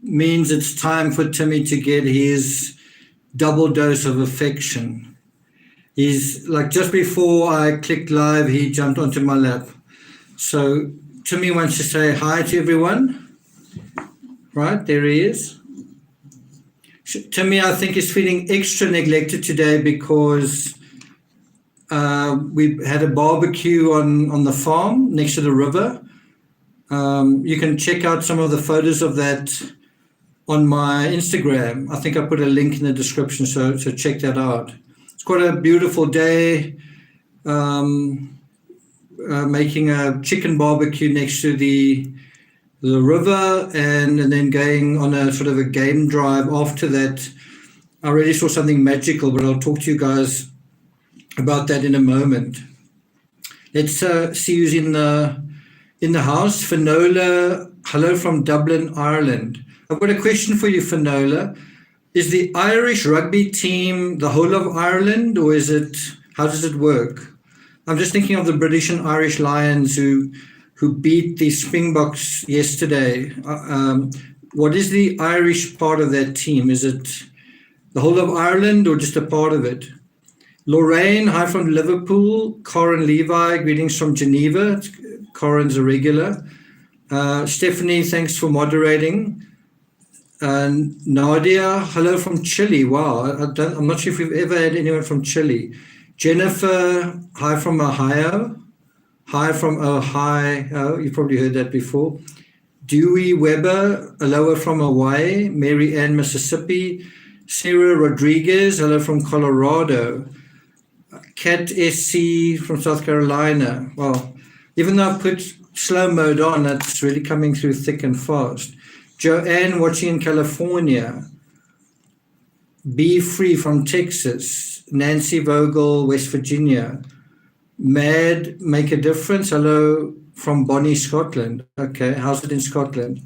means it's time for Timmy to get his double dose of affection. He's like, just before I clicked live, he jumped onto my lap. So Timmy wants to say hi to everyone. Right, there he is. Timmy, I think, is feeling extra neglected today because we had a barbecue on the farm next to the river. You can check out some of the photos of that on my Instagram. I think I put a link in the description, so check that out. It's quite a beautiful day, making a chicken barbecue next to the river, and then going on a sort of a game drive after that. I really saw something magical, but I'll talk to you guys about that in a moment. Let's see who's in the house. Finola, hello from Dublin, Ireland. I've got a question for you, Finola. Is the Irish rugby team the whole of Ireland, or how does it work? I'm just thinking of the British and Irish Lions who beat the Springboks yesterday. What is the Irish part of that team? Is it the whole of Ireland or just a part of it? Lorraine, hi from Liverpool. Corin Levi, greetings from Geneva. Corin's a regular. Stephanie, thanks for moderating. Nadia, hello from Chile. Wow, I'm not sure if we've ever had anyone from Chile. Jennifer, hi from Ohio. Hi from Ohio. You've probably heard that before. Dewey Weber, aloha from Hawaii. Mary Ann, Mississippi. Sarah Rodriguez, hello from Colorado. Kat SC from South Carolina. Well, even though I put slow mode on, that's really coming through thick and fast. Joanne, watching in California. Be Free from Texas. Nancy Vogel, West Virginia. Mad, Make a Difference. Hello from Bonnie, Scotland. Okay, how's it in Scotland?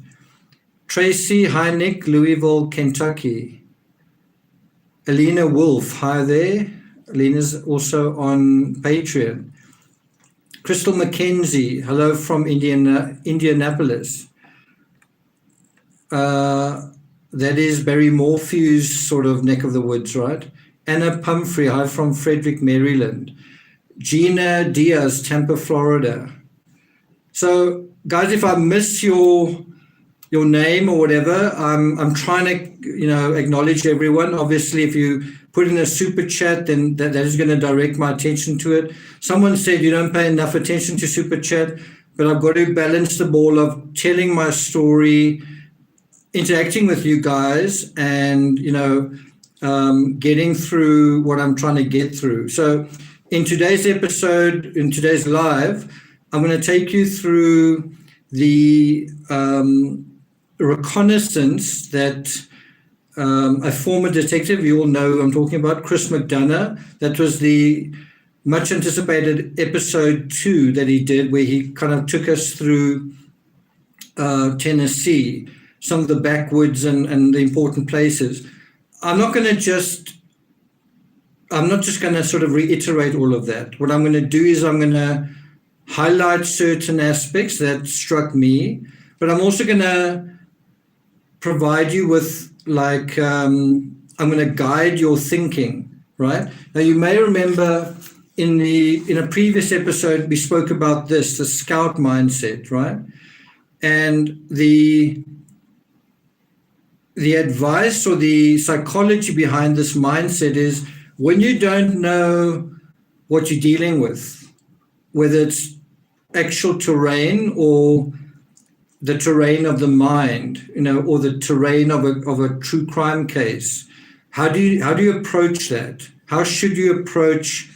Tracy, hi Nick, Louisville, Kentucky. Alina Wolf, hi there. Alina's also on Patreon. Crystal McKenzie, hello from Indianapolis. That is Barry Morphew's sort of neck of the woods, right? Anna Pumphrey, hi from Frederick, Maryland. Gina Diaz, Tampa, Florida. So, guys, if I miss your name or whatever, I'm trying to, acknowledge everyone. Obviously, if you put in a super chat, then that is going to direct my attention to it. Someone said you don't pay enough attention to super chat, but I've got to balance the ball of telling my story, interacting with you guys, and getting through what I'm trying to get through. So in today's episode, in today's live, I'm going to take you through the reconnaissance that a former detective, you all know who I'm talking about, Chris McDonough, that was the much anticipated episode 2 that he did, where he kind of took us through Tennessee, some of the backwoods and the important places. I'm not just going to sort of reiterate all of that. What I'm going to do is I'm going to highlight certain aspects that struck me, but I'm also going to provide you with I'm going to guide your thinking, right? Now, you may remember in a previous episode, we spoke about the scout mindset, right? And the advice or the psychology behind this mindset is when you don't know what you're dealing with, whether it's actual terrain or the terrain of the mind, or the terrain of a true crime case, how do you approach that? How should you approach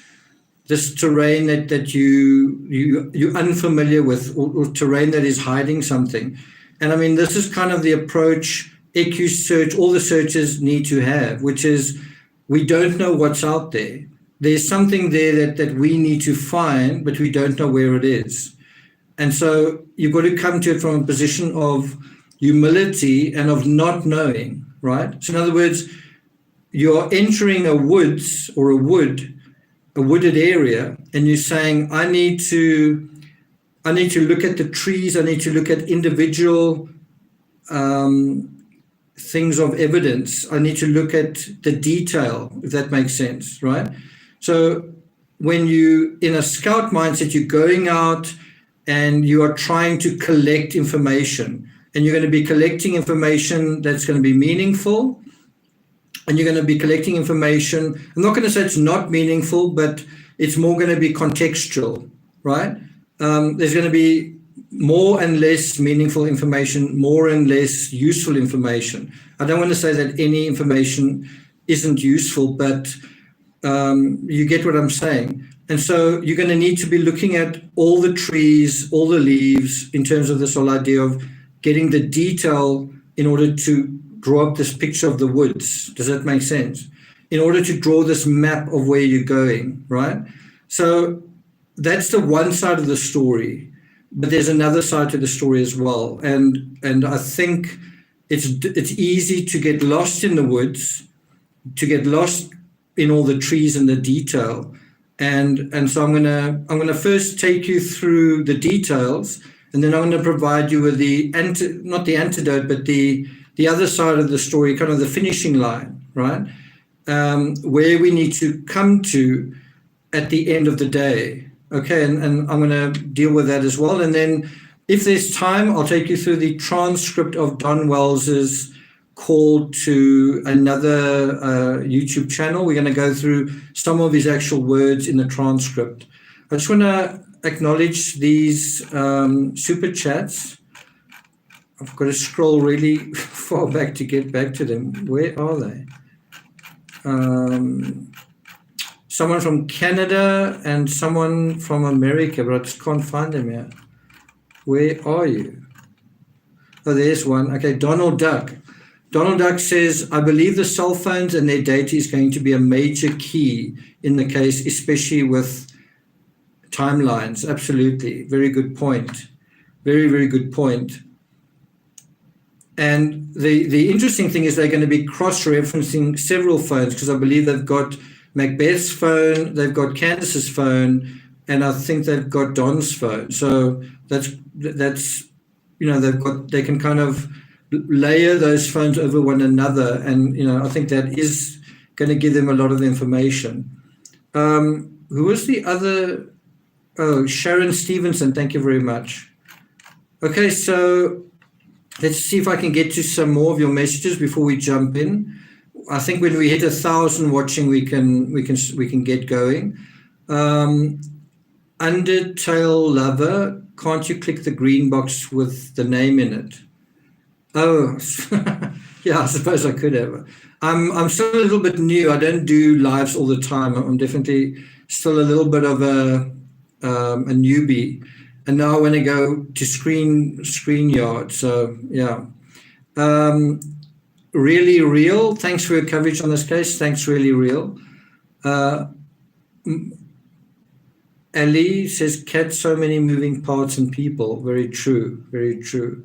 this terrain that you're unfamiliar with, or terrain that is hiding something? And I mean, this is kind of the approach EQ search, all the searchers need to have, which is we don't know what's out there. There's something there that we need to find, but we don't know where it is. And so you've got to come to it from a position of humility and of not knowing, right? So in other words, you're entering a woods or a wooded area, and you're saying, I need to look at the trees, I need to look at individual things of evidence. I need to look at the detail, if that makes sense, right? So when you, in a scout mindset, you're going out and you are trying to collect information, and you're going to be collecting information that's going to be meaningful, and you're going to be collecting information. I'm not going to say it's not meaningful, but it's more going to be contextual, right? There's going to be more and less meaningful information, more and less useful information. I don't want to say that any information isn't useful, but you get what I'm saying. And so you're going to need to be looking at all the trees, all the leaves, in terms of this whole idea of getting the detail in order to draw up this picture of the woods. Does that make sense? In order to draw this map of where you're going, right? So that's the one side of the story, but there's another side to the story as well. And I think it's easy to get lost in the woods, to get lost in all the trees and the detail. And so I'm gonna first take you through the details, and then I'm going to provide you with not the antidote, but the other side of the story, kind of the finishing line, right? Where we need to come to at the end of the day. Okay, and I'm going to deal with that as well. And then if there's time, I'll take you through the transcript of Don Wells's call to another YouTube channel. We're going to go through some of his actual words in the transcript. I just want to acknowledge these super chats. I've got to scroll really far back to get back to them. Where are they? Someone from Canada and someone from America, but I just can't find them here. Where are you? Oh, there's one. Okay, Donald Duck. Donald Duck says, I believe the cell phones and their data is going to be a major key in the case, especially with timelines. Absolutely. Very good point. Very, very good point. And the interesting thing is they're going to be cross-referencing several phones, because I believe they've got Macbeth's phone, they've got Candace's phone, and I think they've got Don's phone. So that's they can kind of layer those phones over one another, and I think that is going to give them a lot of information. Who was the other? Oh, Sharon Stevenson. Thank you very much. Okay, so let's see if I can get to some more of your messages before we jump in. I think when we hit 1,000 watching, we can get going. Undertale Lover, can't you click the green box with the name in it? Oh, yeah, I suppose I could have. I'm still a little bit new. I don't do lives all the time. I'm definitely still a little bit of a newbie. And now I want to go to StreamYard. So, yeah. Really Real, thanks for your coverage on this case. Thanks, Really Real. Ellie says, Cat, so many moving parts and people. Very true, very true.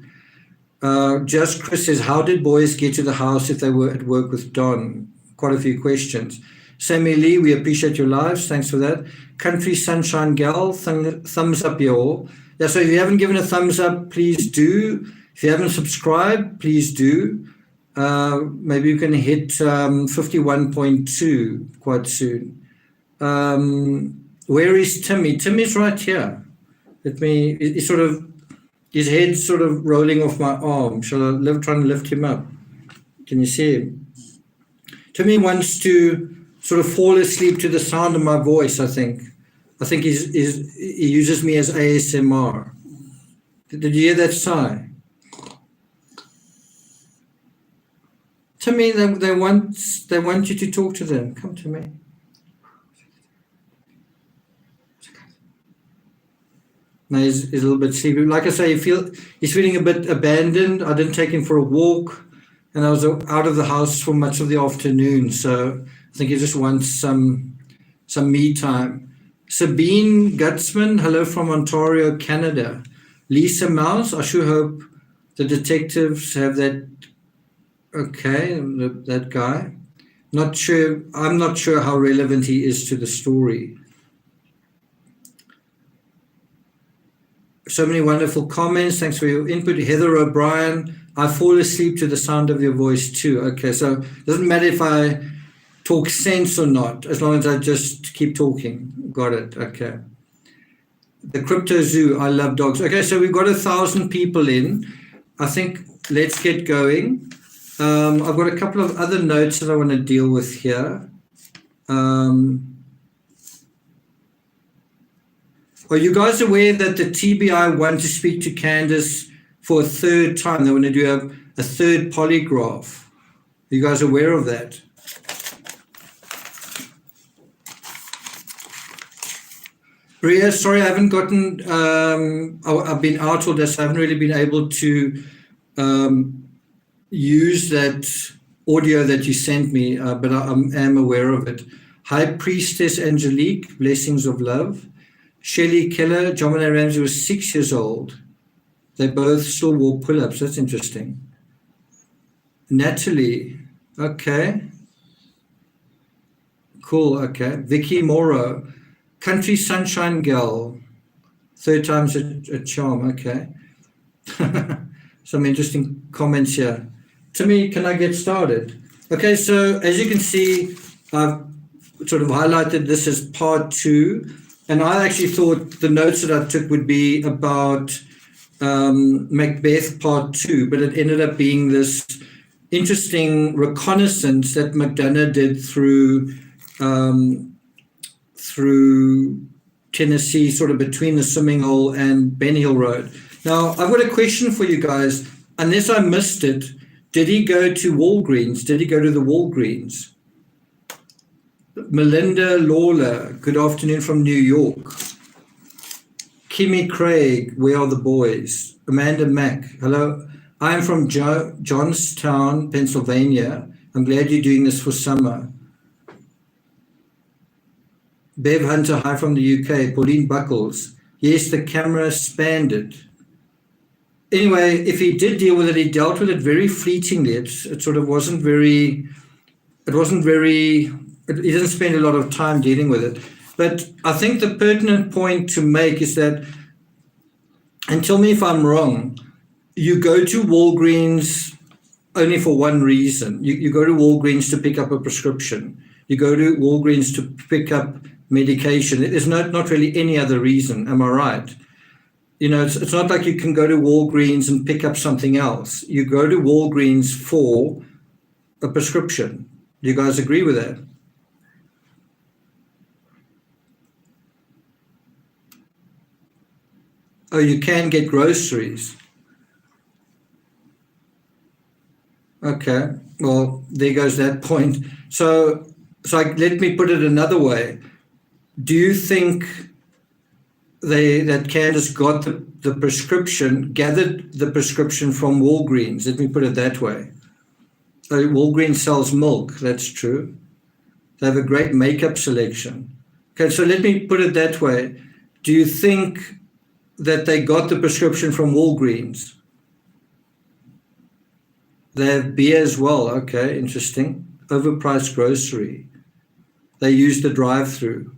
Just Chris says, how did boys get to the house if they were at work with Don? Quite a few questions. Sammy Lee, we appreciate your lives. Thanks for that. Country Sunshine Gal, thumbs up y'all. Yeah, so if you haven't given a thumbs up, please do. If you haven't subscribed, please do. Maybe you can hit 51.2 quite soon. Where is Timmy? Timmy's right here. His head's sort of rolling off my arm. Shall I try and lift him up? Can you see him? Timmy wants to sort of fall asleep to the sound of my voice, I think. I think he uses me as ASMR. Did you hear that sigh? Timmy, they want you to talk to them. Come to me. No, he's a little bit sleepy. Like I say, he's feeling a bit abandoned. I didn't take him for a walk, and I was out of the house for much of the afternoon. So I think he just wants some me time. Sabine Gutsman, hello from Ontario, Canada. Lisa Mouse, I sure hope the detectives have that. Okay, that guy. Not sure. I'm not sure how relevant he is to the story. So many wonderful comments. Thanks for your input. Heather O'Brien, I fall asleep to the sound of your voice too. Okay, so it doesn't matter if I talk sense or not, as long as I just keep talking. Got it. Okay. The Crypto Zoo, I love dogs. Okay, so we've got 1,000 people in. I think let's get going. I've got a couple of other notes that I want to deal with here. Are you guys aware that the TBI want to speak to Candace for a third time? They want to do a third polygraph. Are you guys aware of that? Bria, sorry, I haven't gotten, I've been out all this. I haven't really been able to use that audio that you sent me, but I am aware of it. High Priestess Angelique, blessings of love. Shelley Keller, John Monet Ramsey was 6 years old. They both still wore pull-ups. That's interesting. Natalie, okay. Cool, okay. Vicky Morrow, Country Sunshine Girl, third time's a charm, okay. Some interesting comments here. Timmy, can I get started? Okay, so as you can see, I've sort of highlighted this as part 2. And I actually thought the notes that I took would be about Macbeth Part 2, but it ended up being this interesting reconnaissance that McDonough did through Tennessee, sort of between the Swimming Hole and Ben Hill Road. Now, I've got a question for you guys. Unless I missed it, did he go to Walgreens? Did he go to the Walgreens? Melinda Lawler, good afternoon from New York. Kimmy Craig, where are the boys? Amanda Mack, hello. I am from Johnstown, Pennsylvania. I'm glad you're doing this for summer. Bev Hunter, hi from the UK. Pauline Buckles, yes, the camera spanned it. Anyway, if he did deal with it, he dealt with it very fleetingly. It sort of wasn't very, he didn't spend a lot of time dealing with it. But I think the pertinent point to make is that, and tell me if I'm wrong, you go to Walgreens only for one reason. You go to Walgreens to pick up a prescription. You go to Walgreens to pick up medication. There's not really any other reason. Am I right? You know, it's not like you can go to Walgreens and pick up something else. You go to Walgreens for a prescription. Do you guys agree with that? Oh, you can get groceries. Okay, well, there goes that point. So let me put it another way. Do you think that Candace got the prescription, gathered the prescription from Walgreens? Let me put it that way. Walgreens sells milk, that's true. They have a great makeup selection. Okay, so let me put it that way. Do you think that they got the prescription from Walgreens? They have beer as well. Okay, interesting. Overpriced grocery. They use the drive-through.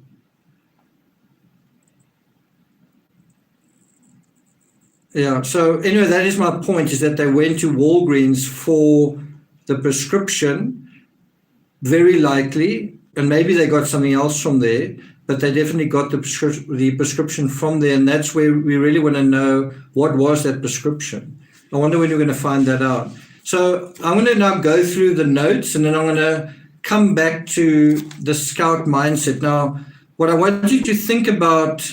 Yeah, so anyway, that is my point, is that they went to Walgreens for the prescription, very likely, and maybe they got something else from there, but they definitely got the prescription from there, and that's where we really want to know what was that prescription. I wonder when we're going to find that out. So I'm going to now go through the notes, and then I'm going to come back to the scout mindset. Now, what I want you to think about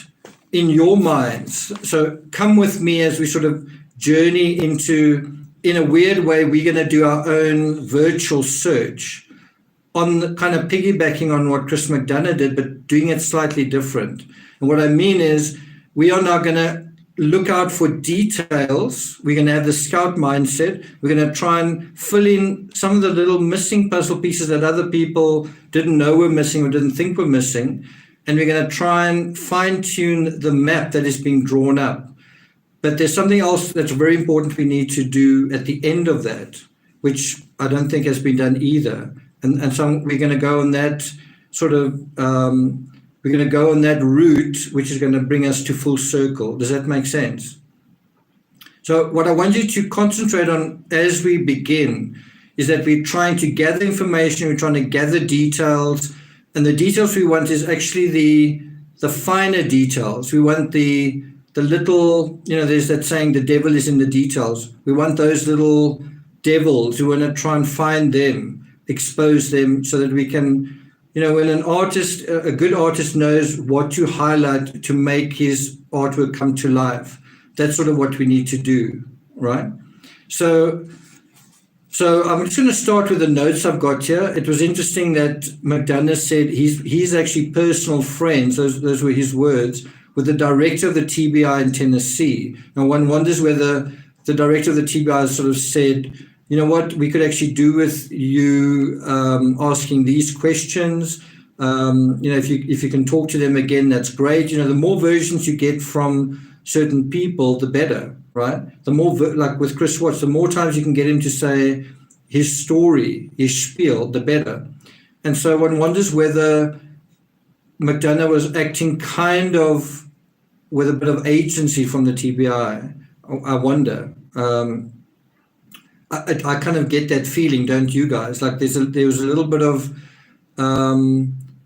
in your minds, so come with me as we sort of journey into, in a weird way, we're going to do our own virtual search on the, kind of piggybacking on what Chris McDonough did, but doing it slightly different. And what I mean is we are now going to look out for details. We're going to have the scout mindset. We're going to try and fill in some of the little missing puzzle pieces that other people didn't know were missing or didn't think were missing. And we're going to try and fine-tune the map that is being drawn up. But there's something else that's very important we need to do at the end of that, which I don't think has been done either. And so we're going to go on that sort of, we're going to go on that route, which is going to bring us to full circle. Does that make sense? So what I want you to concentrate on as we begin is that we're trying to gather information, we're trying to gather details, and the details we want is actually the finer details. We want the little, there's that saying, the devil is in the details. We want those little devils. We want to try and find them, expose them, so that we can, when a good artist knows what to highlight to make his artwork come to life. That's sort of what we need to do, right? So I'm just going to start with the notes I've got here. It was interesting that McDonough said he's actually personal friends, those were his words, with the director of the TBI in Tennessee. Now, one wonders whether the director of the TBI sort of said, you know what, we could actually do with you asking these questions. If you can talk to them again, that's great. The more versions you get from certain people, the better, right? The more, like with Chris Watts, the more times you can get him to say his story, his spiel, the better. And so one wonders whether McDonough was acting kind of with a bit of agency from the TBI. I wonder. I kind of get that feeling, don't you guys? Like there was a little bit of,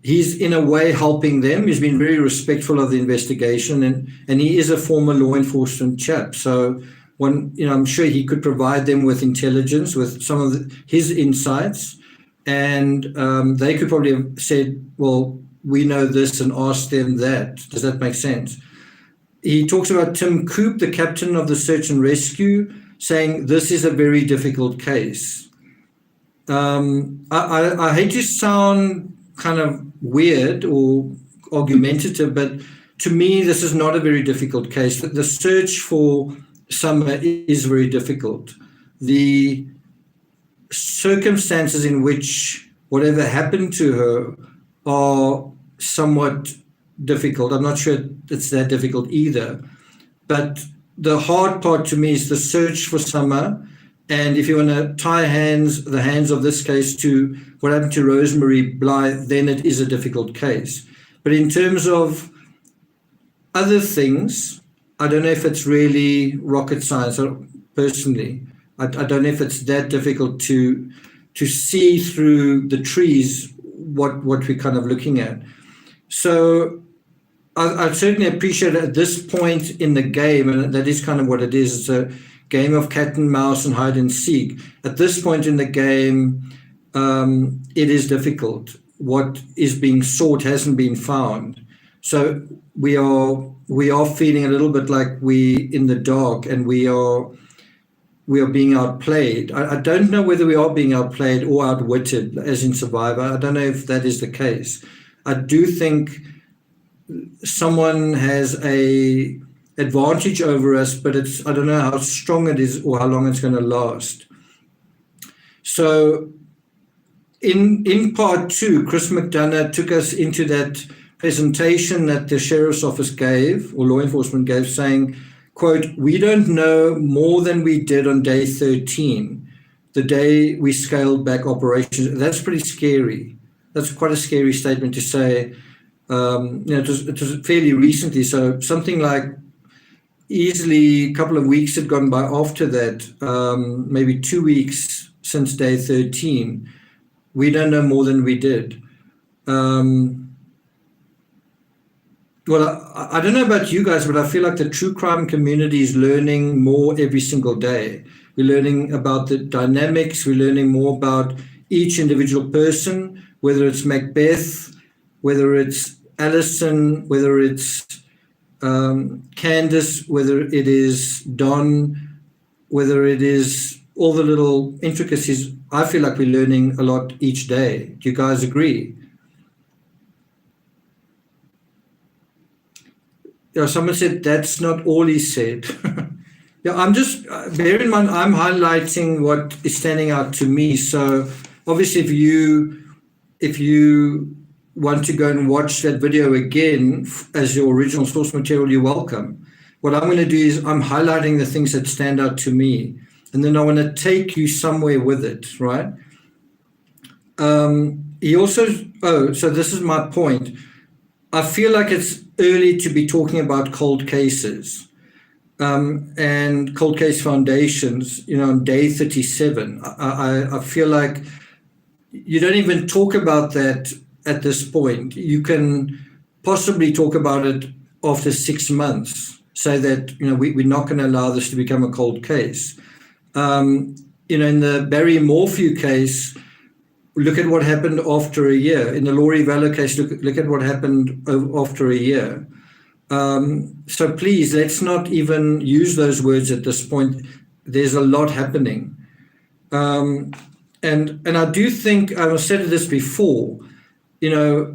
he's in a way helping them. He's been very respectful of the investigation, and he is a former law enforcement chap. So I'm sure he could provide them with intelligence, with some of his insights, and they could probably have said, well, we know this, and asked them that. Does that make sense? He talks about Tim Coop, the captain of the search and rescue, saying this is a very difficult case. I hate to sound kind of weird or argumentative, but to me, this is not a very difficult case. The search for Summer is very difficult. The circumstances in which whatever happened to her are somewhat difficult. I'm not sure it's that difficult either. But the hard part to me is the search for Summer. And if you want to tie the hands of this case to what happened to Rosemary Blythe, then it is a difficult case. But in terms of other things, I don't know if it's really rocket science. Personally, I don't know if it's that difficult to see through the trees what we're kind of looking at. So I certainly appreciate at this point in the game, and that is kind of what it is. It's a game of cat and mouse and hide and seek. At this point in the game, it is difficult. What is being sought hasn't been found. So we are feeling a little bit like we in the dark, and we are being outplayed. I don't know whether we are being outplayed or outwitted, as in Survivor. I don't know if that is the case. I do think someone has a advantage over us, but I don't know how strong it is or how long it's going to last. So in part 2, Chris McDonough took us into that presentation that the sheriff's office gave, or law enforcement gave, saying, quote, "We don't know more than we did on day 13, the day we scaled back operations." That's pretty scary. That's quite a scary statement to say. It was fairly recently, so something like easily a couple of weeks had gone by after that, maybe 2 weeks since day 13. We don't know more than we did. Well, I don't know about you guys, but I feel like the true crime community is learning more every single day. We're learning about the dynamics. We're learning more about each individual person, whether it's Macbeth, whether it's Alison, whether it's Candace, whether it is Don, whether it is all the little intricacies. I feel like we're learning a lot each day. Do you guys agree? Someone said that's not all he said. I'm just, bear in mind, I'm highlighting what is standing out to me. So obviously if you want to go and watch that video again as your original source material, you're welcome. What I'm going to do is I'm highlighting the things that stand out to me, and then I want to take you somewhere with it, right? He also, so this is my point. I feel like it's early to be talking about cold cases. and Cold Case Foundations, on day 37. I feel like you don't even talk about that at this point. You can possibly talk about it after 6 months, say that, we're not going to allow this to become a cold case. In the Barry Morphew case, look at what happened after a year. In the Laurie Vallow case, look at what happened after a year. So please, let's not even use those words at this point. There's a lot happening. And I do think, I've said this before,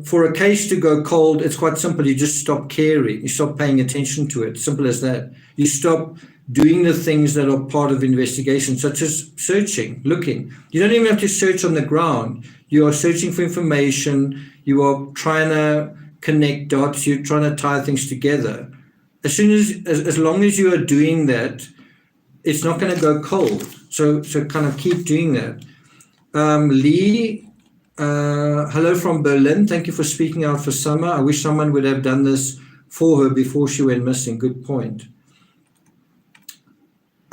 for a case to go cold, it's quite simple. You just stop caring. You stop paying attention to it. Simple as that. You stop doing the things that are part of investigation, such as searching, looking. You don't even have to search on the ground. You are searching for information. You are trying to connect dots. You're trying to tie things together. As long as you are doing that, it's not going to go cold. So kind of keep doing that. Lee, hello from Berlin. Thank you for speaking out for Summer. I wish someone would have done this for her before she went missing. Good point.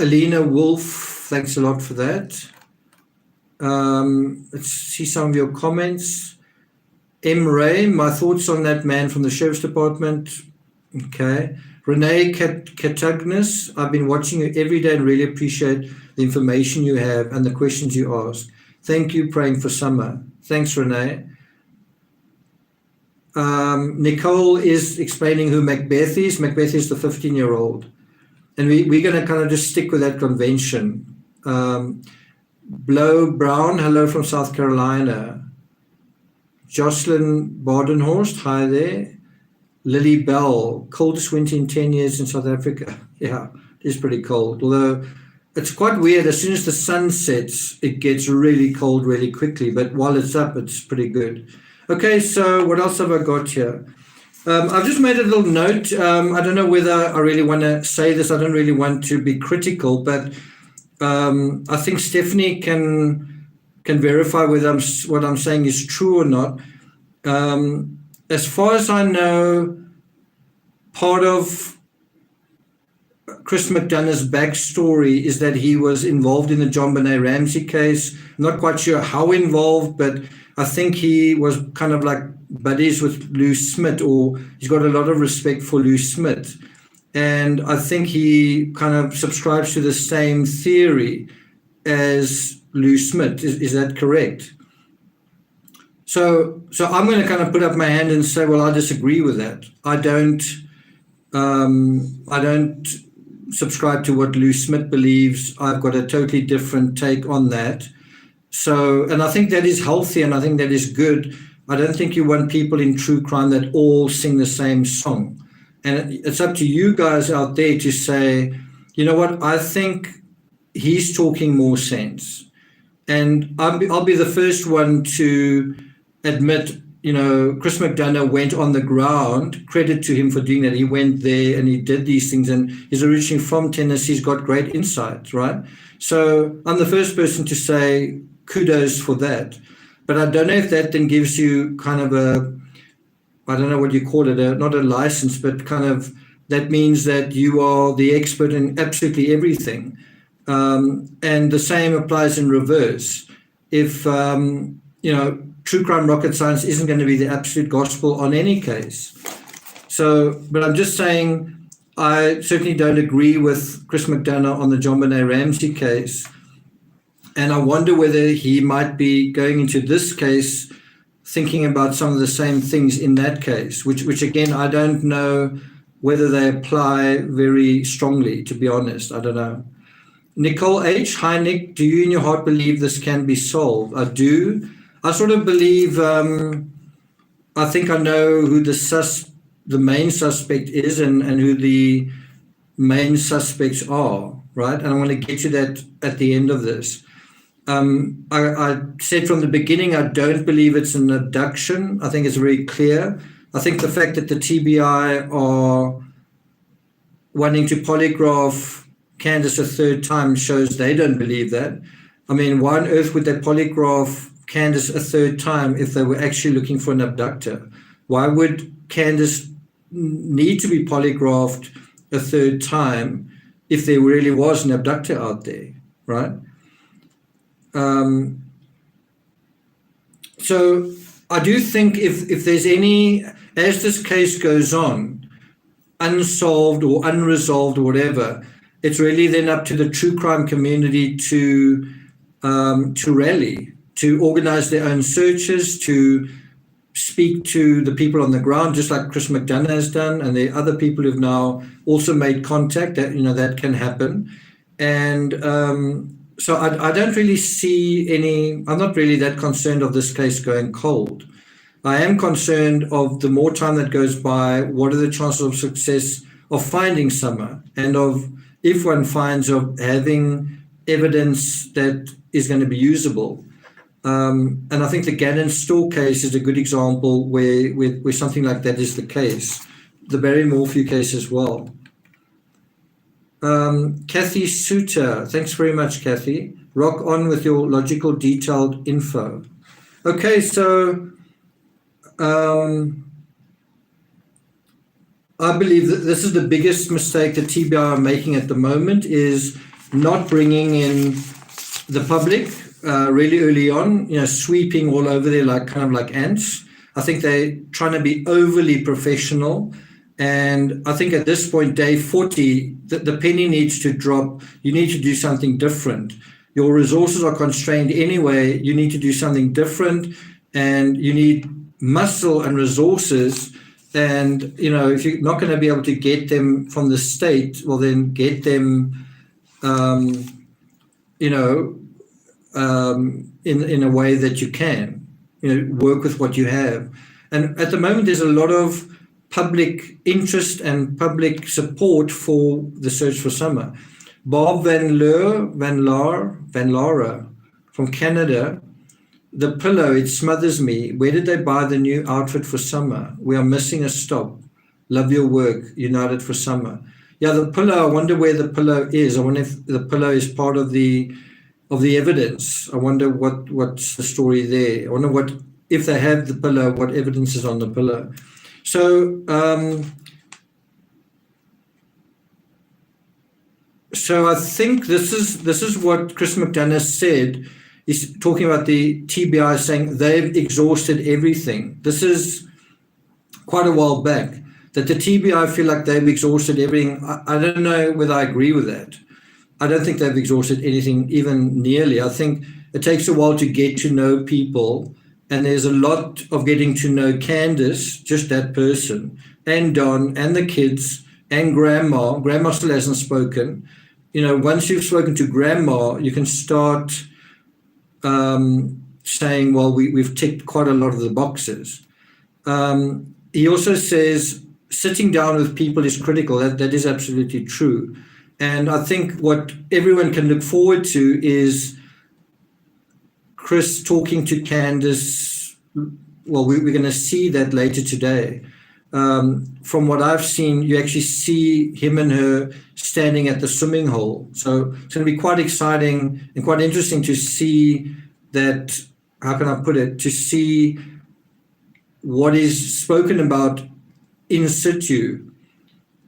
Alina Wolf, thanks a lot for that. Let's see some of your comments. M. Ray, my thoughts on that man from the Sheriff's Department. Okay. Renee Catagnis, I've been watching you every day and really appreciate the information you have and the questions you ask. Thank you, praying for Summer. Thanks, Renee. Nicole is explaining who Macbeth is. Macbeth is the 15-year-old. And we're going to kind of just stick with that convention. Blow Brown, hello from South Carolina. Jocelyn Badenhorst, hi there. Lily Bell, coldest winter in 10 years in South Africa. Yeah, it is pretty cold. Although it's quite weird. As soon as the sun sets, it gets really cold really quickly. But while it's up, it's pretty good. Okay, so what else have I got here? I've just made a little note. I don't know whether I really want to say this. I don't really want to be critical, but I think Stephanie can verify whether what I'm saying is true or not. As far as I know, part of Chris McDonough's backstory is that he was involved in the John Benet Ramsey case. I'm not quite sure how involved, but I think he was kind of like buddies with Lou Smith, or he's got a lot of respect for Lou Smith. And I think he kind of subscribes to the same theory as Lou Smith. Is that correct? So I'm going to kind of put up my hand and say, well, I disagree with that. I don't subscribe to what Lou Smith believes. I've got a totally different take on that. So, and I think that is healthy and I think that is good. I don't think you want people in true crime that all sing the same song. And it's up to you guys out there to say, you know what, I think he's talking more sense. And I'll be the first one to admit, Chris McDonough went on the ground, credit to him for doing that. He went there and he did these things, and he's originally from Tennessee. He's got great insight, right? So I'm the first person to say kudos for that. But I don't know if that then gives you kind of I don't know what you call it, not a license, but kind of that means that you are the expert in absolutely everything. And the same applies in reverse. If, true crime rocket science isn't going to be the absolute gospel on any case. So, but I'm just saying, I certainly don't agree with Chris McDonough on the John Benet Ramsey case. And I wonder whether he might be going into this case thinking about some of the same things in that case, which again, I don't know whether they apply very strongly, to be honest. I don't know. Nicole H. Hi, Nick. Do you in your heart believe this can be solved? I do. I sort of believe, I think I know who the main suspect is and who the main suspects are, right? And I want to get to that at the end of this. I said from the beginning, I don't believe it's an abduction. I think it's very clear. I think the fact that the TBI are wanting to polygraph Candace a third time shows they don't believe that. I mean, why on earth would they polygraph Candace a third time if they were actually looking for an abductor? Why would Candace need to be polygraphed a third time if there really was an abductor out there, right? So I do think if there's any, as this case goes on, unsolved or unresolved or whatever, it's really then up to the true crime community to rally, to organize their own searches, to speak to the people on the ground, just like Chris McDonough has done, and there are other people who've now also made contact. That that can happen, and so I don't really see any. I'm not really that concerned of this case going cold. I am concerned of the more time that goes by, what are the chances of success of finding Summer, and of, if one finds, of having evidence that is going to be usable. And I think the Gannon store case is a good example where something like that is the case. The Barry Morphew case as well. Kathy Suter, thanks very much, Kathy. Rock on with your logical, detailed info. Okay, so I believe that this is the biggest mistake that TBI are making at the moment, is not bringing in the public really early on, sweeping all over there kind of like ants. I think they're trying to be overly professional. And I think at this point, day 40, the penny needs to drop. You need to do something different. Your resources are constrained anyway. You need to do something different, and you need muscle and resources. And, if you're not going to be able to get them from the state, well, then get them, in a way that you can, work with what you have. And at the moment, there's a lot of public interest and public support for the search for Summer. Bob Van Lara from Canada, the pillow, it smothers me. Where did they buy the new outfit for Summer? We are missing a stop. Love your work. United for Summer. Yeah, the pillow, I wonder where the pillow is. I wonder if the pillow is part of the evidence. I wonder what's the story there. I wonder if they have the pillow, what evidence is on the pillow. So I think this is what Chris McDonough said. He's talking about the TBI saying they've exhausted everything. This is quite a while back, that the TBI feel like they've exhausted everything. I don't know whether I agree with that. I don't think they've exhausted anything even nearly. I think it takes a while to get to know people, and there's a lot of getting to know Candace, just that person, and Don, and the kids, and Grandma. Grandma still hasn't spoken. Once you've spoken to Grandma, you can start saying, well, we've ticked quite a lot of the boxes. He also says sitting down with people is critical. That is absolutely true. And I think what everyone can look forward to is Chris talking to Candace. Well, we're going to see that later today. From what I've seen, you actually see him and her standing at the swimming hole. So it's going to be quite exciting and quite interesting to see that, how can I put it, to see what is spoken about in situ.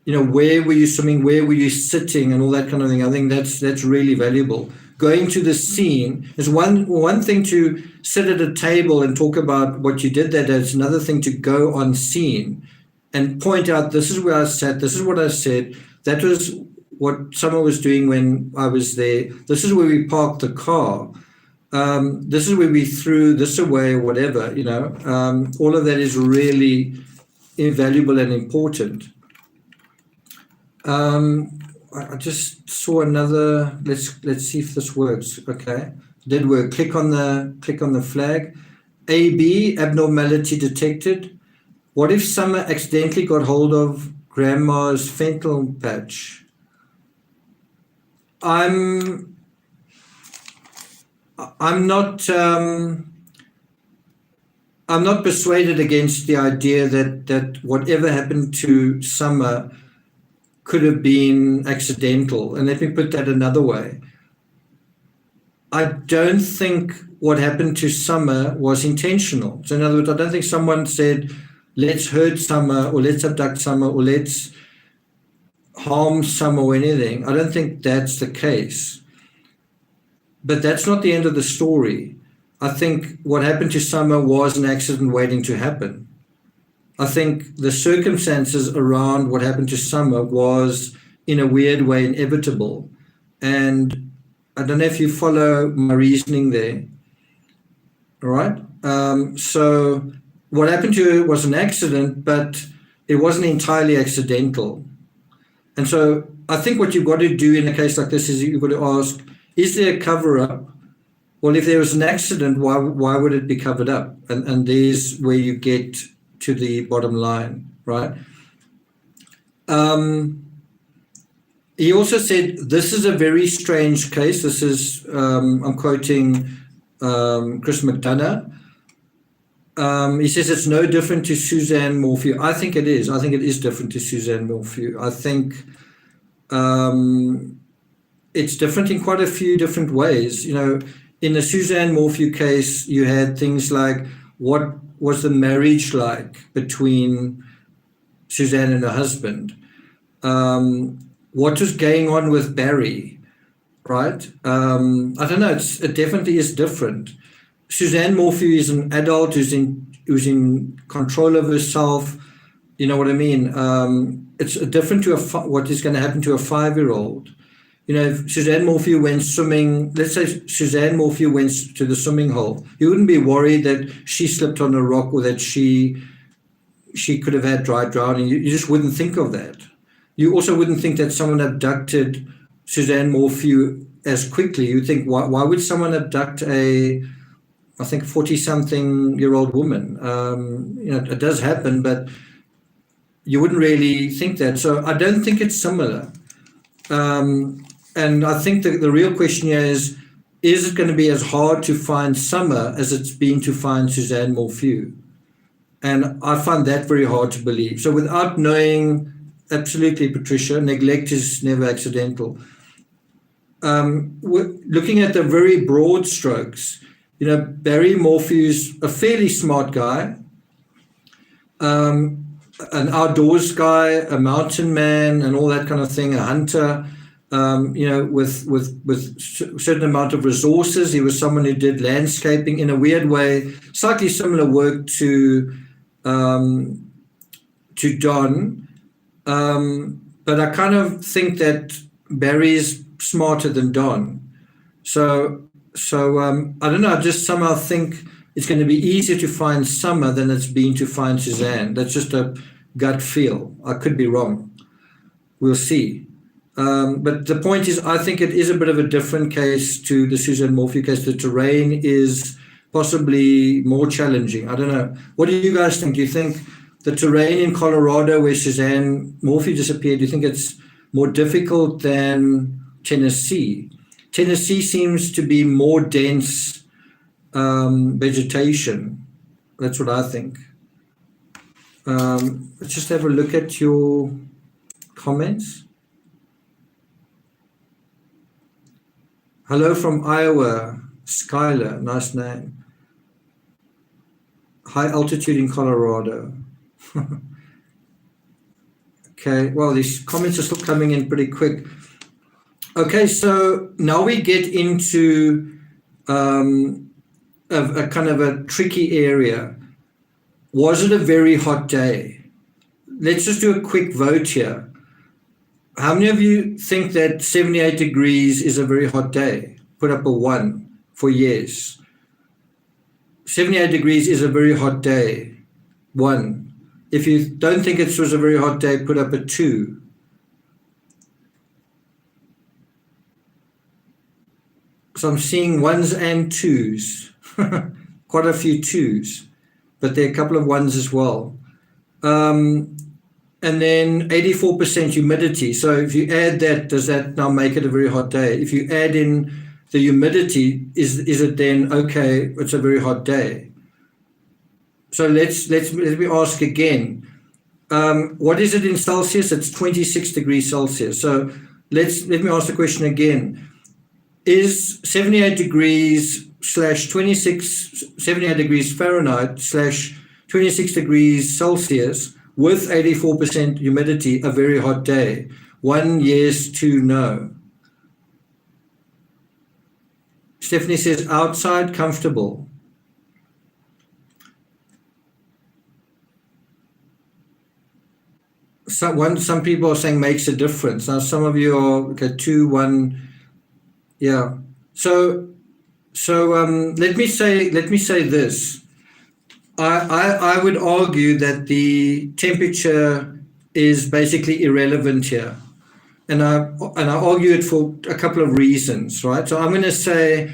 Where were you swimming, where were you sitting, and all that kind of thing. I think that's really valuable. Going to the scene is one thing to sit at a table and talk about what you did that day. It's another thing to go on scene and point out, this is where I sat, this is what I said, that was what someone was doing when I was there, this is where we parked the car, this is where we threw this away, or whatever, all of that is really invaluable and important. I just saw another. Let's see if this works. Okay, did work. Click on the flag. AB, abnormality detected. What if Summer accidentally got hold of Grandma's fentanyl patch? I'm not persuaded against the idea that whatever happened to Summer could have been accidental. And let me put that another way. I don't think what happened to Summer was intentional. So in other words, I don't think someone said, let's hurt Summer, or let's abduct Summer, or let's harm summer or anything. I don't think that's the case. But that's not the end of the story. I think what happened to summer was an accident waiting to happen. I think the circumstances around what happened to summer was, in a weird way, inevitable. And I don't know if you follow my reasoning there. All right. So what happened to her was an accident, but it wasn't entirely accidental. And so I think what you've got to do in a case like this is you've got to ask, is there a cover-up? Well, if there was an accident, why would it be covered up? And there's where you get to the bottom line, right? He also said, this is a very strange case. This is, I'm quoting Chris McDonough. He says it's no different to Suzanne Morphew. I think it is. I think it is different to Suzanne Morphew. I think it's different in quite a few different ways. You know, in the Suzanne Morphew case, you had things like, what was the marriage like between Suzanne and her husband? What was going on with Barry, right? I don't know. It definitely is different. Suzanne Morphew is an adult who's in control of herself. You know what I mean? It's different to what is going to happen to a 5-year-old. You know, if Suzanne Morphew went swimming, let's say Suzanne Morphew went to the swimming hole, you wouldn't be worried that she slipped on a rock or that she could have had dry drowning. You just wouldn't think of that. You also wouldn't think that someone abducted Suzanne Morphew as quickly. You'd think, why would someone abduct I think 40-something-year-old woman? You know, it does happen, but you wouldn't really think that. So I don't think it's similar. And I think the real question here is it going to be as hard to find Summer as it's been to find Suzanne Morphew? And I find that very hard to believe. So without knowing, absolutely, Patricia, neglect is never accidental. We're looking at the very broad strokes. You know, Barry Morphew's a fairly smart guy, an outdoors guy, a mountain man, and all that kind of thing, a hunter. You know, with a certain amount of resources. He was someone who did landscaping in a weird way, slightly similar work to Don. But I kind of think that Barry's smarter than Don. So I don't know. I just somehow think it's going to be easier to find Summer than it's been to find Suzanne. That's just a gut feel. I could be wrong. We'll see. But the point is, I think it is a bit of a different case to the Suzanne Morphew case. The terrain is possibly more challenging. I don't know. What do you guys think? Do you think the terrain in Colorado where Suzanne Morphew disappeared, do you think it's more difficult than Tennessee? Tennessee seems to be more dense vegetation. That's what I think. Let's just have a look at your comments. Hello from Iowa, Skylar, nice name. High altitude in Colorado. Okay, well, these comments are still coming in pretty quick. Okay, so now we get into a kind of a tricky area. Was it a very hot day? Let's just do a quick vote here. How many of you think that 78 degrees is a very hot day? Put up a 1 for yes. 78 degrees is a very hot day. 1. If you don't think it was a very hot day, put up a 2. So I'm seeing 1s and 2s. Quite a few 2s, but there are a couple of 1s as well. And then 84% humidity. So if you add that, does that now make it a very hot day? If you add in the humidity, is it then okay? It's a very hot day. So let me ask again. What is it in Celsius? It's 26 degrees Celsius. So let me ask the question again. Is 78 degrees slash 26, 78 degrees Fahrenheit slash 26 degrees Celsius with 84% humidity a very hot day? 1 yes, 2 no. Stephanie says outside, comfortable. Some people are saying makes a difference. Now some of you are okay, 2, 1, yeah. So let me say this. I would argue that the temperature is basically irrelevant here, and I argue it for a couple of reasons, right? So I'm going to say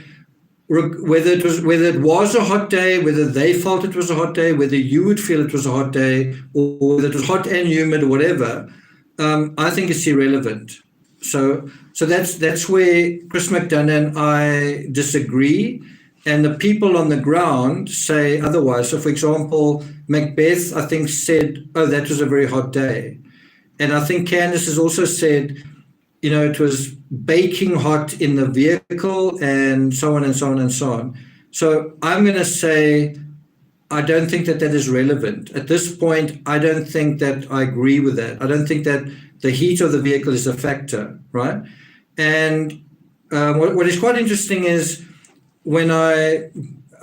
whether it was a hot day, whether they felt it was a hot day, whether you would feel it was a hot day, or whether it was hot and humid or whatever, I think it's irrelevant. So that's where Chris McDonough and I disagree, and the people on the ground say otherwise. So, for example, Macbeth, I think, said, "Oh, that was a very hot day," and I think Candace has also said, you know, it was baking hot in the vehicle, and so on and so on and so on. So I'm going to say I don't think that is relevant. At this point, I don't think that I agree with that. I don't think that the heat of the vehicle is a factor, right? And what is quite interesting is and I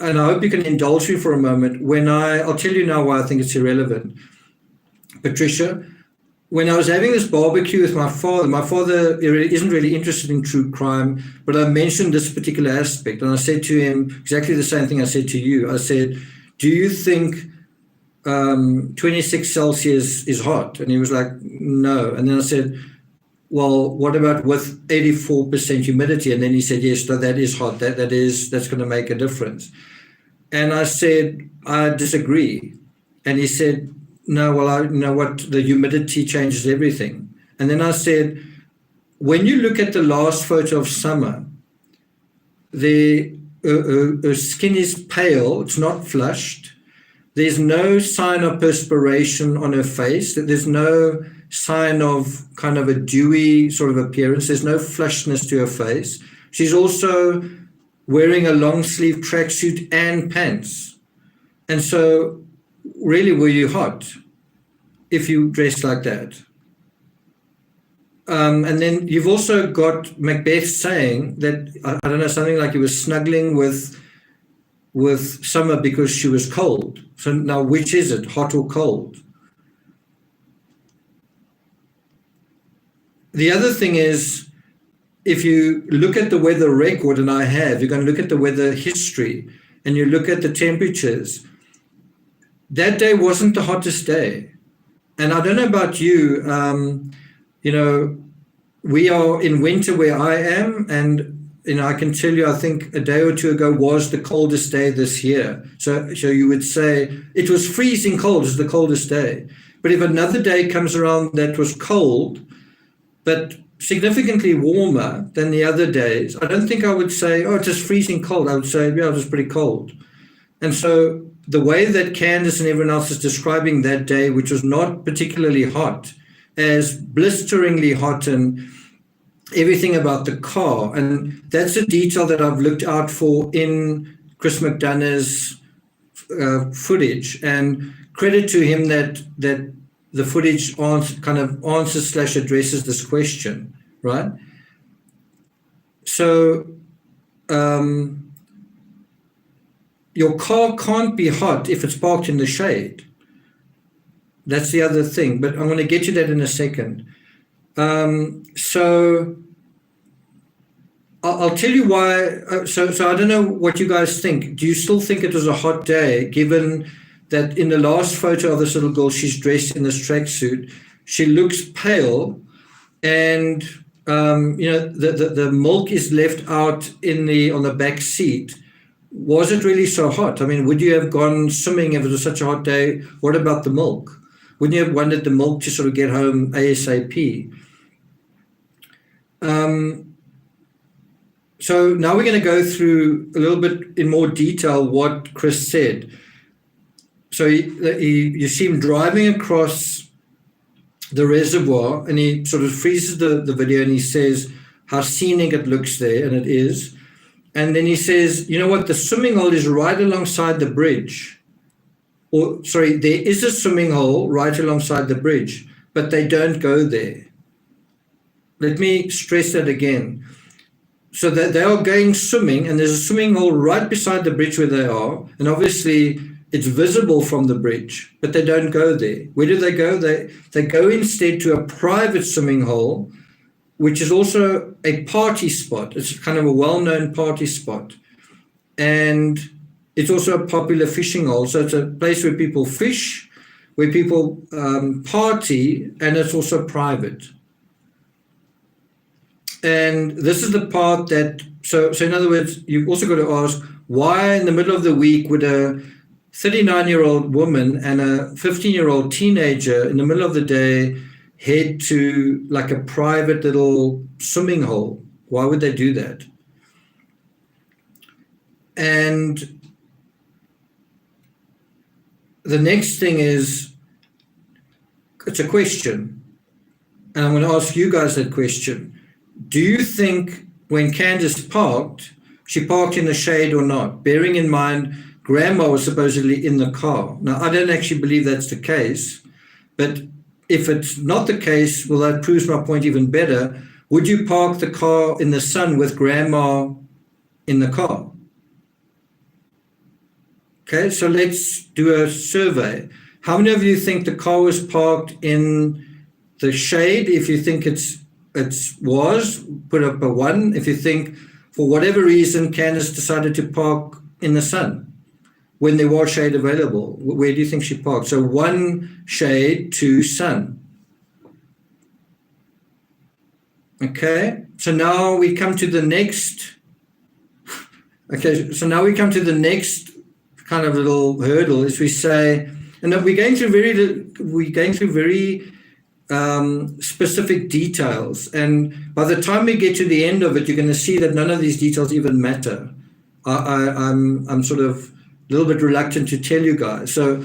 hope you can indulge me for a moment, I'll tell you now why I think it's irrelevant. Patricia, when I was having this barbecue with my father isn't really interested in true crime, but I mentioned this particular aspect, and I said to him exactly the same thing I said to you. I said, do you think 26 Celsius is hot? And he was like, no. And then I said, well, what about with 84% humidity? And then he said, yes, no, that is hot. That's going to make a difference. And I said, I disagree. And he said, no, well, you know what, the humidity changes everything. And then I said, when you look at the last photo of Summer, her skin is pale, it's not flushed. There's no sign of perspiration on her face. There's no sign of kind of a dewy sort of appearance. There's no flushness to her face. She's also wearing a long sleeve tracksuit and pants. And so really, were you hot if you dressed like that? And then you've also got Macbeth saying that, I don't know, something like he was snuggling with Summer because she was cold. So now which is it, hot or cold? The other thing is, if you look at the weather record, and you're going to look at the weather history, and you look at the temperatures, that day wasn't the hottest day. And I don't know about you, you know, we are in winter where I am, and, you know, I can tell you, I think a day or two ago was the coldest day this year. So you would say it was freezing cold, it was the coldest day. But if another day comes around that was cold, but significantly warmer than the other days, I don't think I would say, oh, it's just freezing cold. I would say, yeah, it was pretty cold. And so the way that Candace and everyone else is describing that day, which was not particularly hot, as blisteringly hot and everything about the car. And that's a detail that I've looked out for in Chris McDonough's footage. And credit to him that the footage answers / addresses this question, right? So your car can't be hot if it's parked in the shade. That's the other thing, but I'm going to get to that in a second. So I'll tell you why. So I don't know what you guys think. Do you still think it was a hot day, given that in the last photo of this little girl, she's dressed in this tracksuit, she looks pale, and you know, the milk is left out on the back seat. Was it really so hot? I mean, would you have gone swimming if it was such a hot day? What about the milk? Wouldn't you have wanted the milk to sort of get home ASAP? So now we're going to go through a little bit in more detail what Chris said. So you see him driving across the reservoir, and he sort of freezes the video, and he says how scenic it looks there, and it is. And then he says, you know what, the swimming hole is right alongside the bridge. Or, sorry, there is a swimming hole right alongside the bridge, but they don't go there. let me stress that again. So that they are going swimming, and there's a swimming hole right beside the bridge where they are, and obviously it's visible from the bridge, but they don't go there. Where do they go? They go instead to a private swimming hole, which is also a party spot. It's kind of a well-known party spot. And it's also a popular fishing hole. So it's a place where people fish, where people party, and it's also private. And this is the part that, so in other words, you've also got to ask, why in the middle of the week would a 39-year-old woman and a 15-year-old teenager in the middle of the day head to like a private little swimming hole? Why would they do that? And the next thing is, it's a question, and I'm going to ask you guys that question. Do you think when Candace parked, she parked in the shade or not? Bearing in mind, Grandma was supposedly in the car. Now, I don't actually believe that's the case, but if it's not the case, well, that proves my point even better. Would you park the car in the sun with Grandma in the car? Okay, so let's do a survey. How many of you think the car was parked in the shade? If you think it was, put up a 1. If you think for whatever reason Candace decided to park in the sun when there was shade available, where do you think she parked? So 1 shade, 2 sun. Okay, so now we come to the next. Okay, so now we come to the next kind of little hurdle, is we say, and we're going through very specific details, and by the time we get to the end of it, you're going to see that none of these details even matter. I'm sort of a little bit reluctant to tell you guys. So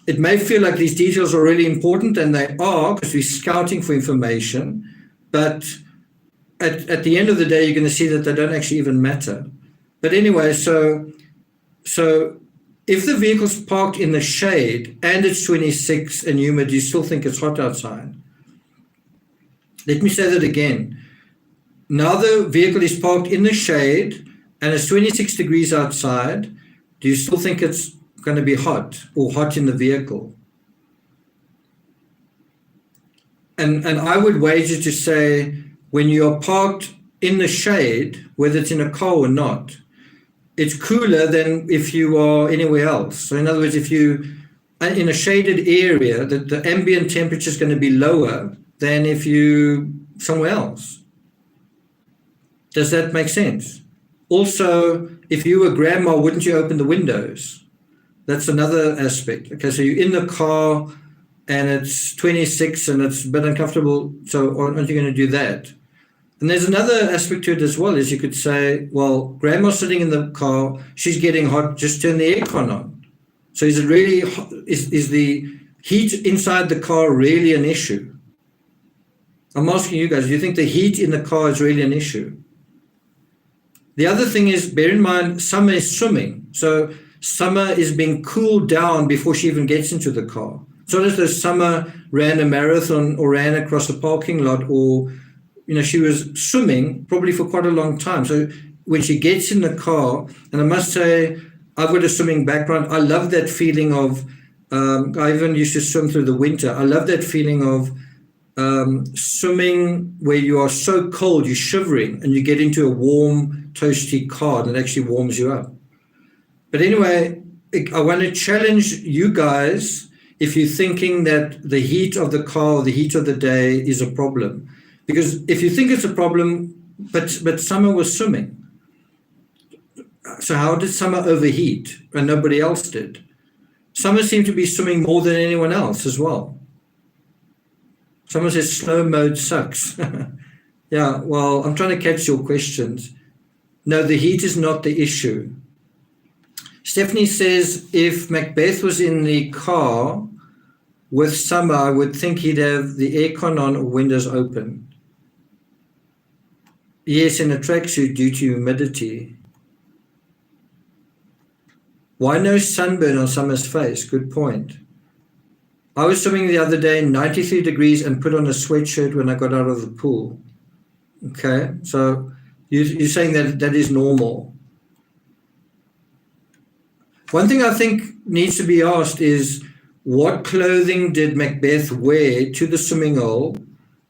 it may feel like these details are really important, and they are, because we're scouting for information, but at the end of the day, you're going to see that they don't actually even matter. But anyway, so if the vehicle's parked in the shade and it's 26 and humid, you still think it's hot outside? Let me say that again. Now the vehicle is parked in the shade and it's 26 degrees outside. Do you still think it's going to be hot or hot in the vehicle? And I would wager to say when you're parked in the shade, whether it's in a car or not, it's cooler than if you are anywhere else. So in other words, if you are in a shaded area, the ambient temperature is going to be lower than if you somewhere else. Does that make sense? Also, if you were Grandma, wouldn't you open the windows? That's another aspect. Okay, so you're in the car and it's 26 and it's a bit uncomfortable, so aren't you going to do that? And there's another aspect to it as well, is you could say, well, Grandma's sitting in the car, she's getting hot, just turn the aircon on. So is it really, is the heat inside the car really an issue? I'm asking you guys, do you think the heat in the car is really an issue? The other thing is, bear in mind, Summer is swimming. So Summer is being cooled down before she even gets into the car. So as though Summer ran a marathon or ran across a parking lot, or she was swimming probably for quite a long time. So when she gets in the car, and I must say, I've got a swimming background. I love that feeling of, I even used to swim through the winter. I love that feeling of swimming where you are so cold, you're shivering, and you get into a warm, toasty car, and it actually warms you up. But anyway, I want to challenge you guys if you're thinking that the heat of the car or the heat of the day is a problem. Because if you think it's a problem, but Summer was swimming. So how did Summer overheat when nobody else did? Summer seemed to be swimming more than anyone else as well. Someone says slow mode sucks. Yeah, well, I'm trying to catch your questions. No, the heat is not the issue. Stephanie says, if Macbeth was in the car with Summer, I would think he'd have the aircon on or windows open. Yes, in a tracksuit due to humidity. Why no sunburn on Summer's face? Good point. I was swimming the other day, 93 degrees, and put on a sweatshirt when I got out of the pool. Okay, so you're saying that that is normal. One thing I think needs to be asked is, what clothing did Macbeth wear to the swimming hole,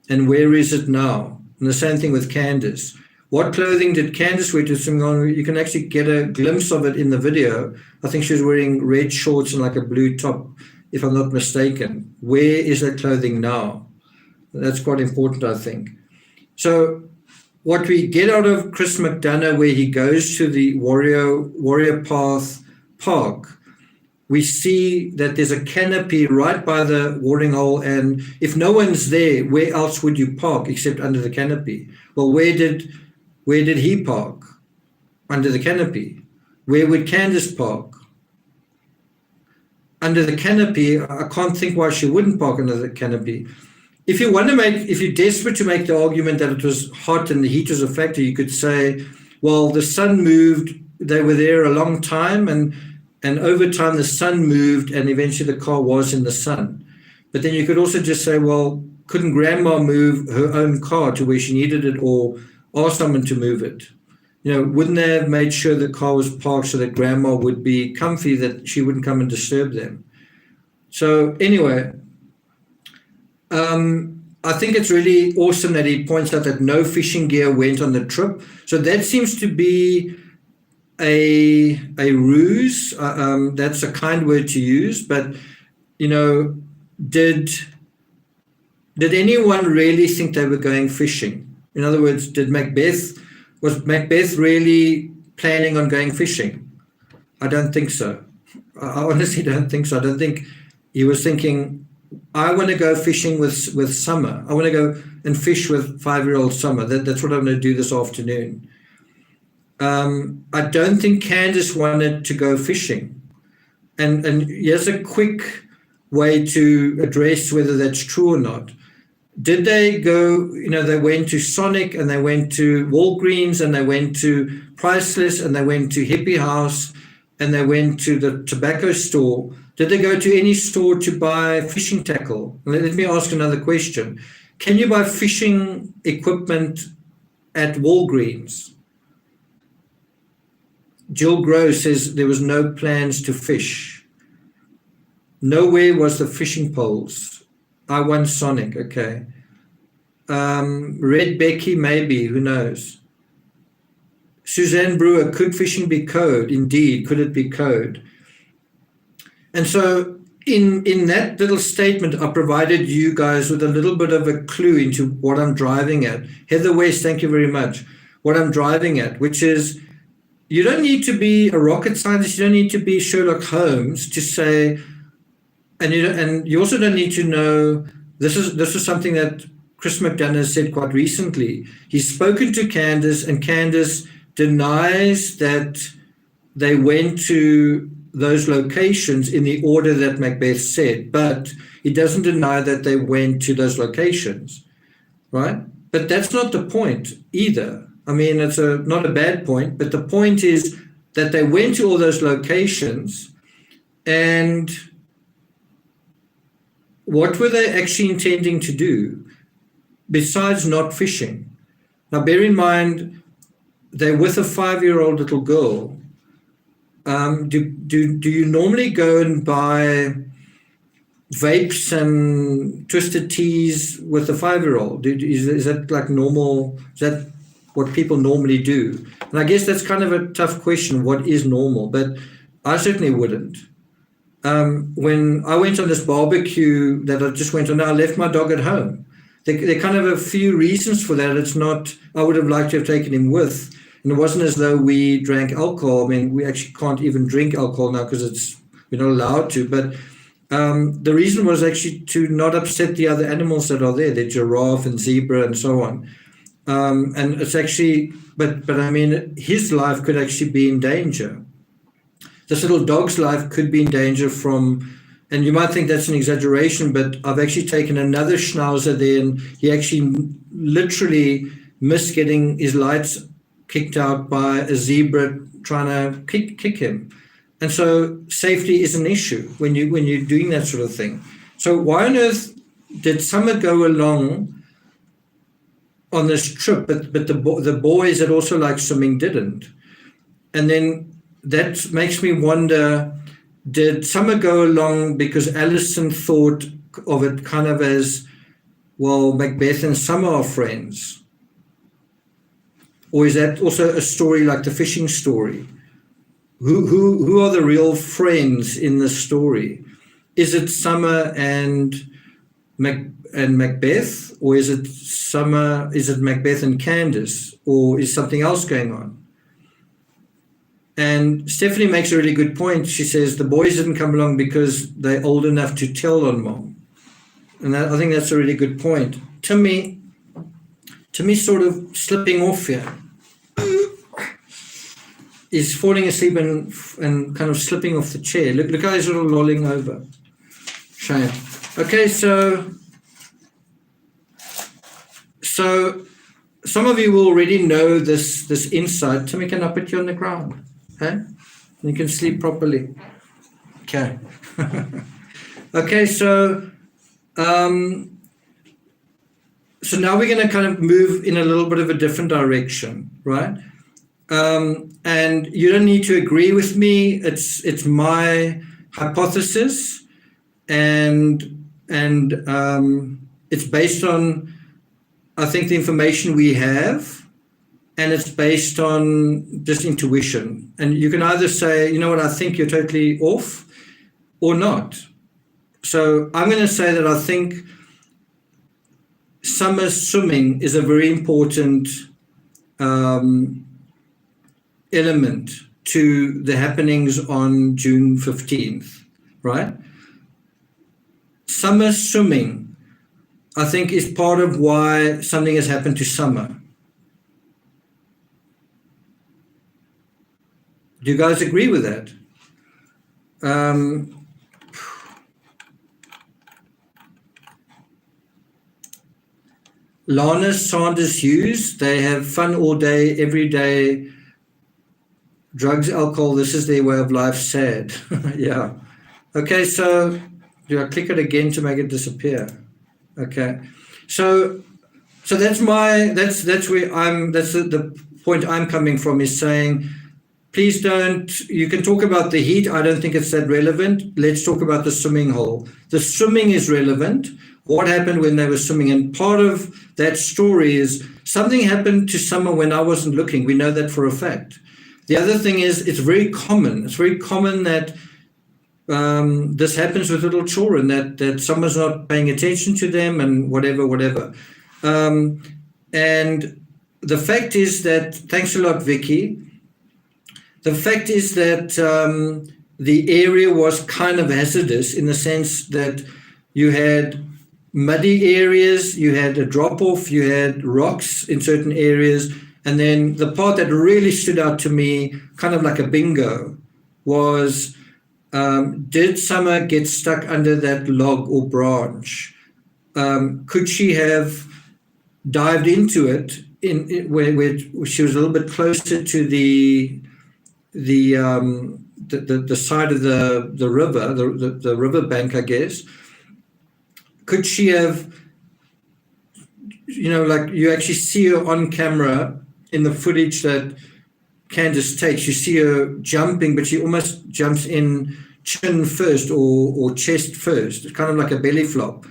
and where is it now? And the same thing with Candace. What clothing did Candace wear to the swimming hole? You can actually get a glimpse of it in the video. I think she was wearing red shorts and like a blue top, if I'm not mistaken. Where is that clothing now? That's quite important, I think. So what we get out of Chris McDonough, where he goes to the Warrior Path Park, we see that there's a canopy right by the watering hole, and if no one's there, where else would you park except under the canopy? Well, where did he park? Under the canopy. Where would Candace park? Under the canopy. I can't think why she wouldn't park under the canopy. If you're desperate to make the argument that it was hot and the heat was a factor, you could say, well, the sun moved, they were there a long time, and over time the sun moved, and eventually the car was in the sun. But then you could also just say, well, couldn't grandma move her own car to where she needed it, or ask someone to move it? Wouldn't they have made sure the car was parked so that grandma would be comfy, that she wouldn't come and disturb them? So anyway, I think it's really awesome that he points out that no fishing gear went on the trip. So that seems to be a ruse. That's a kind word to use, but did anyone really think they were going fishing? In other words, was Macbeth really planning on going fishing? I don't think so. I honestly don't think so. I don't think he was thinking, I want to go fishing with Summer. I want to go and fish with 5-year-old Summer. That's what I'm going to do this afternoon. I don't think Candace wanted to go fishing. And here's a quick way to address whether that's true or not. Did they go, they went to Sonic, and they went to Walgreens, and they went to Priceless, and they went to Hippie House, and they went to the tobacco store. Did they go to any store to buy fishing tackle? Let me ask another question. Can you buy fishing equipment at Walgreens? Jill Gross says there was no plans to fish. Nowhere was the fishing poles. I won Sonic, okay. Red Becky, maybe, who knows? Suzanne Brewer, could fishing be code? Indeed, could it be code? And so in that little statement, I provided you guys with a little bit of a clue into what I'm driving at. Heather West, thank you very much. What I'm driving at, which is, you don't need to be a rocket scientist, you don't need to be Sherlock Holmes to say, and you also don't need to know, this is something that Chris McDonough said quite recently. He's spoken to Candace, and Candace denies that they went to those locations in the order that Macbeth said, but he doesn't deny that they went to those locations, right? But that's not the point either. I mean, it's not a bad point, but the point is that they went to all those locations, and what were they actually intending to do besides not fishing? Now, bear in mind, they're with a 5-year-old little girl. Do you normally go and buy vapes and twisted teas with a 5-year-old? Is that like normal? Is that what people normally do? And I guess that's kind of a tough question. What is normal? But I certainly wouldn't. When I went on this barbecue that I just went on, I left my dog at home. There are kind of a few reasons for that. It's not, I would have liked to have taken him with. And it wasn't as though we drank alcohol. I mean, we actually can't even drink alcohol now because we're not allowed to. But the reason was actually to not upset the other animals that are there, the giraffe and zebra and so on. And it's actually, but I mean, his life could actually be in danger. This little dog's life could be in danger from, and you might think that's an exaggeration, but I've actually taken another schnauzer there, and he actually literally missed getting his lights kicked out by a zebra trying to kick him. And so safety is an issue when you're doing that sort of thing. So why on earth did Summer go along on this trip, but the boys that also like swimming didn't. And then that makes me wonder, did Summer go along because Alison thought of it kind of as, well, Macbeth and Summer are friends? Or is that also a story like the fishing story? Who are the real friends in the story? Is it Summer and Macbeth, or is it Macbeth and Candace, or is something else going on? And Stephanie makes a really good point. She says the boys didn't come along because they're old enough to tell on Mom. And I think that's a really good point. Timmy sort of slipping off here. He's falling asleep and kind of slipping off the chair. Look how he's sort of lolling over. Shame. Okay, so some of you will already know this insight. Timmy, can I put you on the ground? Hey? You can sleep properly. Okay. Okay, so now we're going to kind of move in a little bit of a different direction, right? And you don't need to agree with me. It's my hypothesis, and it's based on, I think, the information we have, and it's based on just intuition. And you can either say, you know what, I think you're totally off, or not. So I'm going to say that I think summer swimming is a very important element to the happenings on June 15th, right? Summer swimming, I think, is part of why something has happened to Summer. Do you guys agree with that? Lana Sanders Hughes, they have fun all day, every day. Drugs, alcohol, this is their way of life, sad. Yeah. Okay, so do I click it again to make it disappear? Okay. So that's where that's the point I'm coming from, is saying, please don't, you can talk about the heat. I don't think it's that relevant. Let's talk about the swimming hole. The swimming is relevant. What happened when they were swimming? And part of that story is something happened to Summer when I wasn't looking. We know that for a fact. The other thing is, it's very common. It's very common that this happens with little children, that someone's not paying attention to them and whatever. And the fact is that, thanks a lot, Vicky. The fact is that the area was kind of hazardous in the sense that you had muddy areas, you had a drop-off, you had rocks in certain areas. And then the part that really stood out to me, kind of like a bingo, was did Summer get stuck under that log or branch? Could she have dived into it where she was a little bit closer to the side of the river, the river bank, I guess? Could she have, like you actually see her on camera in the footage that Candace takes, you see her jumping, but she almost jumps in chin first or chest first. It's kind of like a belly flop.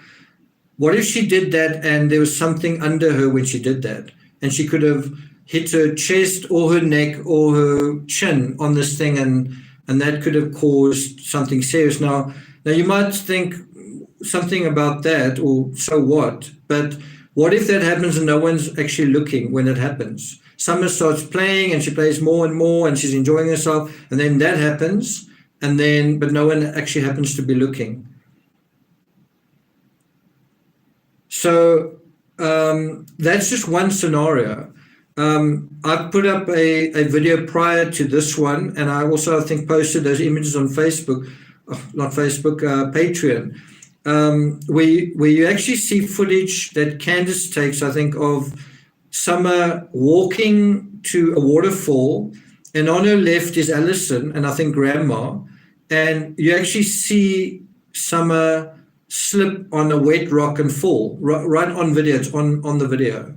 What if she did that and there was something under her when she did that? And she could have hit her chest or her neck or her chin on this thing, and that could have caused something serious. Now you might think something about that, or so what? But what if that happens and no one's actually looking when it happens? Summer starts playing and she plays more and more and she's enjoying herself, and then that happens, but no one actually happens to be looking. So that's just one scenario. I've put up a video prior to this one, and I also, I think, posted those images on Facebook, Patreon, where you actually see footage that Candace takes, I think, of Summer walking to a waterfall, and on her left is Alison and I think Grandma, and you actually see Summer slip on a wet rock and fall right on video. It's on the video.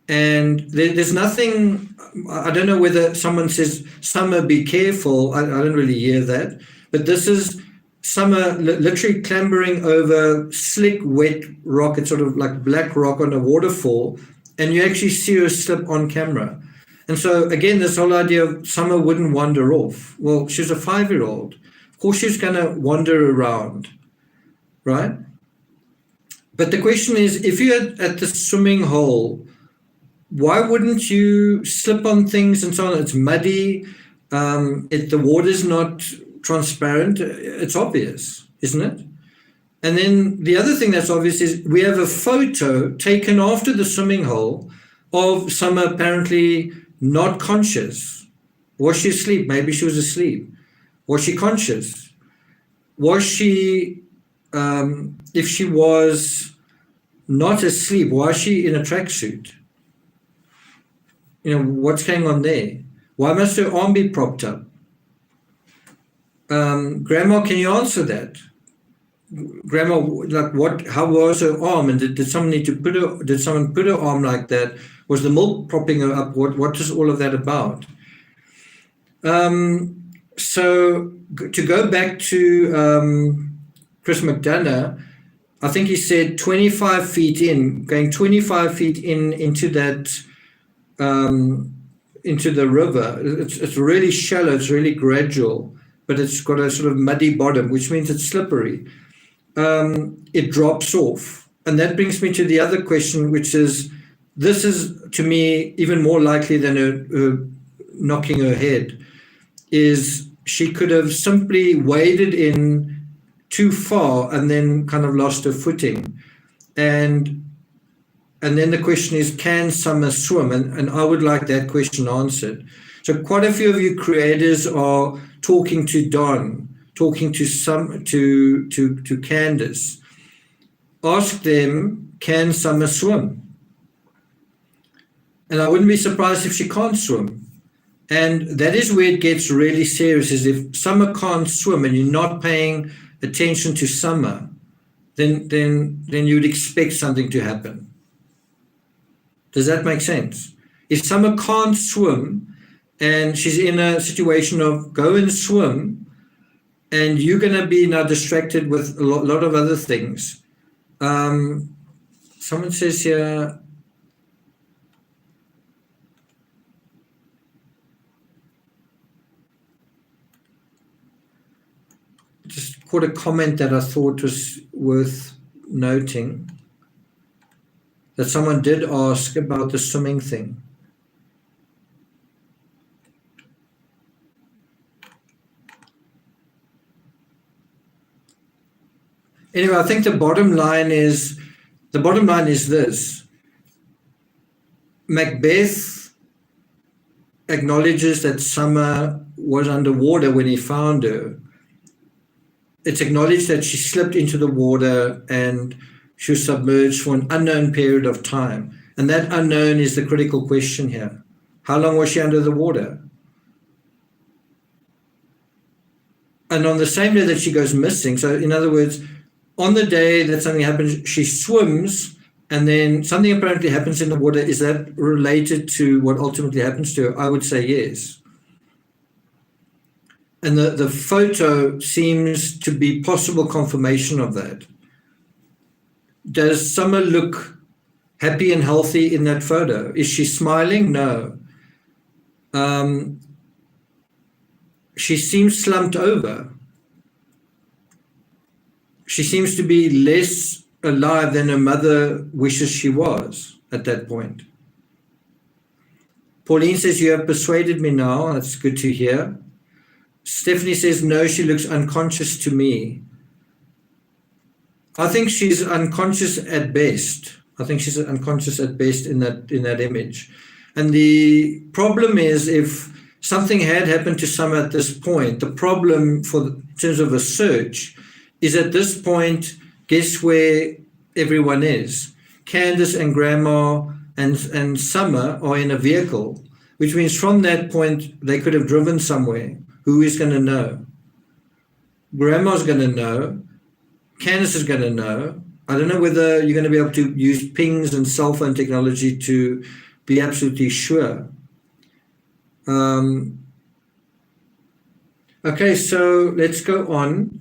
And there's nothing, I don't know whether someone says, Summer, be careful. I don't really hear that. But this is Summer literally clambering over slick, wet rock. It's sort of like black rock on a waterfall. And you actually see her slip on camera. And so, again, this whole idea of Summer wouldn't wander off. Well, she's a 5-year-old. Of course, she's going to wander around, right? But the question is, if you're at the swimming hole, why wouldn't you slip on things and so on? It's muddy. The water's not transparent. It's obvious, isn't it? And then the other thing that's obvious is we have a photo taken after the swimming hole of Summer apparently not conscious. Was she asleep? Maybe she was asleep. Was she conscious? Was she, if she was not asleep, why is she in a tracksuit? What's going on there? Why must her arm be propped up? Grandma, can you answer that? Grandma, like how was her arm? And did someone need to did someone put her arm like that? Was the milk propping her up? What is all of that about? So to go back to Chris McDonough, I think he said 25 feet in, going 25 feet into that, into the river. It's really shallow, it's really gradual, but it's got a sort of muddy bottom, which means it's slippery. It drops off. And that brings me to the other question, which is, this is to me even more likely than her knocking her head, is she could have simply waded in too far and then kind of lost her footing. And then the question is, can Summer swim? And I would like that question answered. So quite a few of you creators are talking to Don, talking to Candace. Ask them, can Summer swim? And I wouldn't be surprised if she can't swim. And that is where it gets really serious, is if Summer can't swim and you're not paying attention to Summer, then you'd expect something to happen. Does that make sense? If Summer can't swim and she's in a situation of go and swim, and you're going to be now distracted with a lot of other things. Someone says here, just caught a comment that I thought was worth noting, that someone did ask about the swimming thing. Anyway, I think the bottom line is this. Macbeth acknowledges that Summer was underwater when he found her. It's acknowledged that she slipped into the water and she was submerged for an unknown period of time. And that unknown is the critical question here. How long was she under the water? And on the same day that she goes missing, so in other words, on the day that something happens, she swims, and then something apparently happens in the water. Is that related to what ultimately happens to her? I would say yes. And the photo seems to be possible confirmation of that. Does Summer look happy and healthy in that photo? Is she smiling? No. She seems slumped over. She seems to be less alive than her mother wishes she was at that point. Pauline says, you have persuaded me now. That's good to hear. Stephanie says, no, she looks unconscious to me. I think she's unconscious at best. I think she's unconscious at best in that image. And the problem is, if something had happened to Summer at this point, the problem in terms of a search is at this point, guess where everyone is? Candace and Grandma and Summer are in a vehicle, which means from that point, they could have driven somewhere. Who is going to know? Grandma's going to know. Candace is going to know. I don't know whether you're going to be able to use pings and cell phone technology to be absolutely sure. Okay, so let's go on.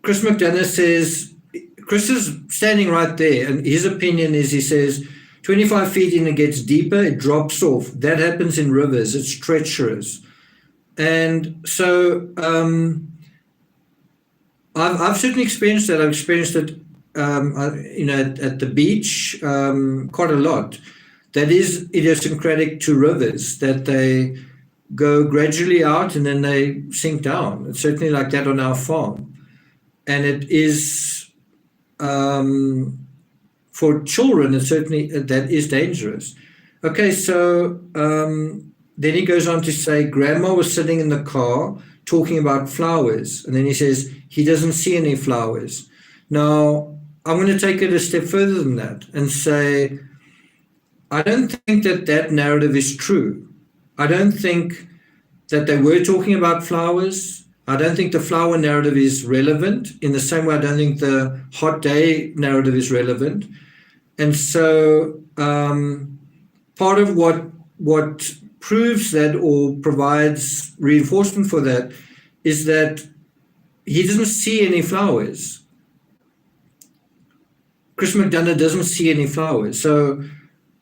Chris McDonough says, Chris is standing right there, and his opinion is, he says, 25 feet in, it gets deeper, it drops off. That happens in rivers, it's treacherous. And so I've certainly experienced that. I've experienced it, at the beach quite a lot. That is idiosyncratic to rivers, that they go gradually out and then they sink down. It's certainly like that on our farm. And it is, for children, it's certainly, that is dangerous. Okay, so then he goes on to say, Grandma was sitting in the car talking about flowers. And then he says, he doesn't see any flowers. Now, I'm going to take it a step further than that and say, I don't think that that narrative is true. I don't think that they were talking about flowers. I don't think the flower narrative is relevant. In the same way, I don't think the hot day narrative is relevant. And so part of what proves that or provides reinforcement for that is that he doesn't see any flowers. Chris McDonough doesn't see any flowers. So,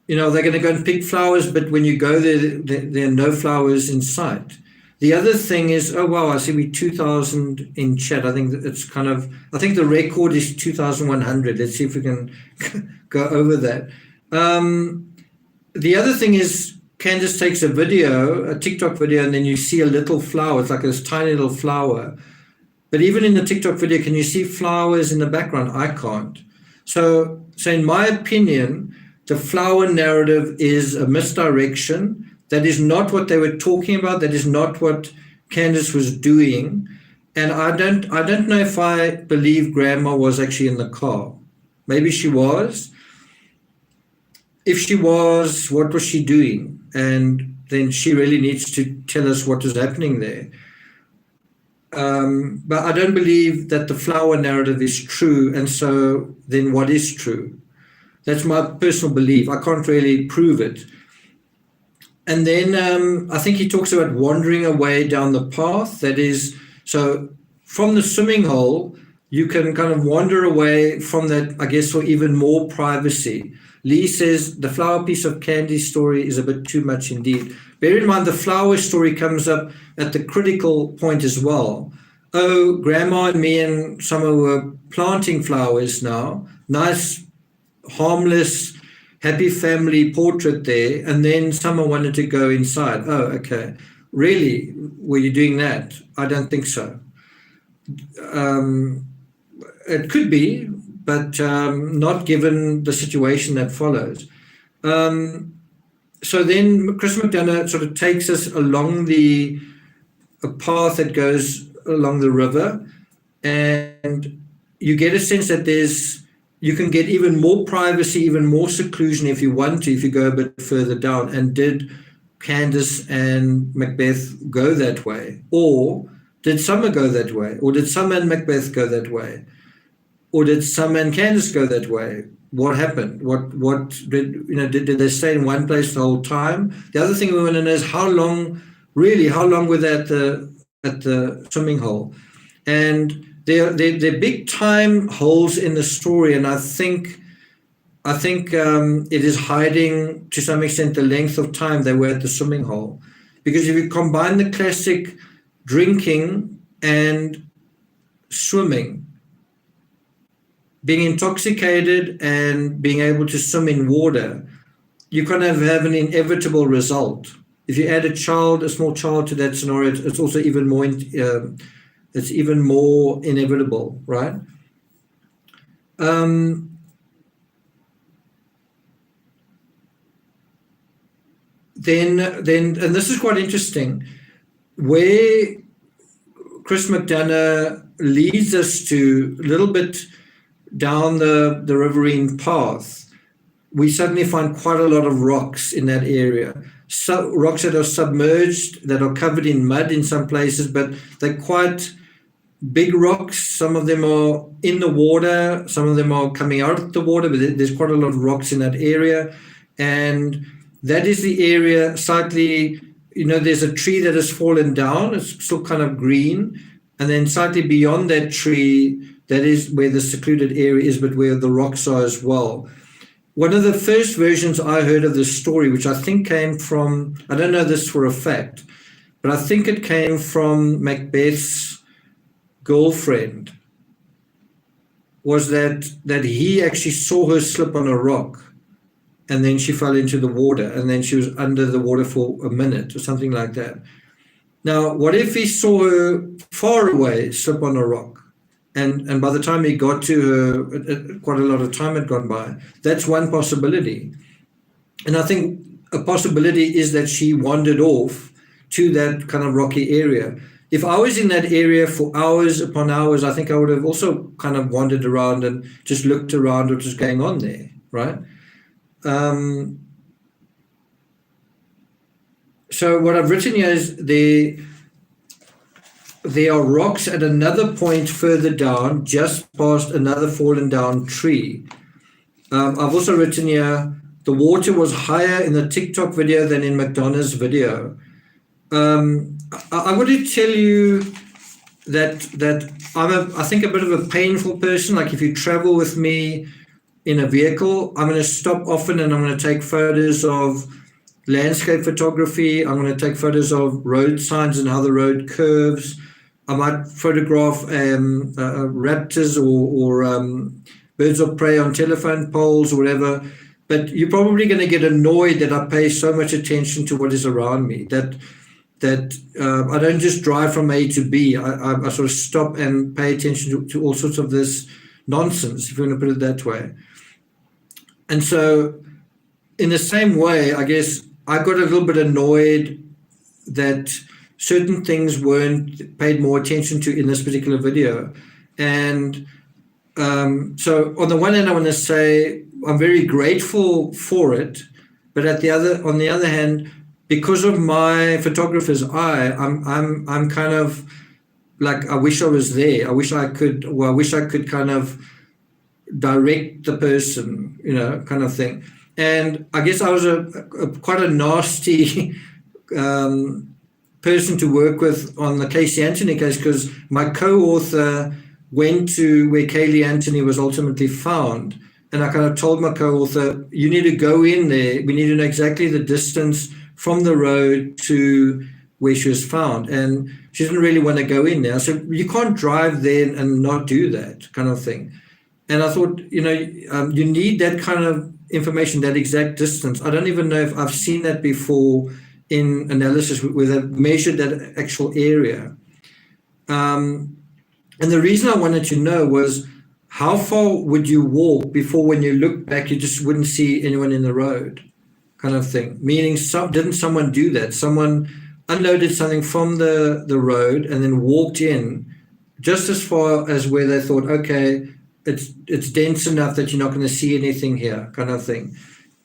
they're going to go and pick flowers, but when you go there are no flowers in sight. The other thing is, oh, wow, I see we 2,000 in chat. I think it's I think the record is 2,100. Let's see if we can go over that. The other thing is, Candace takes a TikTok video, and then you see a little flower. It's like this tiny little flower. But even in the TikTok video, can you see flowers in the background? I can't. So in my opinion, the flower narrative is a misdirection. That is not what they were talking about. That is not what Candace was doing. And I don't know if I believe Grandma was actually in the car. Maybe she was. If she was, what was she doing? And then she really needs to tell us what is happening there. But I don't believe that the flower narrative is true. And so then what is true? That's my personal belief. I can't really prove it. And then I think he talks about wandering away down the path. That is, so from the swimming hole, you can kind of wander away from that, I guess, for even more privacy. Lee says the flower piece of Candy's story is a bit too much indeed. Bear in mind, the flower story comes up at the critical point as well. Oh, Grandma and me and Summer were planting flowers now. Nice, harmless, happy family portrait there. And then Summer wanted to go inside. Oh, okay. Really? Were you doing that? I don't think so. It could be, but not given the situation that follows. So then Chris McDonough sort of takes us along a path that goes along the river, and you get a sense that you can get even more privacy, even more seclusion if you want to, if you go a bit further down. And did Candace and Macbeth go that way? Or did Summer go that way? Or did Summer and Macbeth go that way? Or did Summer and Candace go that way? What happened? What did they stay in one place the whole time? The other thing we want to know is how long were they at the swimming hole? And they're big time holes in the story, and I think it is hiding to some extent the length of time they were at the swimming hole. Because if you combine the classic drinking and swimming, being intoxicated and being able to swim in water, you kind of have an inevitable result. If you add a small child to that scenario, it's also even more inevitable, right? Then, and this is quite interesting, where Chris McDonough leads us to a little bit down the riverine path, we suddenly find quite a lot of rocks in that area. So rocks that are submerged, that are covered in mud in some places, but they're quite big rocks. Some of them are in the water, some of them are coming out of the water, but there's quite a lot of rocks in that area. And that is the area slightly, there's a tree that has fallen down, it's still kind of green. And then slightly beyond that tree, that is where the secluded area is, but where the rocks are as well. One of the first versions I heard of this story, which I think came from, I don't know this for a fact, but I think it came from Macbeth's girlfriend, was that he actually saw her slip on a rock and then she fell into the water and then she was under the water for a minute or something like that. Now, what if he saw her far away slip on a rock? And by the time he got to her, quite a lot of time had gone by. That's one possibility. And I think a possibility is that she wandered off to that kind of rocky area. If I was in that area for hours upon hours, I think I would have also kind of wandered around and just looked around what was going on there, right? So what I've written here is there are rocks at another point further down, just past another fallen down tree. I've also written here, the water was higher in the TikTok video than in McDonald's video. I want to tell you that I'm I think a bit of a painful person. Like if you travel with me in a vehicle, I'm going to stop often and I'm going to take photos of landscape photography. I'm going to take photos of road signs and how the road curves. I might photograph raptors or birds of prey on telephone poles or whatever. But you're probably going to get annoyed that I pay so much attention to what is around me, that I don't just drive from A to B. I sort of stop and pay attention to all sorts of this nonsense, if you want to put it that way. And so in the same way, I guess I got a little bit annoyed that certain things weren't paid more attention to in this particular video. And so on the one hand, I want to say I'm very grateful for it, but on the other hand, because of my photographer's eye, I'm kind of like, I wish I was there. I wish I could kind of direct the person, kind of thing. And I guess I was quite a nasty person to work with on the Casey Anthony case, because my co-author went to where Kaylee Anthony was ultimately found. And I kind of told my co-author, you need to go in there. We need to know exactly the distance from the road to where she was found. And she didn't really want to go in there. I said, you can't drive there and not do that kind of thing. And I thought, you need that kind of information, that exact distance. I don't even know if I've seen that before in analysis where they've measured that actual area. And the reason I wanted to know was, how far would you walk before when you look back, you just wouldn't see anyone in the road, kind of thing? Meaning, didn't someone do that? Someone unloaded something from the road and then walked in just as far as where they thought, okay, it's dense enough that you're not going to see anything here, kind of thing.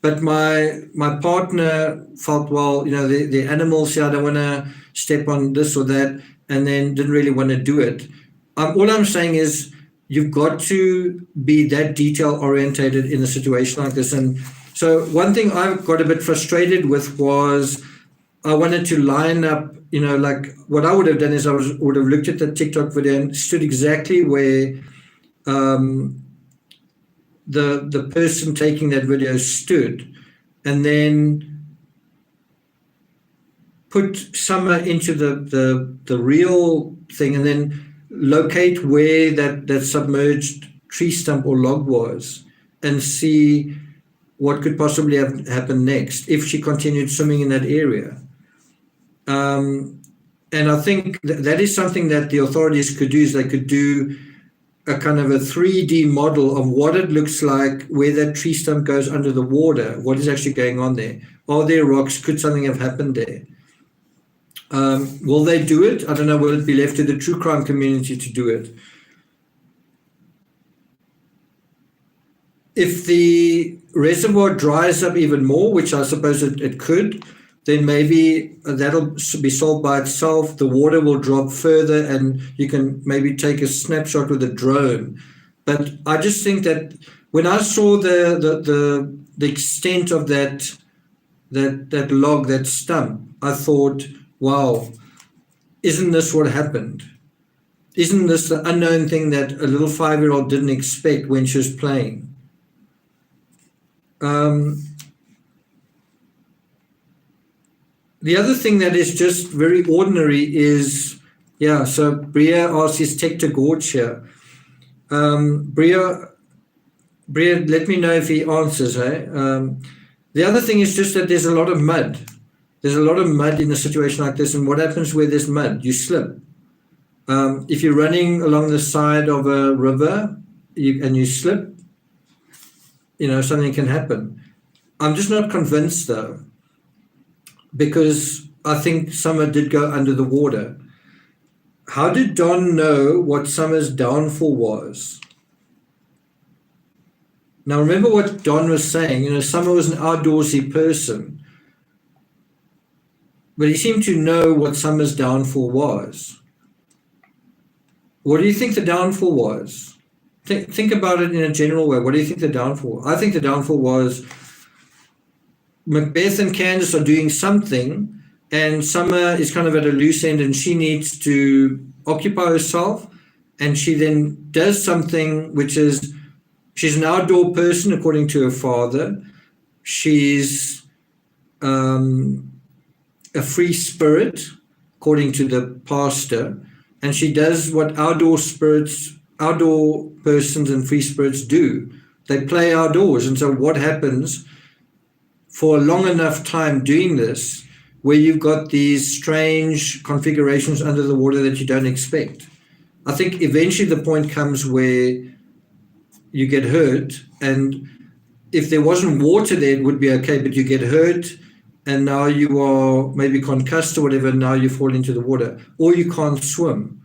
But my partner felt, well, the animals here, I don't want to step on this or that, and then didn't really want to do it. All I'm saying is, you've got to be that detail orientated in a situation like this. And so one thing I got a bit frustrated with was I wanted to line up, like what I would have done is I would have looked at the TikTok video and stood exactly where the person taking that video stood, and then put Summer into the real thing, and then locate where that submerged tree stump or log was, and see what could possibly have happened next if she continued swimming in that area. And I think that is something that the authorities could do, is they could do a kind of a 3D model of what it looks like where that tree stump goes under the water. What is actually going on there? Are there rocks? Could something have happened there? Will they do it? I don't know. Will it be left to the true crime community to do it? If the reservoir dries up even more, which I suppose it could, then maybe that'll be solved by itself. The water will drop further and you can maybe take a snapshot with a drone. But I just think that when I saw the extent of that log, that stump, I thought, wow, isn't this what happened? Isn't this the unknown thing that a little 5-year-old didn't expect when she was playing? The other thing that is just very ordinary is, so Bria asks, is Tech to gorge here? Bria, let me know if he answers. The other thing is just that there's a lot of mud. There's a lot of mud in a situation like this. And what happens where there's mud? You slip. If you're running along the side of a river and you slip, something can happen. I'm just not convinced, though, because I think Summer did go under the water. How did Don know what Summer's downfall was? Now, remember what Don was saying. Summer was an outdoorsy person, but he seemed to know what Summer's downfall was. What do you think the downfall was? Think about it in a general way. What do you think the downfall was? I think the downfall was Macbeth and Candace are doing something, and Summer is kind of at a loose end, and she needs to occupy herself, and she then does something which is, she's an outdoor person according to her father. She's a free spirit according to the pastor, and she does what outdoor persons and free spirits do. They play outdoors. And so what happens for a long enough time doing this, where you've got these strange configurations under the water that you don't expect? I think eventually the point comes where you get hurt, and if there wasn't water there, it would be okay, but you get hurt, and now you are maybe concussed or whatever, and now you fall into the water, or you can't swim.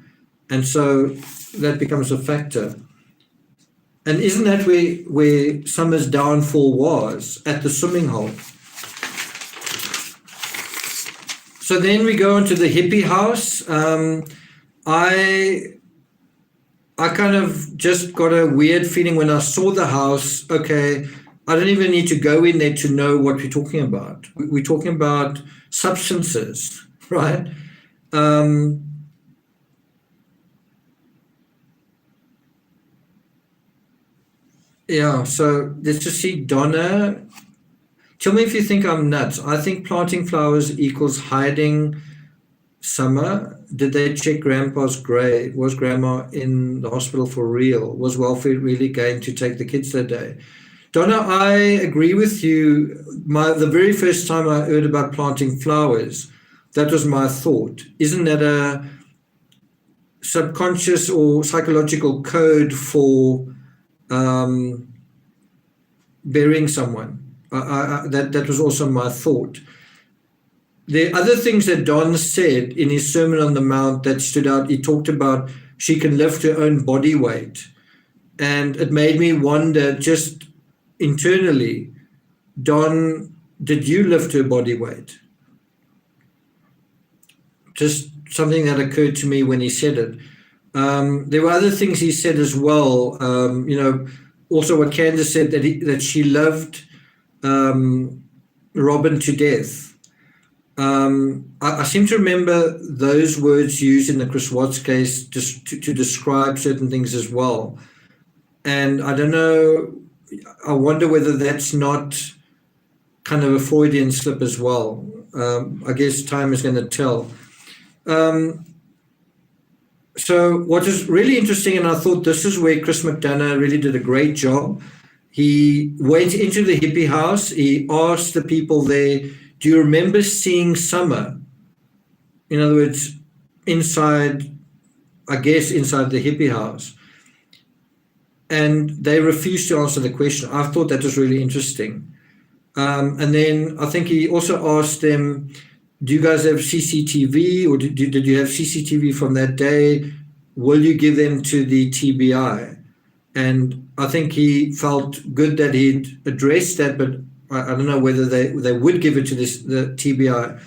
And so that becomes a factor. And isn't that where Summer's downfall was, at the swimming hole? So then we go into the hippie house. I kind of just got a weird feeling when I saw the house. Okay, I don't even need to go in there to know what we're talking about. We're talking about substances, right? So let's just see. Donna, tell me if you think I'm nuts. I think planting flowers equals hiding Summer. Did they check Grandpa's grave? Was Grandma in the hospital for real? Was welfare really going to take the kids that day? Donna, I agree with you. The very first time I heard about planting flowers, that was my thought. Isn't that a subconscious or psychological code for burying someone? That was also my thought. The other things that Don said in his Sermon on the Mount that stood out, he talked about she can lift her own body weight. And it made me wonder just internally, Don, did you lift her body weight? Just something that occurred to me when he said it. There were other things he said as well. Also what Candace said, that she loved Robin to death. I seem to remember those words used in the Chris Watts case just to describe certain things as well. And I don't know, I wonder whether that's not kind of a Freudian slip as well. I guess time is going to tell. So what is really interesting, and I thought this is where Chris McDonough really did a great job. He went into the hippie house. He asked the people there, do you remember seeing Summer? In other words, inside the hippie house. And they refused to answer the question. I thought that was really interesting. And then I think he also asked them, do you guys have CCTV, or did you have CCTV from that day? Will you give them to the TBI? And I think he felt good that he'd addressed that, but I don't know whether they would give it to the TBI.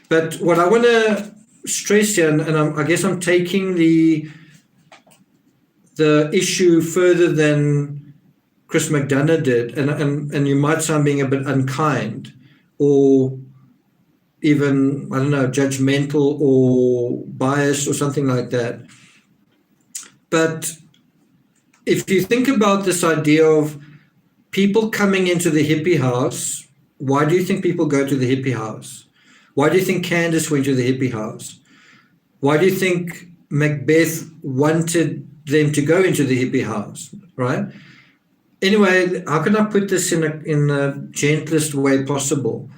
But what I want to stress here, and I guess I'm taking the issue further than Chris McDonough did, and you might sound being a bit unkind or even, I don't know, judgmental or biased or something like that. But if you think about this idea of people coming into the hippie house, why do you think people go to the hippie house? Why do you think Candace went to the hippie house? Why do you think Macbeth wanted them to go into the hippie house, right? Anyway, how can I put this in the gentlest way possible?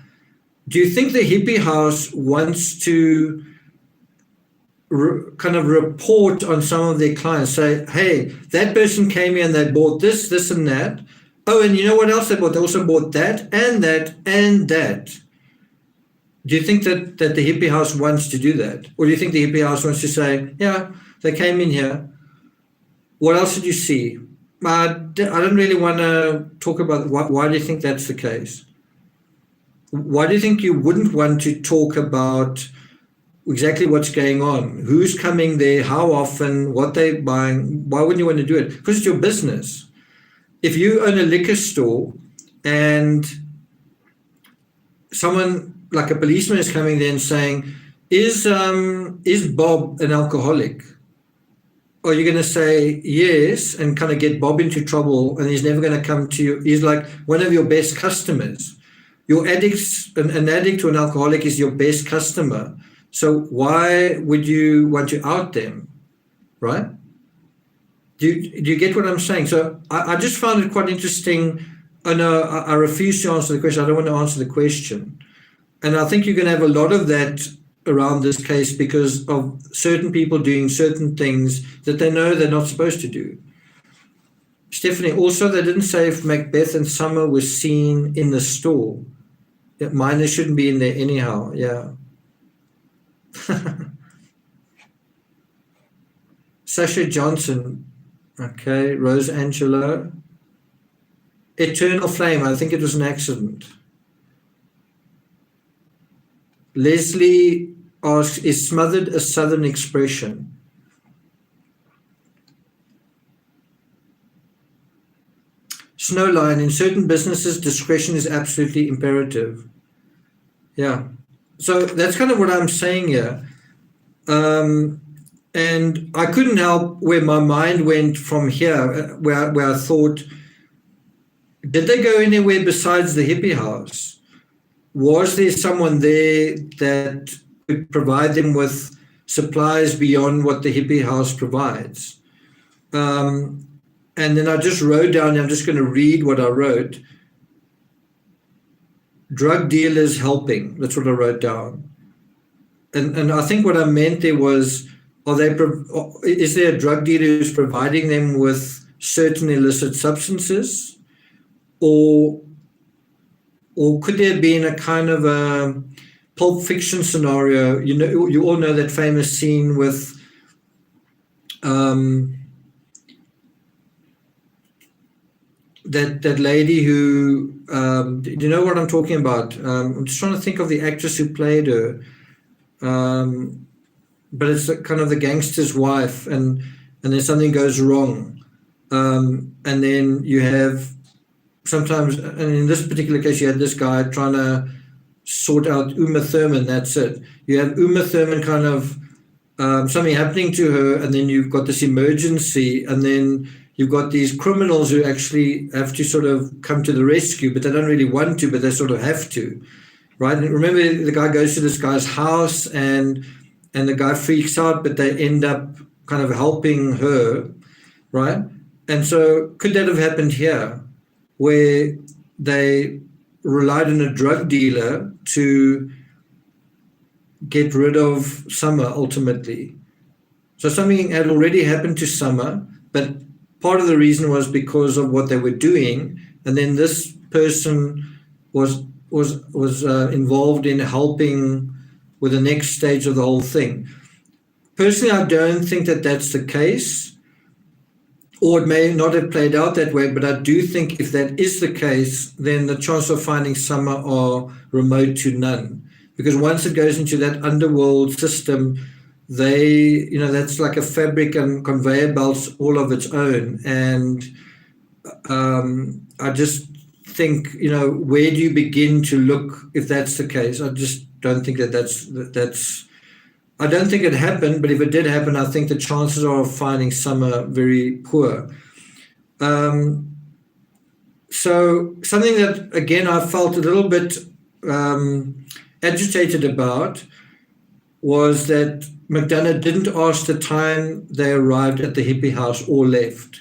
Do you think the hippie house wants to kind of report on some of their clients, say, hey, that person came here and they bought this, this and that. Oh, and you know what else they bought? They also bought that and that and that. Do you think that the hippie house wants to do that? Or do you think the hippie house wants to say, yeah, they came in here. What else did you see? I don't really want to talk about why do you think that's the case? Why do you think you wouldn't want to talk about exactly what's going on? Who's coming there? How often? What they're buying? Why wouldn't you want to do it? Because it's your business. If you own a liquor store and someone like a policeman is coming there and saying, is Bob an alcoholic? Are you going to say yes and kind of get Bob into trouble and he's never going to come to you? He's like one of your best customers. Your addicts, an addict or an alcoholic is your best customer. So why would you want to out them, right? Do you get what I'm saying? So I just found it quite interesting. I know I refuse to answer the question. I don't want to answer the question. And I think you're going to have a lot of that around this case because of certain people doing certain things that they know they're not supposed to do. Stephanie, also they didn't say if Macbeth and Summer were seen in the store. Yeah, minors shouldn't be in there anyhow, yeah. Sasha Johnson, okay, Rose Angelo. Eternal Flame, I think it was an accident. Leslie asks, is smothered a Southern expression? Snowline, in certain businesses, discretion is absolutely imperative. Yeah. So that's kind of what I'm saying here. And I couldn't help where my mind went from here, where I thought, did they go anywhere besides the hippie house? Was there someone there that could provide them with supplies beyond what the hippie house provides? And then I just wrote down, I'm just going to read what I wrote. Drug dealers helping, that's what I wrote down. And I think what I meant there was, is there a drug dealer who's providing them with certain illicit substances? Or could there have been a kind of a Pulp Fiction scenario? You know, you all know that famous scene with that lady who, do you know what I'm talking about? I'm just trying to think of the actress who played her. But it's kind of the gangster's wife, and then something goes wrong. And then you have sometimes, and in this particular case, you had this guy trying to sort out Uma Thurman, that's it. You have Uma Thurman kind of something happening to her, and then you've got this emergency, and then you've got these criminals who actually have to sort of come to the rescue, but they don't really want to, but they sort of have to, right? And remember, the guy goes to this guy's house, and the guy freaks out, but they end up kind of helping her, right? And so could that have happened here, where they relied on a drug dealer to get rid of Summer ultimately? So something had already happened to Summer, but part of the reason was because of what they were doing, and then this person was involved in helping with the next stage of the whole thing. Personally, I don't think that that's the case. or it may not have played out that way, but I do think if that is the case, then the chances of finding summer are remote to none. Because once it goes into that underworld system, that's like a fabric and conveyor belts all of its own. And I just think, where do you begin to look if that's the case? I just don't think that's I don't think it happened, but if it did happen, I think the chances are of finding some are very poor. So something that, again, I felt a little bit agitated about was that McDonough didn't ask the time they arrived at the hippie house or left.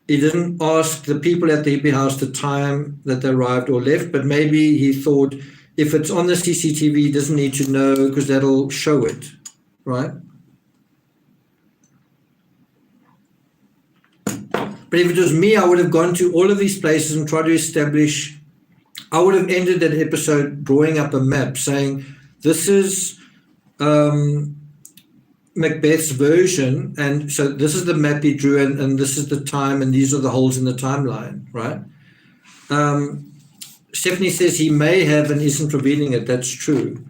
He didn't ask the people at the hippie house the time that they arrived or left, but maybe he thought, if it's on the CCTV, he doesn't need to know because that'll show it, right? But if it was me, I would have gone to all of these places and tried to establish, I would have ended that episode drawing up a map saying, this is Macbeth's version, and so this is the map he drew, and this is the time, and these are the holes in the timeline, right? Stephanie says he may have and isn't revealing it. That's true.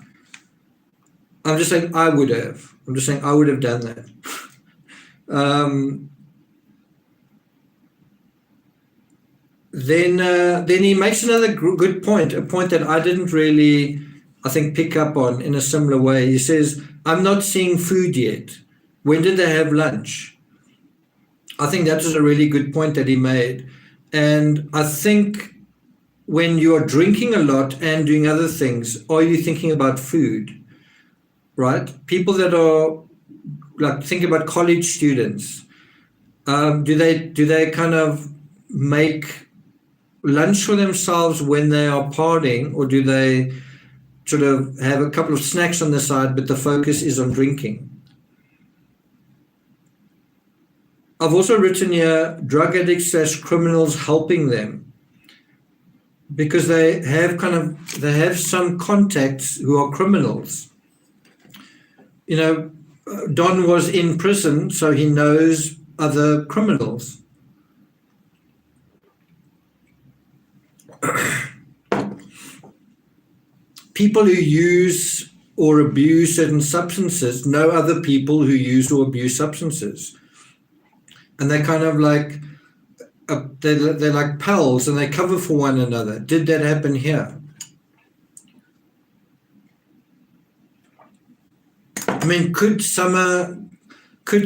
I'm just saying I would have. I'm just saying I would have done that. Then he makes another good point, a point that I didn't really, I think, pick up on in a similar way. He says, I'm not seeing food yet. When did they have lunch? I think that was a really good point that he made. And I think when you're drinking a lot and doing other things, are you thinking about food, right? People that are, like, think about college students. Do they kind of make lunch for themselves when they are partying, or do they sort of have a couple of snacks on the side, but the focus is on drinking? I've also written here, drug addicts / criminals helping them, because they have some contacts who are criminals. Don was in prison, so he knows other criminals. People who use or abuse certain substances know other people who use or abuse substances. And they're kind of like, they're like pals, and they cover for one another. Did that happen here? I mean, could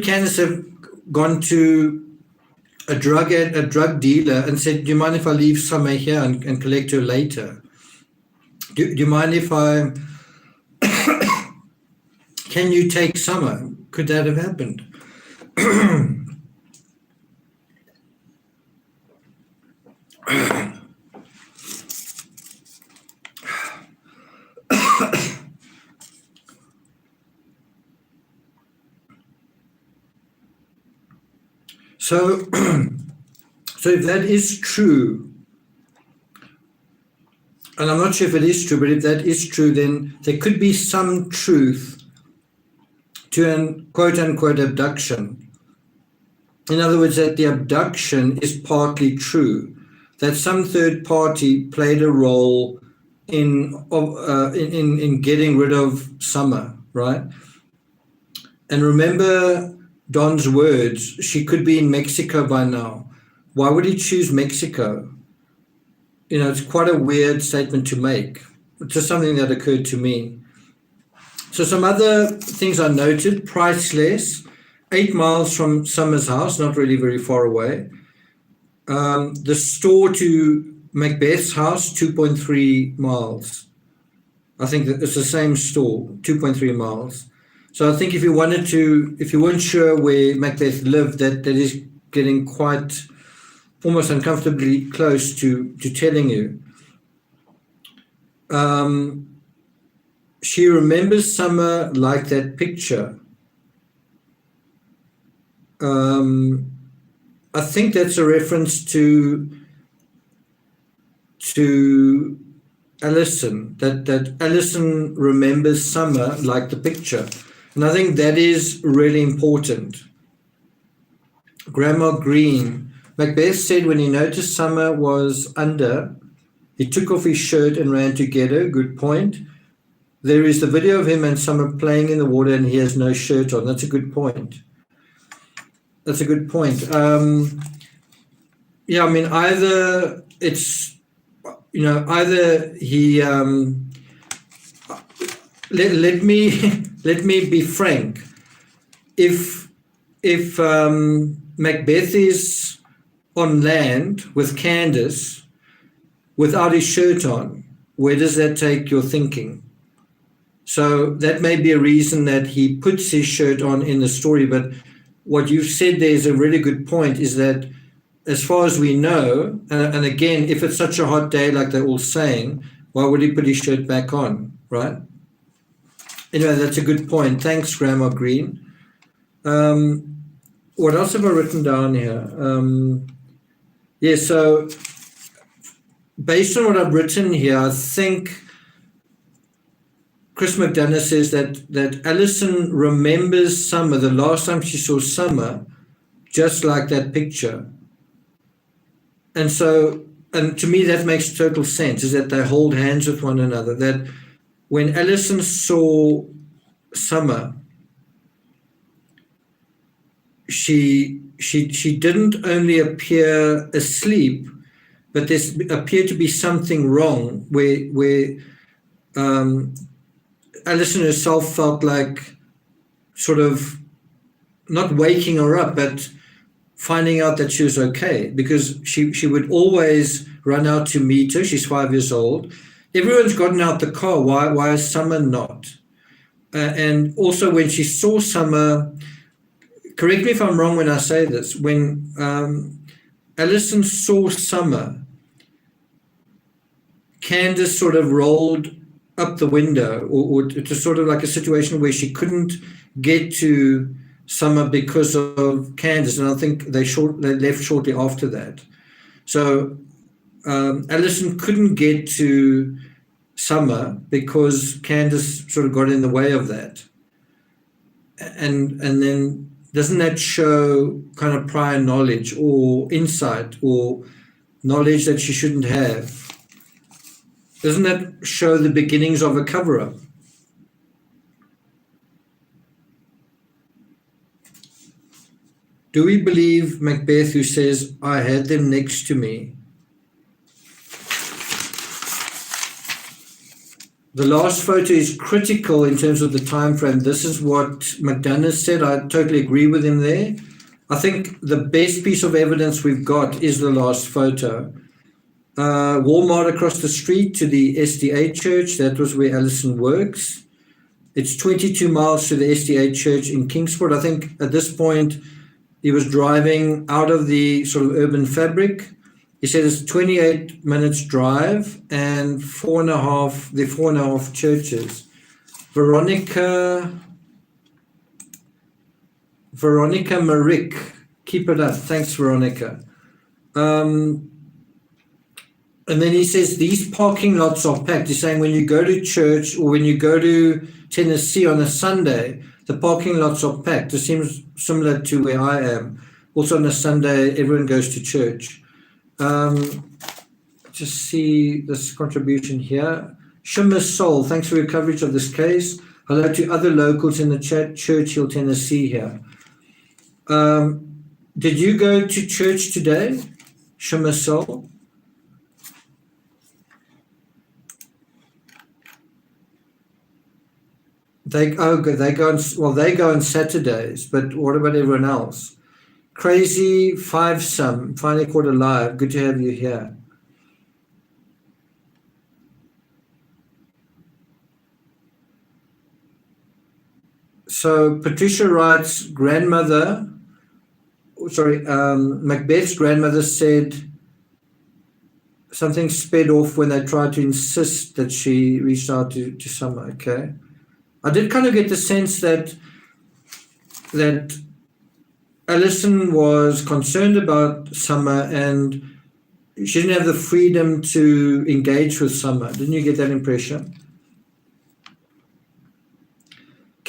Candace have gone to a drug dealer and said, do you mind if I leave Summer here and collect her later? Do you mind if I, can you take Summer? Could that have happened? So if that is true, and I'm not sure if it is true, but if that is true, then there could be some truth to an quote-unquote abduction. In other words, that the abduction is partly true, that some third party played a role in getting rid of Summer, right? And remember Don's words, she could be in Mexico by now. Why would he choose Mexico? It's quite a weird statement to make. It's just something that occurred to me. So some other things I noted: priceless, 8 miles from Summer's house, not really very far away. The store to Macbeth's house, 2.3 miles. I think that it's the same store, 2.3 miles. So I think if you weren't sure where Macbeth lived, that is getting quite almost uncomfortably close to telling you. She remembers Summer like that picture. I think that's a reference to Alison, that Alison remembers Summer like the picture. And I think that is really important. Grandma Green. Macbeth said when he noticed Summer was under, he took off his shirt and ran to get her. Good point. There is the video of him and Summer playing in the water and he has no shirt on. That's a good point. That's a good point. Yeah, I mean, either it's, either he, let me be frank. If Macbeth is on land with Candace without his shirt on, where does that take your thinking? So that may be a reason that he puts his shirt on in the story, but what you've said there is a really good point, is that as far as we know, and again, if it's such a hot day like they're all saying, why would he put his shirt back on, right? Anyway, that's a good point. Thanks, Grandma Green. What else have I written down here? Yeah, so based on what I've written here, I think Chris McDonough says that Alison remembers Summer, the last time she saw Summer, just like that picture. And so, and to me that makes total sense, is that they hold hands with one another, that when Alison saw Summer, she didn't only appear asleep, but there appeared to be something wrong where Alison herself felt like sort of not waking her up, but finding out that she was okay, because she would always run out to meet her. She's 5 years old. Everyone's gotten out the car. Why is Summer not? And also when she saw Summer, correct me if I'm wrong when I say this, when Alison saw Summer, Candace sort of rolled up the window, or to sort of like a situation where she couldn't get to Summer because of Candace, and I think they left shortly after that. So Alison couldn't get to Summer because Candace sort of got in the way of that. And then doesn't that show kind of prior knowledge or insight or knowledge that she shouldn't have? Doesn't that show the beginnings of a cover-up? Do we believe Macbeth who says, I had them next to me? The last photo is critical in terms of the time frame. This is what McDonough said. I totally agree with him there. I think the best piece of evidence we've got is the last photo. Walmart across the street to the SDA church. That was where Alison works. It's 22 miles to the SDA church in Kingsport. I think at this point he was driving out of the sort of urban fabric. He said it's 28 minutes drive and four and a half churches. Veronica Marick, keep it up. Thanks, Veronica. And then he says these parking lots are packed. He's saying when you go to church or when you go to Tennessee on a Sunday, the parking lots are packed. It seems similar to where I am. Also on a Sunday, everyone goes to church. Just see this contribution here. Shimmer Soul, thanks for your coverage of this case. Hello to other locals in the chat, Churchill, Tennessee here. Did you go to church today, Shimmer Soul? They go on Saturdays, but what about everyone else? Crazy Fivesome, finally caught alive. Good to have you here. So Patricia writes, Macbeth's grandmother said something sped off when they tried to insist that she reached out to Summer. Okay. I did kind of get the sense that Alison was concerned about Summer and she didn't have the freedom to engage with Summer. Didn't you get that impression?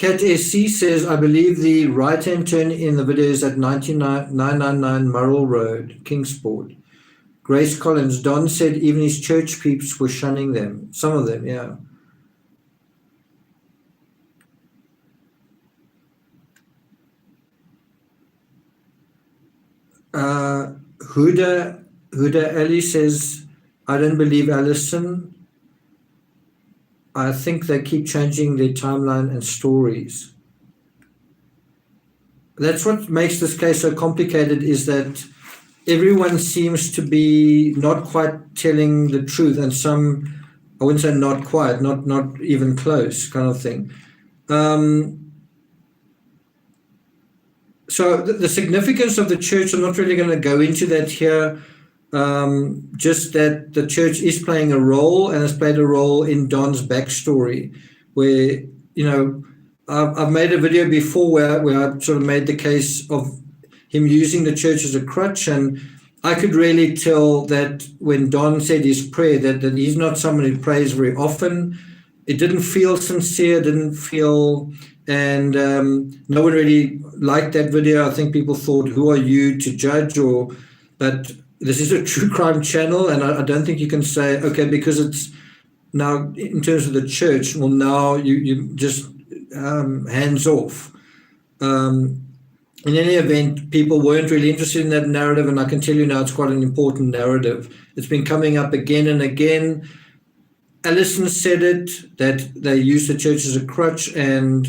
Cat SC says, I believe the right-hand turn in the video is at 999 Murrell Road, Kingsport. Grace Collins, Don said even his church peeps were shunning them. Some of them, yeah. Huda Ali says, I don't believe Alison. I think they keep changing their timeline and stories. That's what makes this case so complicated, is that everyone seems to be not quite telling the truth, and some, I wouldn't say not quite, not even close, kind of thing. So the significance of the church, I'm not really going to go into that here. Just that the church is playing a role, and has played a role in Don's backstory, where, you know, I've made a video before where I sort of made the case of him using the church as a crutch, and I could really tell that when Don said his prayer, that he's not someone who prays very often. It didn't feel sincere, and no one really liked that video. I think people thought, who are you to judge? But this is a true crime channel, and I don't think you can say, okay, because it's now in terms of the church, well, now you just hands off. In any event, people weren't really interested in that narrative, and I can tell you now it's quite an important narrative. It's been coming up again and again. Alison said it, that they use the church as a crutch, and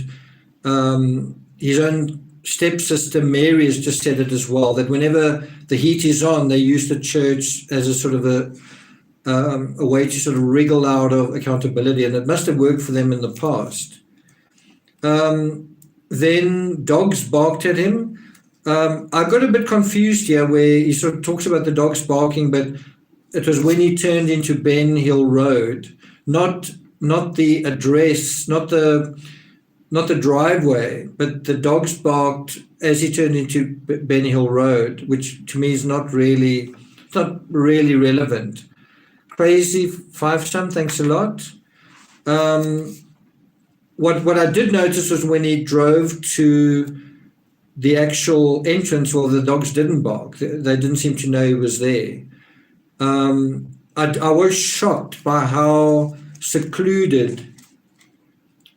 his own stepsister Mary has just said it as well, that whenever the heat is on, they use the church as a sort of a way to sort of wriggle out of accountability, and it must have worked for them in the past. Then dogs barked at him. I got a bit confused here where he sort of talks about the dogs barking, but it was when he turned into Ben Hill Road, not the address, not the driveway, but the dogs barked as he turned into Ben Hill Road, which to me is not really relevant. Crazy Five-Sum, thanks a lot. What I did notice was when he drove to the actual entrance, well, the dogs didn't bark. They didn't seem to know he was there. I was shocked by how secluded.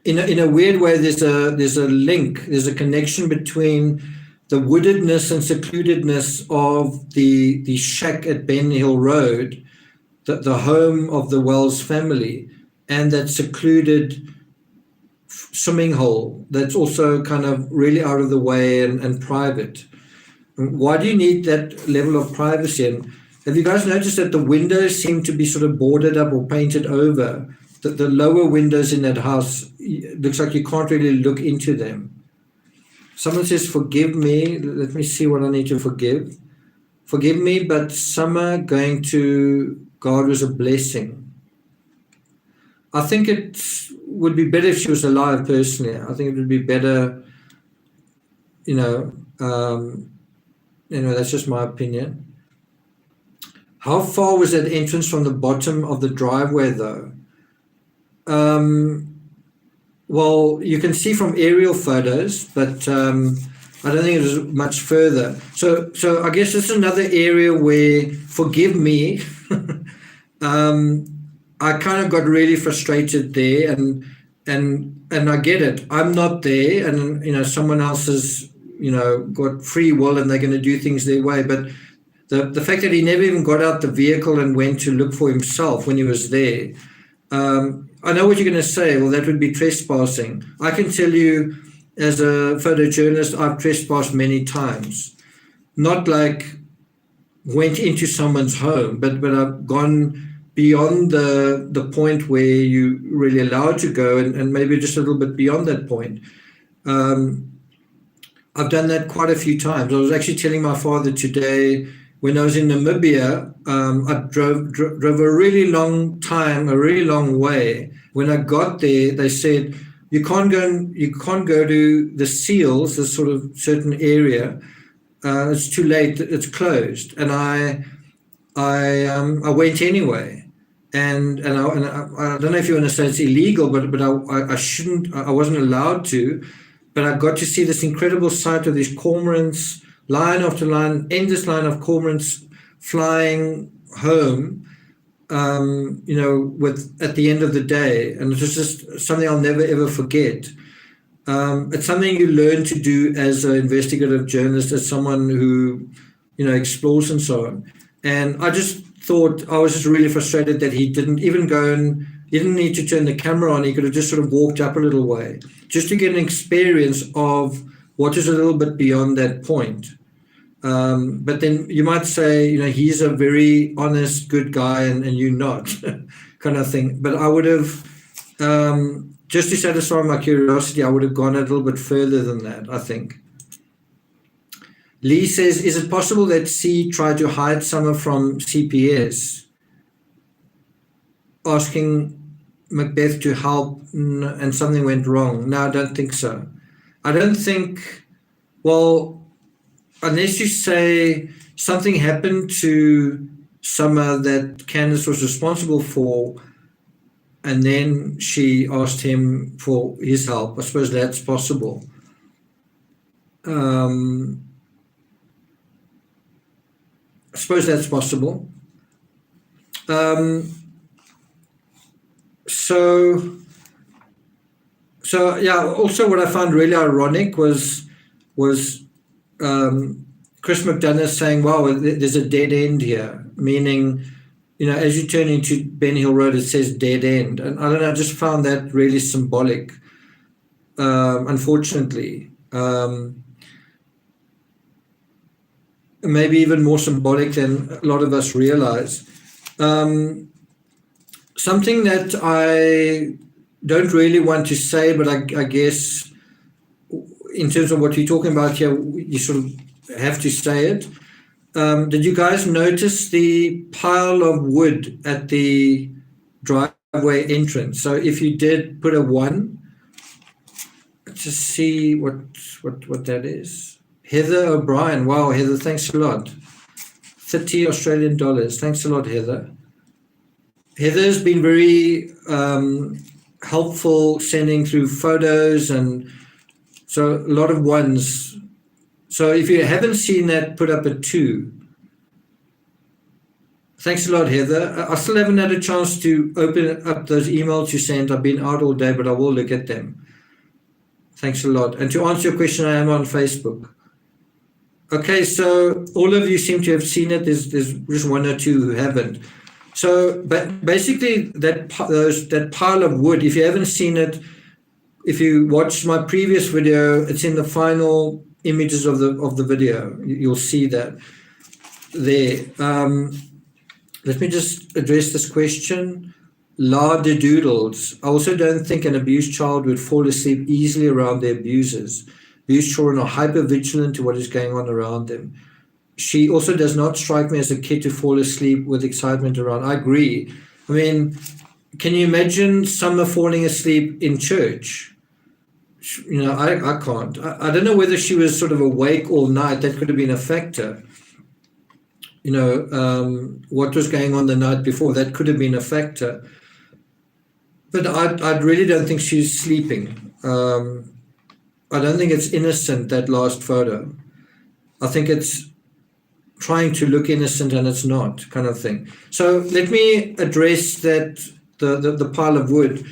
In a weird way, there's a link, there's a connection between the woodedness and secludedness of the shack at Ben Hill Road, the home of the Wells family, and that secluded swimming hole that's also kind of really out of the way and private. Why do you need that level of privacy? And have you guys noticed that the windows seem to be sort of boarded up or painted over? The lower windows in that house, it looks like you can't really look into them. Someone says, forgive me. Let me see what I need to forgive. Forgive me, but summer going to God was a blessing. I think it would be better if she was alive, personally. I think it would be better, that's just my opinion. How far was that entrance from the bottom of the driveway, though? Well, you can see from aerial photos, but I don't think it was much further. So I guess it's another area where, forgive me, I kind of got really frustrated there, and I get it. I'm not there, and someone else has got free will, and they're going to do things their way. But the fact that he never even got out the vehicle and went to look for himself when he was there. I know what you're going to say. Well, that would be trespassing. I can tell you, as a photojournalist, I've trespassed many times. Not like went into someone's home, but I've gone beyond the point where you're really allowed to go, and maybe just a little bit beyond that point. I've done that quite a few times. I was actually telling my father today, when I was in Namibia, I drove a really long time, a really long way. When I got there, they said, you can't go to the seals, this sort of certain area. It's too late. It's closed. And I went anyway. I don't know if you want to say it's illegal, but I shouldn't, I wasn't allowed to, but I got to see this incredible sight of these cormorants, line after line, endless line of cormorants flying home, with at the end of the day, and it was just something I'll never ever forget. It's something you learn to do as an investigative journalist, as someone who, explores and so on. And I just thought, I was just really frustrated that he didn't even go, and he didn't need to turn the camera on. He could have just sort of walked up a little way just to get an experience of what is a little bit beyond that point. But then you might say, he's a very honest, good guy, and you're not, kind of thing. But I would have, just to satisfy my curiosity, I would have gone a little bit further than that, I think. Lee says, is it possible that C tried to hide Summer from CPS, asking Macbeth to help, and something went wrong? No, I don't think so. I don't think, well, unless you say something happened to Summer that Candace was responsible for, and then she asked him for his help. I suppose that's possible. I suppose that's possible. So yeah. Also, what I found really ironic was Chris McDonough saying, "Wow, there's a dead end here," meaning, as you turn into Ben Hill Road, it says dead end, and I don't know. I just found that really symbolic. Unfortunately. Maybe even more symbolic than a lot of us realize. Something that I don't really want to say, but I guess in terms of what you're talking about here, you sort of have to say it. Did you guys notice the pile of wood at the driveway entrance? So if you did put a 1, just see what that is. Heather O'Brien. Wow, Heather, thanks a lot. 30 Australian dollars. Thanks a lot, Heather. Heather's been very helpful sending through photos, and so a lot of 1s. So if you haven't seen that, put up a 2. Thanks a lot, Heather. I still haven't had a chance to open up those emails you sent. I've been out all day, but I will look at them. Thanks a lot. And to answer your question, I am on Facebook. Okay, so all of you seem to have seen it. There's just 1 or 2 who haven't. So, but basically, that pile of wood, if you haven't seen it, if you watch my previous video, it's in the final images of the video. You'll see that there. Let me just address this question. La de Doodles. I also don't think an abused child would fall asleep easily around their abusers. Abused children are hyper vigilant to what is going on around them. She also does not strike me as a kid to fall asleep with excitement around. I agree. I mean, can you imagine Summer falling asleep in church? I can't. I don't know whether she was sort of awake all night. That could have been a factor. What was going on the night before, that could have been a factor. But I really don't think she's sleeping. I don't think it's innocent, that last photo. I think it's trying to look innocent and it's not, kind of thing. So let me address that, the pile of wood.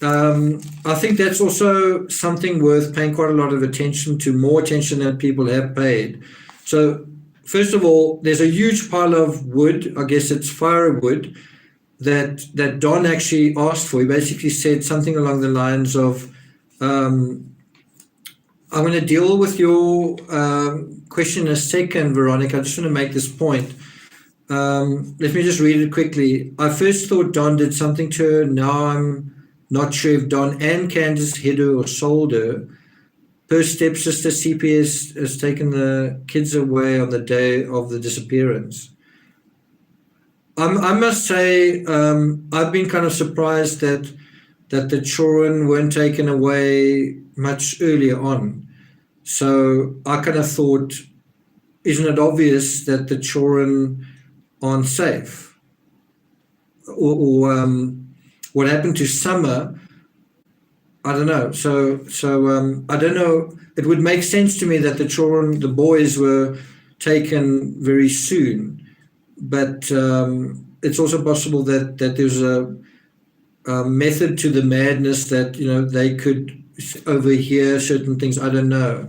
I think that's also something worth paying quite a lot of attention to, more attention than people have paid. So first of all, there's a huge pile of wood, I guess it's firewood, that Don actually asked for. He basically said something along the lines of, I'm going to deal with your question in a second, Veronica. I just want to make this point. Let me just read it quickly. I first thought Don did something to her. Now I'm not sure if Don and Candace hit her or sold her. Her stepsister CPS has taken the kids away on the day of the disappearance. I must say, I've been kind of surprised that the children weren't taken away much earlier on. So I kind of thought, isn't it obvious that the children aren't safe? or what happened to summer, I don't know. So I don't know. It would make sense to me that the children, the boys, were taken very soon, but it's also possible that there's a method to the madness that they could overhear certain things. I don't know.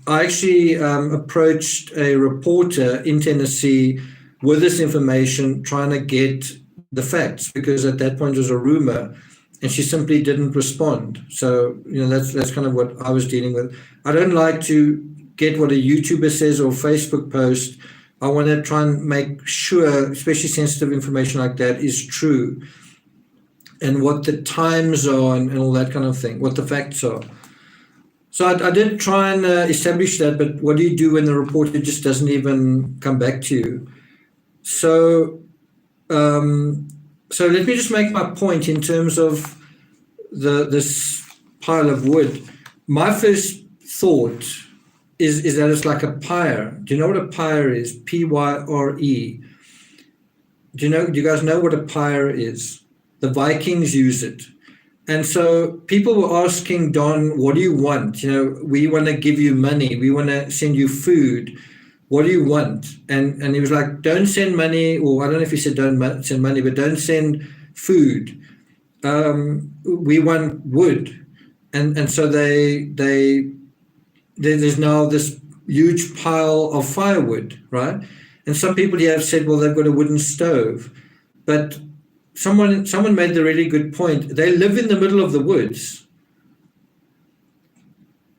I actually approached a reporter in Tennessee with this information, trying to get the facts, because at that point it was a rumor, and she simply didn't respond. So that's kind of what I was dealing with. I don't like to get what a YouTuber says or Facebook post. I want to try and make sure, especially sensitive information like that, is true, and what the times are and all that kind of thing, what the facts are. So I did try and establish that, but what do you do when the reporter just doesn't even come back to you? So let me just make my point in terms of this pile of wood. My first thought is that it's like a pyre. Do you know what a pyre is? Pyre. Do you guys know what a pyre is? The Vikings use it. And so people were asking Don, what do you want? We want to give you money. We want to send you food. What do you want? And he was like, don't send money, or I don't know if he said don't send money, but don't send food. We want wood. And so there's now this huge pile of firewood, right? And some people here have said, well, they've got a wooden stove. But someone made the really good point. They live in the middle of the woods.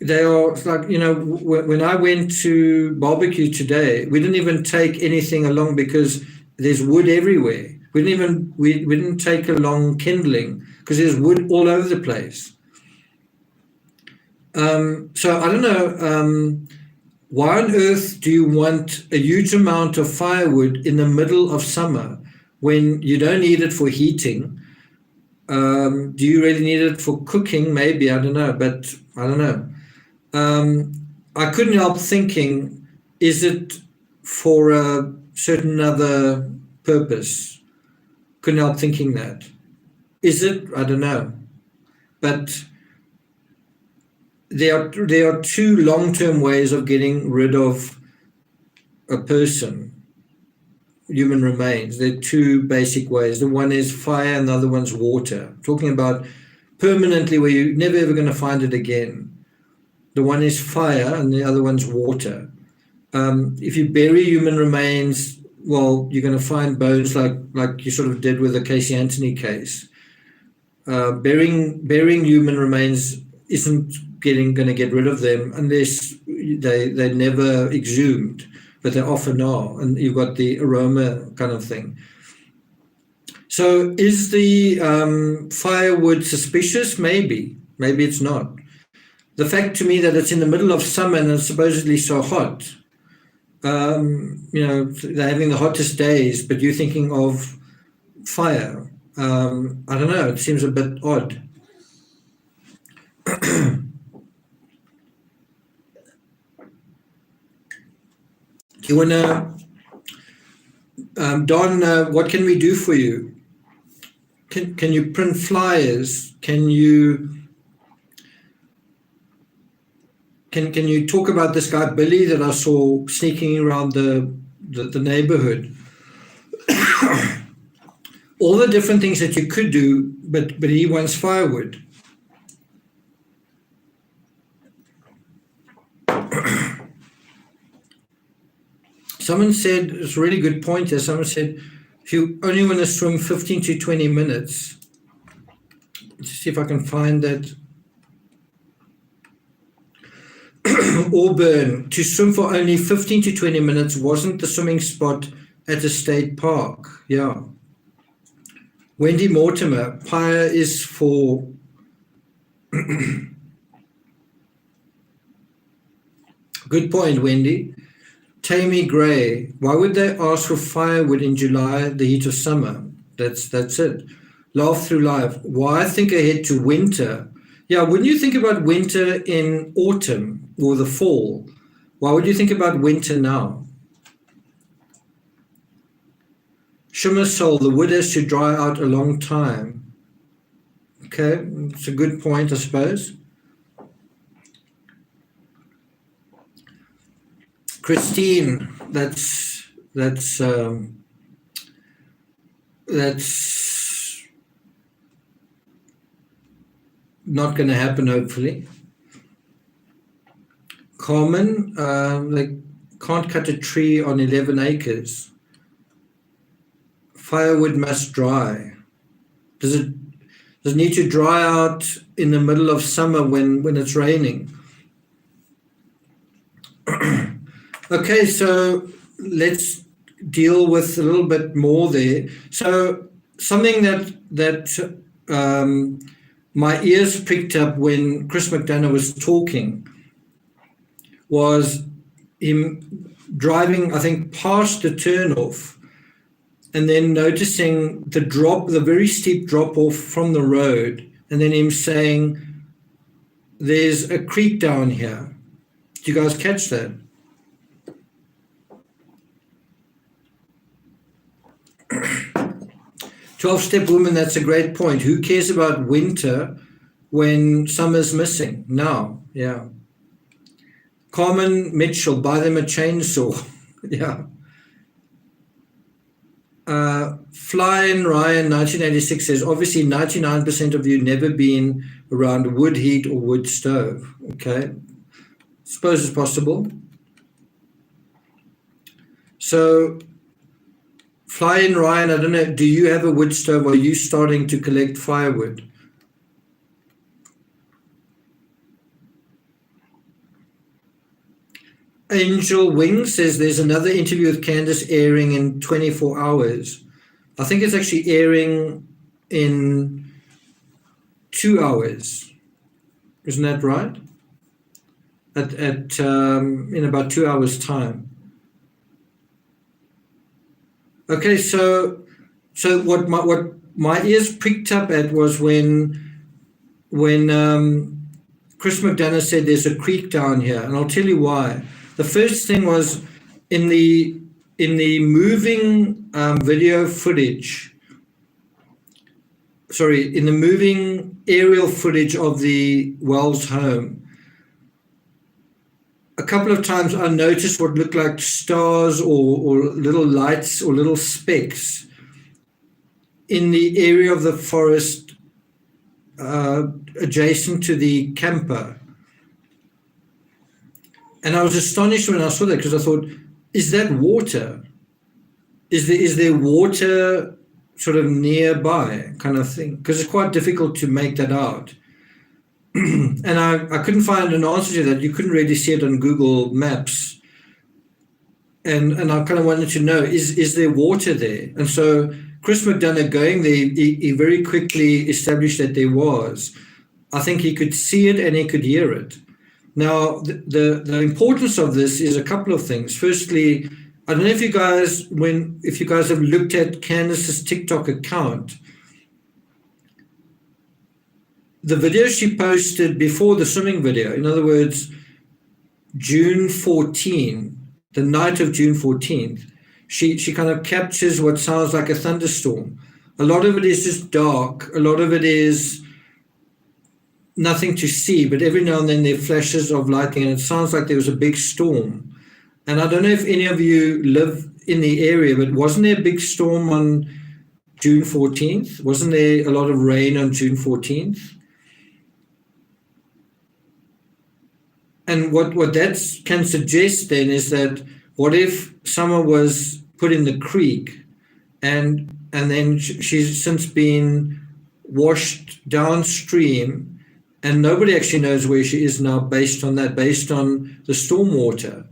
They are like, when I went to barbecue today, we didn't even take anything along because there's wood everywhere. We didn't take along kindling because there's wood all over the place. So I don't know, why on earth do you want a huge amount of firewood in the middle of summer when you don't need it for heating? Do you really need it for cooking? Maybe, I don't know, but I don't know. I couldn't help thinking, is it for a certain other purpose? Couldn't help thinking that. Is it? I don't know. But there are two long-term ways of getting rid of a person, human remains. There are two basic ways. The one is fire and the other one's water. Talking about permanently where you're never ever going to find it again. The one is fire and the other one's water. If you bury human remains, well, you're going to find bones like you sort of did with the Casey Anthony case. Burying human remains isn't going to get rid of them unless they never exhumed, but they often are, and you've got the aroma kind of thing. So is the firewood suspicious? Maybe it's not. The fact to me that it's in the middle of summer and it's supposedly so hot, they're having the hottest days, but you're thinking of fire. I don't know, it seems a bit odd. Do you want to, Don, what can we do for you? Can you print flyers? Can you talk about this guy Billy that I saw sneaking around the neighborhood? All the different things that you could do, but he wants firewood. Someone said, it's a really good point there, someone said, if you only want to swim 15 to 20 minutes, let's see if I can find that. Auburn, to swim for only 15 to 20 minutes wasn't the swimming spot at a state park. Yeah. Wendy Mortimer, pyre is for good point, Wendy. Tammy Gray, why would they ask for firewood in July, the heat of summer? That's it. Laugh through life. Why think ahead to winter? Yeah, wouldn't you think about winter in autumn or the fall? Why would you think about winter now? shimmer soul, the wood has to dry out a long time. Okay, it's a good point, I suppose. Christine, that's not going to happen, hopefully. Carmen, they can't cut a tree on 11 acres. Firewood must dry. Does it need to dry out in the middle of summer when it's raining? Okay, so let's deal with a little bit more there. So something that my ears picked up when Chris McDonough was talking was him driving, I think, past the turnoff and then noticing the very steep drop off from the road, and then him saying, there's a creek down here. Did you guys catch that? "12-step woman, that's a great point. Who cares about winter when summer's missing?" Now, yeah. Carmen Mitchell, buy them a chainsaw. Yeah. Flying Ryan 1986 says, obviously 99% of you never been around wood heat or wood stove. Okay. Suppose it's possible. So Flying Ryan, I don't know, do you have a wood stove? Or are you starting to collect firewood? Angel Wing says there's another interview with Candace airing in 24 hours. I think it's actually airing in 2 hours. Isn't that right? In about 2 hours' time. Okay, so what my ears picked up at was when Chris McDonough said there's a creek down here, and I'll tell you why. The first thing was in the moving video footage. Sorry, in the moving aerial footage of the Wells home. A couple of times I noticed what looked like stars or little lights or little specks in the area of the forest adjacent to the camper. And I was astonished when I saw that, because I thought, is that water? Is there water sort of nearby, kind of thing? Because it's quite difficult to make that out. And I couldn't find an answer to that. You couldn't really see it on Google Maps. And I kind of wanted to know, is there water there? And so Chris McDonough going there, he very quickly established that there was. I think he could see it and he could hear it. Now, the importance of this is a couple of things. Firstly, I don't know if you guys have looked at Candace's TikTok account. The video she posted before the swimming video, in other words, June 14, the night of June 14th, she kind of captures what sounds like a thunderstorm. A lot of it is just dark. A lot of it is nothing to see, but every now and then there are flashes of lightning, and it sounds like there was a big storm. And I don't know if any of you live in the area, but wasn't there a big storm on June 14th? Wasn't there a lot of rain on June 14th? And what that can suggest then is that what if someone was put in the creek and then she's since been washed downstream, and nobody actually knows where she is now based on the storm water.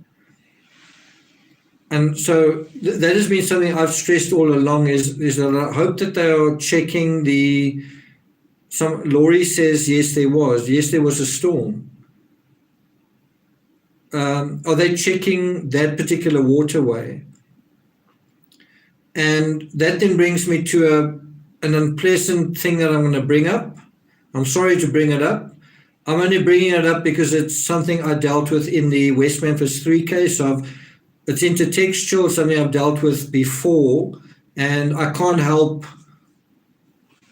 And so that has been something I've stressed all along is that I hope that they are checking Laurie says, yes, there was a storm. Are they checking that particular waterway? And that then brings me to an unpleasant thing that I'm going to bring up. I'm sorry to bring it up. I'm only bringing it up because it's something I dealt with in the West Memphis 3 case. It's intertextual, something I've dealt with before, and I can't help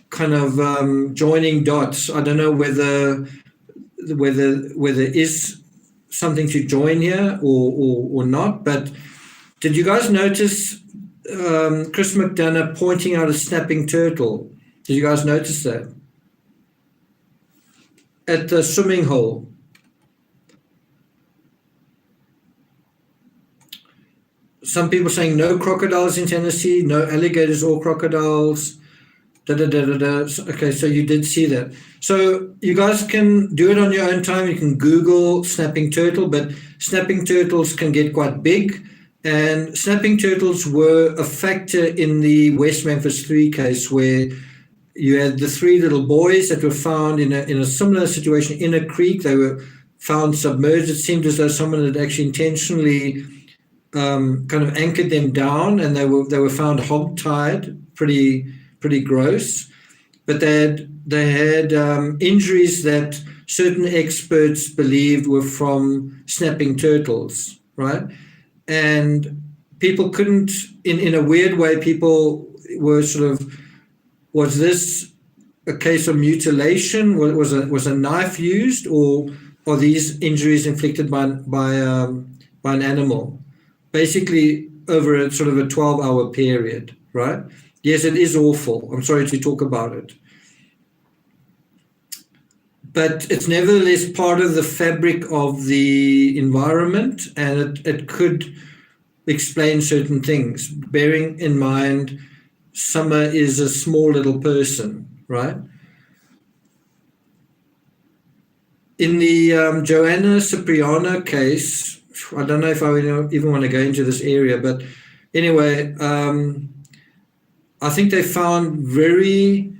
kind of joining dots. I don't know whether is something to join here or not. But did you guys notice Chris McDonough pointing out a snapping turtle? Did you guys notice that at the swimming hole? Some people saying no crocodiles in Tennessee, no alligators or crocodiles. Da, da, da, da, da. Okay, so you did see that. So you guys can do it on your own time. You can Google snapping turtle, but snapping turtles can get quite big. And snapping turtles were a factor in the West Memphis 3 case, where you had the 3 little boys that were found in a similar situation in a creek. They were found submerged. It seemed as though someone had actually intentionally kind of anchored them down, and they were found hog-tied, pretty gross. But they had injuries that certain experts believed were from snapping turtles, right? And people couldn't, in a weird way, people were sort of, was this a case of mutilation? Was a knife used, or are these injuries inflicted by an animal? Basically, over a sort of a 12-hour period, right? Yes, it is awful. I'm sorry to talk about it. But it's nevertheless part of the fabric of the environment, and it could explain certain things, bearing in mind Summer is a small little person, right? In the Joanna Cipriano case, I don't know if I even want to go into this area, but anyway, I think they found very,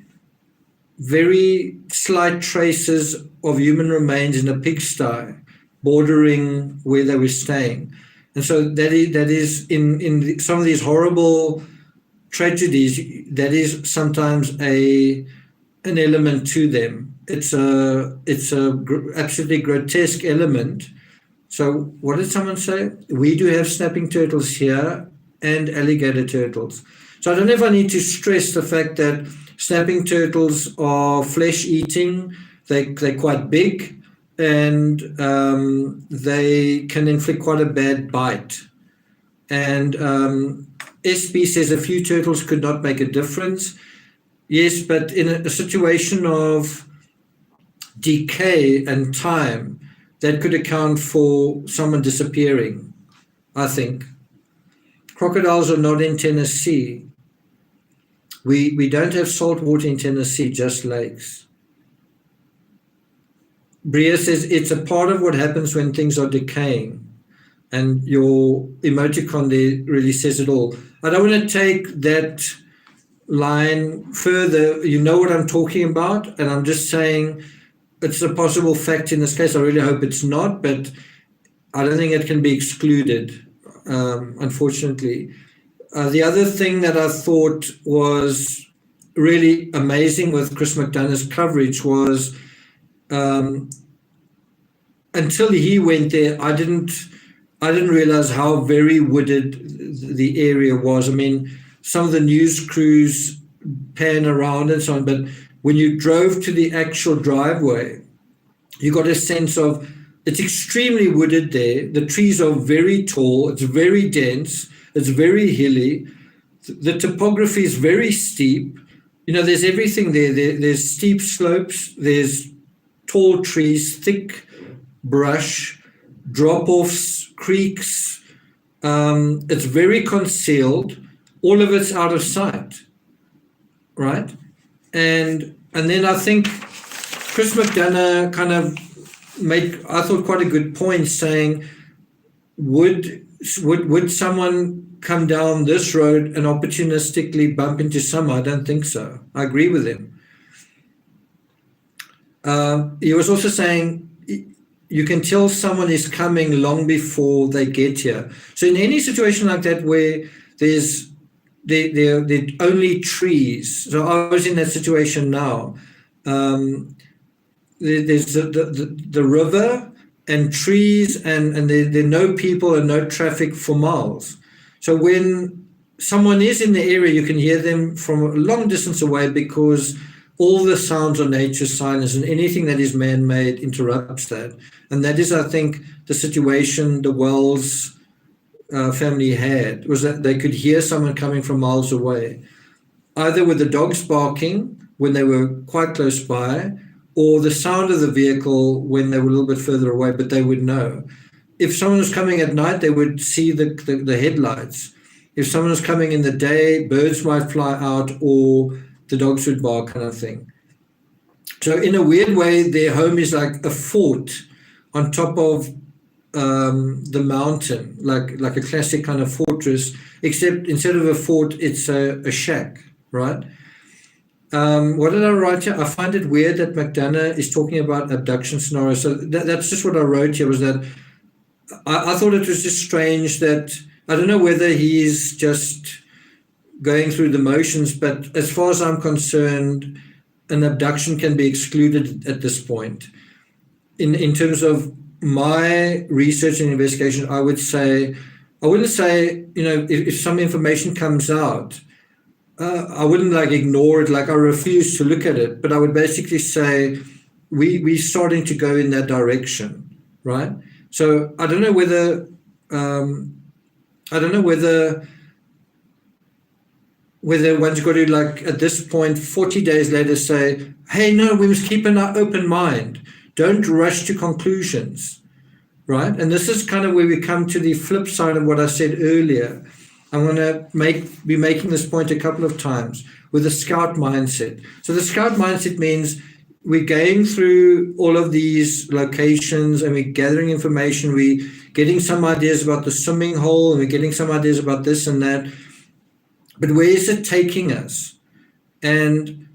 very slight traces of human remains in a pigsty bordering where they were staying. And so that is in some of these horrible tragedies, that is sometimes an element to them. It's a absolutely grotesque element. So what did someone say? We do have snapping turtles here and alligator turtles. So I don't know if I need to stress the fact that snapping turtles are flesh-eating. They're quite big, and they can inflict quite a bad bite. And SB says a few turtles could not make a difference. Yes, but in a situation of decay and time, that could account for someone disappearing, I think. Crocodiles are not in Tennessee. We don't have salt water in Tennessee, just lakes. Bria says it's a part of what happens when things are decaying. And your emoticon there really says it all. I don't want to take that line further. You know what I'm talking about, and I'm just saying it's a possible fact in this case. I really hope it's not, but I don't think it can be excluded, unfortunately. The other thing that I thought was really amazing with Chris McDonough's coverage was until he went there, I didn't realize how very wooded the area was. I mean, some of the news crews pan around and so on, but when you drove to the actual driveway, you got a sense of it's extremely wooded there. The trees are very tall. It's very dense. It's very hilly. The topography is very steep. You know, there's everything there. There's steep slopes. There's tall trees, thick brush, drop-offs, creeks. It's very concealed. All of it's out of sight, right? And then I think Chris McDonough kind of made, I thought, quite a good point, saying, would someone come down this road and opportunistically bump into Summer? I don't think so. I agree with him. He was also saying you can tell someone is coming long before they get here. So in any situation like that where there's only trees. So I was in that situation now. There's the river and trees, and there are no people and no traffic for miles. So when someone is in the area, you can hear them from a long distance away because all the sounds are nature's silence, and anything that is man-made interrupts that. And that is, I think, the situation the Wells family had, was that they could hear someone coming from miles away, either with the dogs barking when they were quite close by, or the sound of the vehicle when they were a little bit further away, but they would know. If someone was coming at night, they would see the headlights. If someone was coming in the day, birds might fly out or the dogs would bark, kind of thing. So in a weird way, their home is like a fort on top of the mountain, like a classic kind of fortress, except instead of a fort, it's a shack, right? What did I write here? I find it weird that McDonough is talking about abduction scenarios. So that's just what I wrote here, was that I thought it was just strange that, I don't know whether he's just going through the motions, but as far as I'm concerned, an abduction can be excluded at this point. In terms of my research and investigation, I wouldn't say, if some information comes out, I wouldn't like ignore it, like I refuse to look at it, but I would basically say we're starting to go in that direction, right? So I don't know whether one's got to, like, at this point, 40 days later, say, hey, no, we must keep an open mind. Don't rush to conclusions, right? And this is kind of where we come to the flip side of what I said earlier. I'm going to be making this point a couple of times with the scout mindset. So the scout mindset means we're going through all of these locations and we're gathering information. We're getting some ideas about the swimming hole and we're getting some ideas about this and that. But where is it taking us? And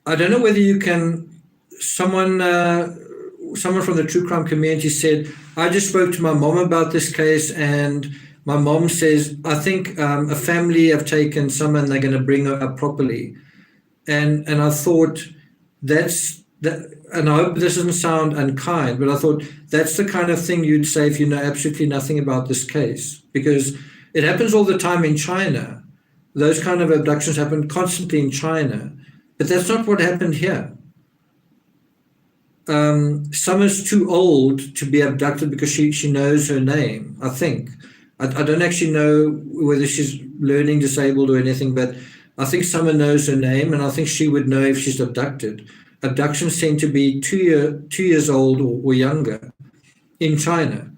I don't know whether you can, someone from the true crime community said, I just spoke to my mom about this case and my mom says, I think a family have taken someone, they're going to bring her up properly. And I thought that's that, and I hope this doesn't sound unkind, but I thought that's the kind of thing you'd say if you know absolutely nothing about this case, because it happens all the time in China. Those kind of abductions happen constantly in China, but that's not what happened here. Summer's too old to be abducted because she knows her name, I think. I don't actually know whether she's learning disabled or anything, but I think Summer knows her name, and I think she would know if she's abducted. Abductions tend to be 2 years old or younger in China.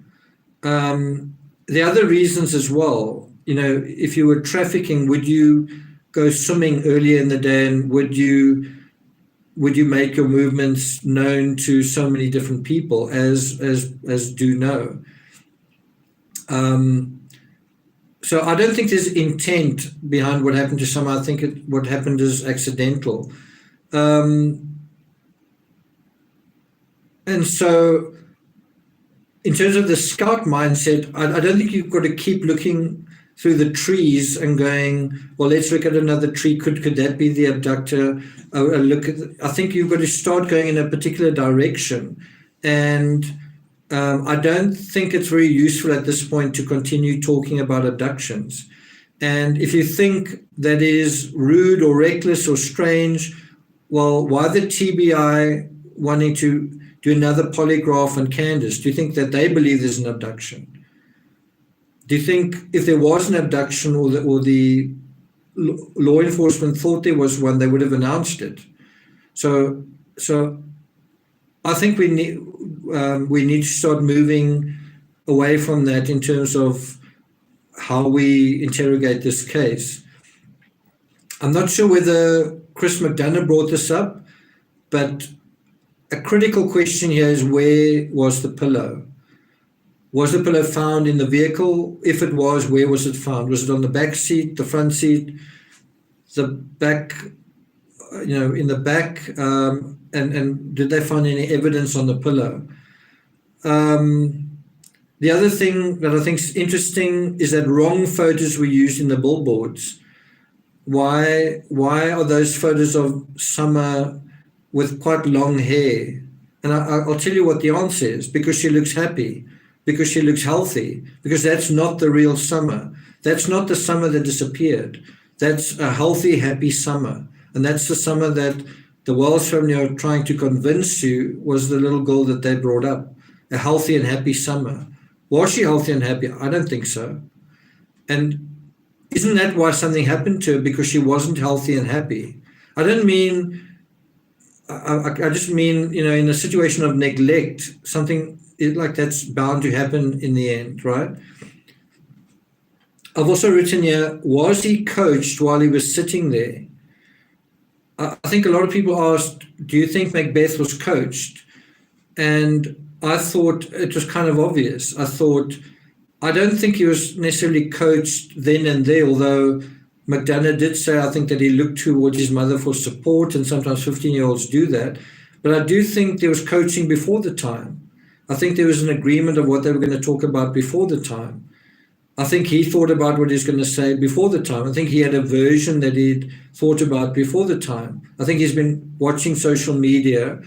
The other reasons as well, if you were trafficking, would you go swimming earlier in the day, and would you make your movements known to so many different people as do know? So I don't think there's intent behind what happened to some. I think what happened is accidental. And so in terms of the scout mindset, I don't think you've got to keep looking through the trees and going, well, let's look at another tree. Could that be the abductor? I think you've got to start going in a particular direction. And I don't think it's very useful at this point to continue talking about abductions. And if you think that is rude or reckless or strange, well, why the TBI wanting to do another polygraph on Candace? Do you think that they believe there's an abduction? Do you think if there was an abduction or the law enforcement thought there was one, they would have announced it? So I think we need to start moving away from that in terms of how we interrogate this case. I'm not sure whether Chris McDonough brought this up, but a critical question here is, where was the pillow? Was the pillow found in the vehicle? If it was, where was it found? Was it on the back seat, the front seat, the back, in the back? And did they find any evidence on the pillow? The other thing that I think is interesting is that wrong photos were used in the billboards. Why are those photos of Summer with quite long hair? And I'll tell you what the answer is: because she looks happy. because she looks healthy, because that's not the real Summer. That's not the Summer that disappeared. That's a healthy, happy Summer. And that's the Summer that the Wells family are trying to convince you was the little girl that they brought up. A healthy and happy Summer. Was she healthy and happy? I don't think so. And isn't that why something happened to her? Because she wasn't healthy and happy. I don't mean, I just mean, in a situation of neglect, something like that's bound to happen in the end, right? I've also written here, was he coached while he was sitting there? I think a lot of people asked, do you think Macbeth was coached? And I thought it was kind of obvious. I don't think he was necessarily coached then and there, although McDonough did say, I think, that he looked towards his mother for support, and sometimes 15-year-olds do that. But I do think there was coaching before the time. I think there was an agreement of what they were going to talk about before the time. I think he thought about what he's going to say before the time. I think he had a version that he'd thought about before the time. I think he's been watching social media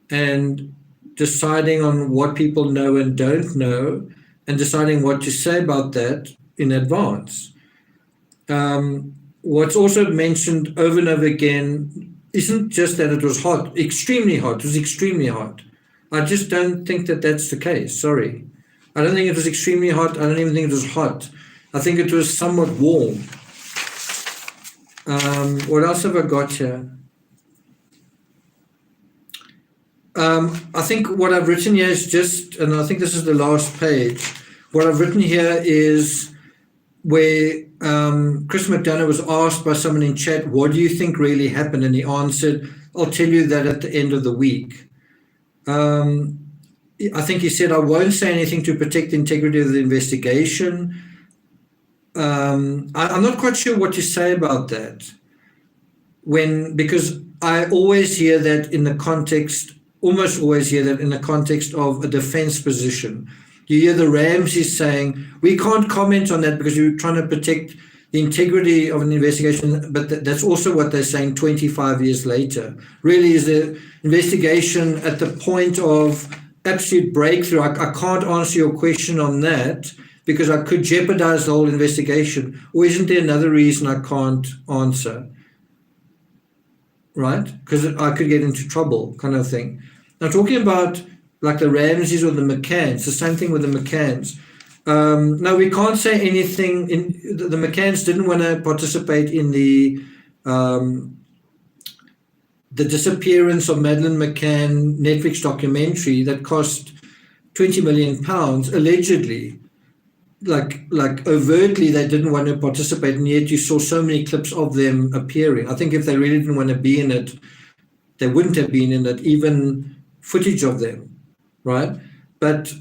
and deciding on what people know and don't know, and deciding what to say about that in advance. What's also mentioned over and over again isn't just that it was hot, extremely hot. It was extremely hot. I just don't think that that's the case. Sorry. I don't think it was extremely hot. I don't even think it was hot. I think it was somewhat warm. What else have I got here? I think what I've written here is just, and I think this is the last page, what I've written here is where Chris McDonough was asked by someone in chat, what do you think really happened? And he answered, I'll tell you that at the end of the week. I think he said, I won't say anything to protect the integrity of the investigation. I'm not quite sure what to say about that. Because I always hear that in the context, almost always hear that in the context of a defense position. You hear the Ramseys saying, we can't comment on that because you're trying to protect the integrity of an investigation, but that's also what they're saying 25 years later. Really, is the investigation at the point of absolute breakthrough? I can't answer your question on that because I could jeopardize the whole investigation. Or isn't there another reason I can't answer? Right? Because I could get into trouble, kind of thing. Now, talking about like the Ramseys or the McCanns, the same thing with the McCanns. No, we can't say anything. The McCanns didn't want to participate in the disappearance of Madeleine McCann Netflix documentary that cost £20 million, allegedly. Like overtly, they didn't want to participate, and yet you saw so many clips of them appearing. I think if they really didn't want to be in it, they wouldn't have been in it, even footage of them, right? But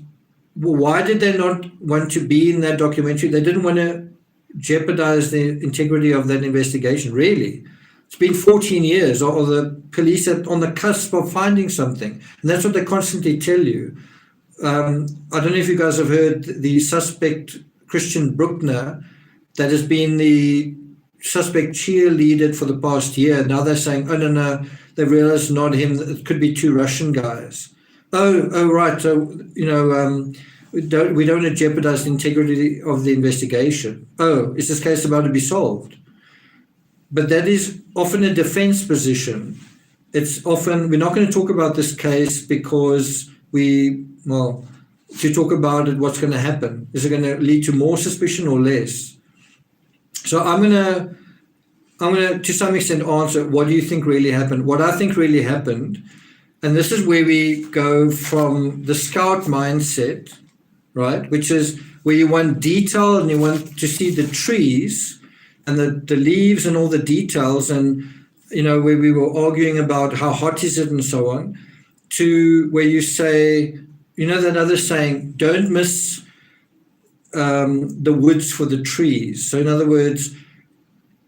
why did they not want to be in that documentary? They didn't want to jeopardize the integrity of that investigation, really. It's been 14 years, or the police are on the cusp of finding something. And that's what they constantly tell you. I don't know if you guys have heard the suspect, Christian Bruckner, that has been the suspect cheerleader for the past year. Now they're saying, oh, no, they realized not him, it could be two Russian guys. Oh, right. So, we don't want to jeopardize the integrity of the investigation. Oh, is this case about to be solved? But that is often a defense position. It's often, we're not going to talk about this case because to talk about it, what's going to happen? Is it going to lead to more suspicion or less? So I'm going to some extent answer, what do you think really happened? What I think really happened, and this is where we go from the scout mindset, right, which is where you want detail and you want to see the trees and the leaves and all the details, and, where we were arguing about how hot is it and so on, to where you say, that other saying, don't miss the woods for the trees. So in other words,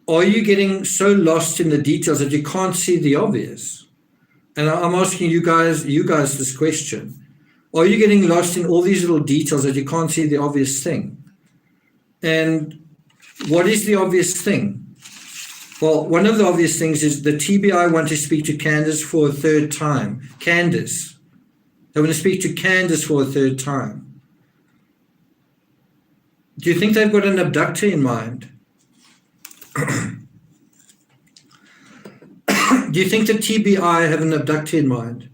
are you getting so lost in the details that you can't see the obvious? And I'm asking you guys this question. Are you getting lost in all these little details that you can't see the obvious thing? And what is the obvious thing? Well, one of the obvious things is the TBI want to speak to Candace for a third time. Candace. They want to speak to Candace for a third time. Do you think they've got an abductor in mind? Do you think the TBI have an abductor in mind?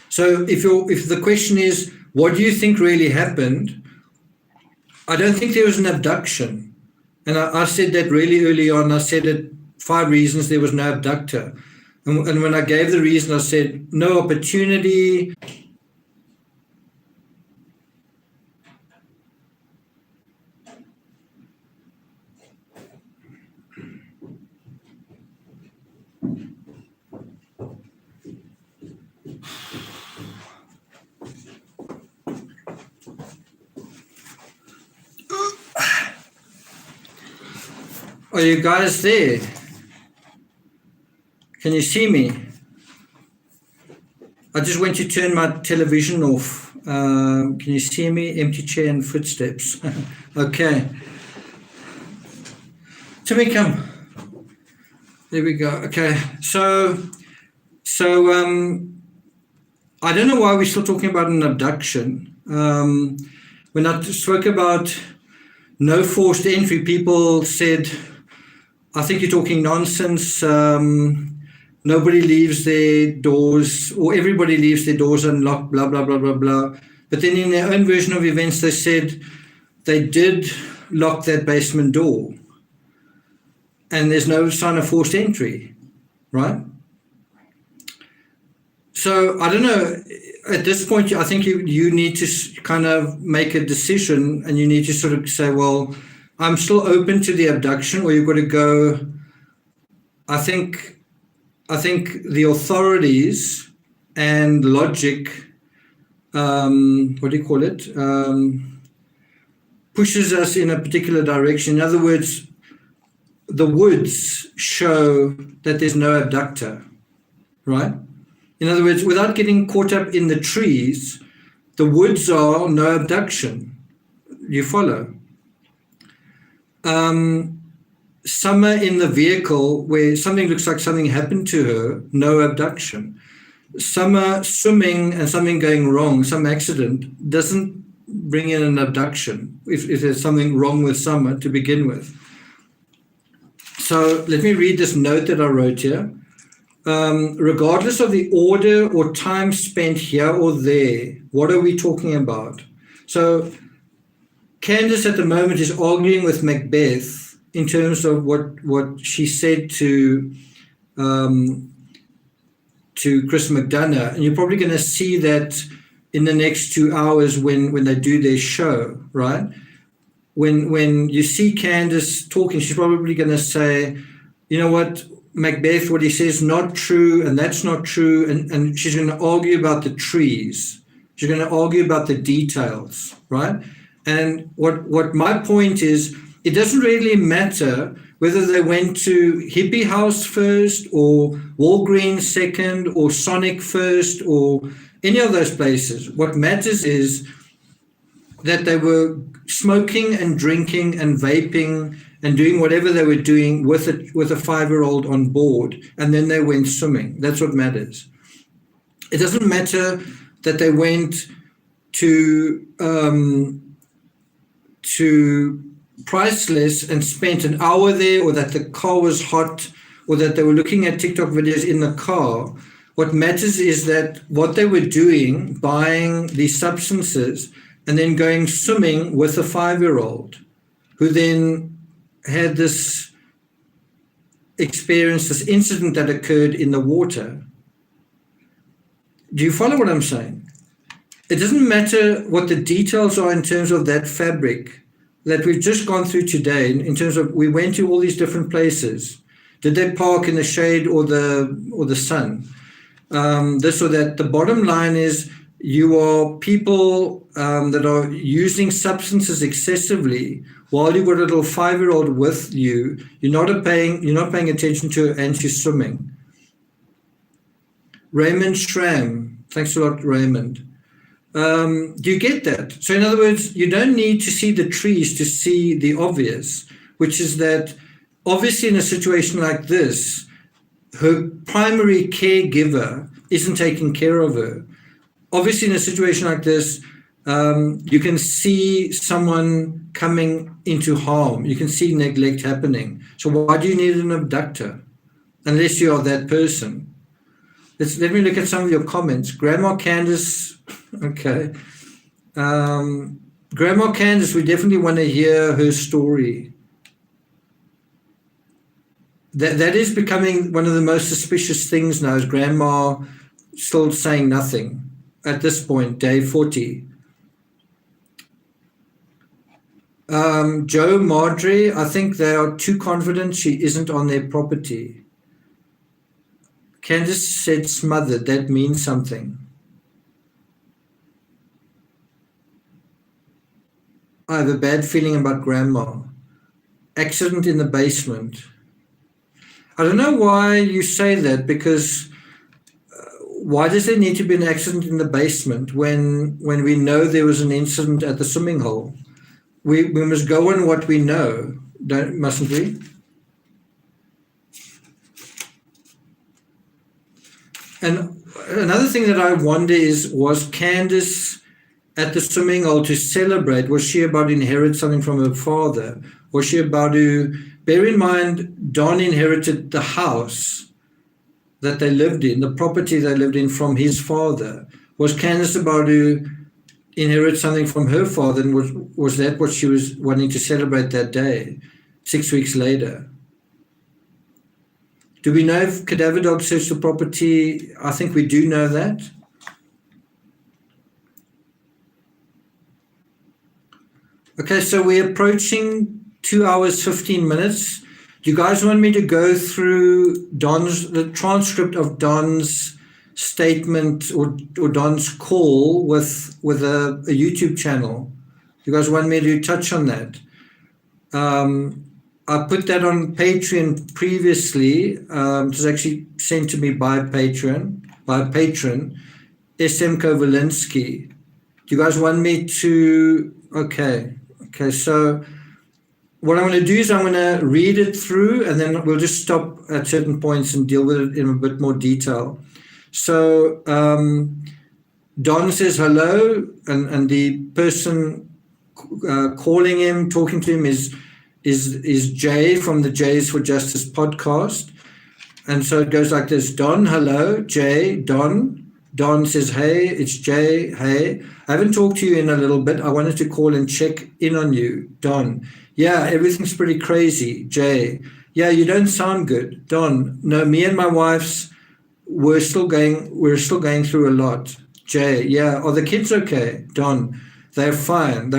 So if the question is, what do you think really happened? I don't think there was an abduction. And I said that really early on. I said it 5 reasons there was no abductor. And when I gave the reason, I said no opportunity. Are you guys there? Can you see me? I just went to turn my television off. Can you see me? Empty chair and footsteps. Okay. Timmy, come. There we go. Okay. So I don't know why we're still talking about an abduction. When I spoke about no forced entry, people said, I think you're talking nonsense. Nobody leaves their doors, or everybody leaves their doors unlocked, blah, blah, blah, blah, blah. But then in their own version of events, they said they did lock that basement door. And there's no sign of forced entry, right? So I don't know. At this point, I think you need to kind of make a decision, and you need to sort of say, well, I'm still open to the abduction, or you've got to go, I think the authorities and logic, what do you call it, pushes us in a particular direction. In other words, the woods show that there's no abductor, right? In other words, without getting caught up in the trees, the woods are no abduction. You follow? Summer in the vehicle where something looks like something happened to her, no abduction. Summer swimming and something going wrong, some accident, doesn't bring in an abduction if there's something wrong with Summer to begin with. So let me read this note that I wrote here. Regardless of the order or time spent here or there, what are we talking about? So Candace at the moment is arguing with Macbeth in terms of what she said to Chris McDonough. And you're probably going to see that in the next 2 hours when they do their show, right? When you see Candace talking, she's probably going to say, you know what, Macbeth, what he says, not true, and that's not true. And she's going to argue about the trees. She's going to argue about the details, right? And what my point is, it doesn't really matter whether they went to Hippie House first or Walgreens second or Sonic first or any of those places. What matters is that they were smoking and drinking and vaping and doing whatever they were doing with a 5-year-old on board, and then they went swimming. That's what matters. It doesn't matter that they went to Priceless and spent an hour there, or that the car was hot, or that they were looking at TikTok videos in the car. What matters is that what they were doing, buying these substances and then going swimming with a 5-year-old who then had this experience, this incident that occurred in the water. Do you follow what I'm saying? It doesn't matter what the details are in terms of that fabric that we've just gone through today, in terms of we went to all these different places. Did they park in the shade or the sun? This or that. The bottom line is you are people that are using substances excessively while you've got a little 5-year-old with you. You're not paying attention to her, and she's swimming. Raymond Schramm, thanks a lot, Raymond. Do you get that? So in other words, you don't need to see the trees to see the obvious, which is that obviously in a situation like this, her primary caregiver isn't taking care of her. obviously in a situation like this, you can see someone coming into harm. You can see neglect happening. So why do you need an abductor? Unless you are that person. Let me look at some of your comments. Grandma Candace, okay. Grandma Candace, we definitely want to hear her story. That is becoming one of the most suspicious things now, is Grandma still saying nothing at this point, day 40. Joe Marjorie, I think they are too confident she isn't on their property. Candace said smothered. That means something. I have a bad feeling about Grandma. Accident in the basement. I don't know why you say that, because why does there need to be an accident in the basement when we know there was an incident at the swimming hole? We must go on what we know, mustn't we? And another thing that I wonder is, was Candace at the swimming hole to celebrate? Was she about to inherit something from her father? Was she about to, bear in mind, Don inherited the house that they lived in, the property they lived in, from his father. Was Candace about to inherit something from her father, and was that what she was wanting to celebrate that day, 6 weeks later? Do we know if Cadaver Dog searched the property? I think we do know that. Okay, so we're approaching 2 hours, 15 minutes. Do you guys want me to go through the transcript of Don's statement or Don's call with a YouTube channel? You guys want me to touch on that? I put that on Patreon previously. It was actually sent to me by a patron, SM Kovalinsky. Do you guys want me to? Okay, so what I'm going to do is I'm going to read it through, and then we'll just stop at certain points and deal with it in a bit more detail. So Don says hello, and the person calling him, talking to him, is Jay from the Jays for Justice podcast. And so it goes like this: Don, hello, Jay, Don. Don says, hey, it's Jay, hey. I haven't talked to you in a little bit. I wanted to call and check in on you. Don, yeah, everything's pretty crazy. Jay, yeah, you don't sound good. Don, no, me and my wife's, we're still going through a lot. Jay, yeah, are the kids okay? Don, they're fine.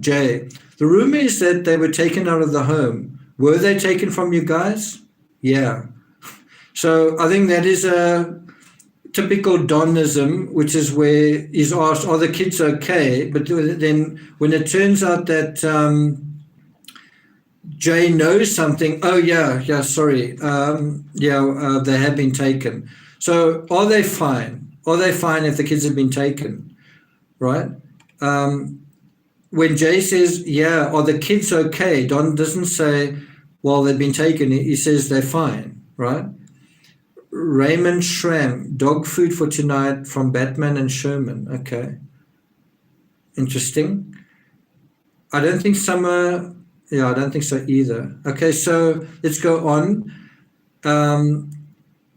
Jay, the rumor is that they were taken out of the home. Were they taken from you guys? Yeah. So I think that is a typical Donism, which is where he's asked, are the kids okay? But then when it turns out that Jay knows something, oh, yeah, sorry. They have been taken. So are they fine? Are they fine if the kids have been taken? Right? When Jay says, yeah, are the kids okay? Don doesn't say, well, they've been taken. He says they're fine, right? Raymond Schramm, dog food for tonight from Batman and Sherman. Okay. Interesting. I don't think Summer, I don't think so either. Okay, so let's go on.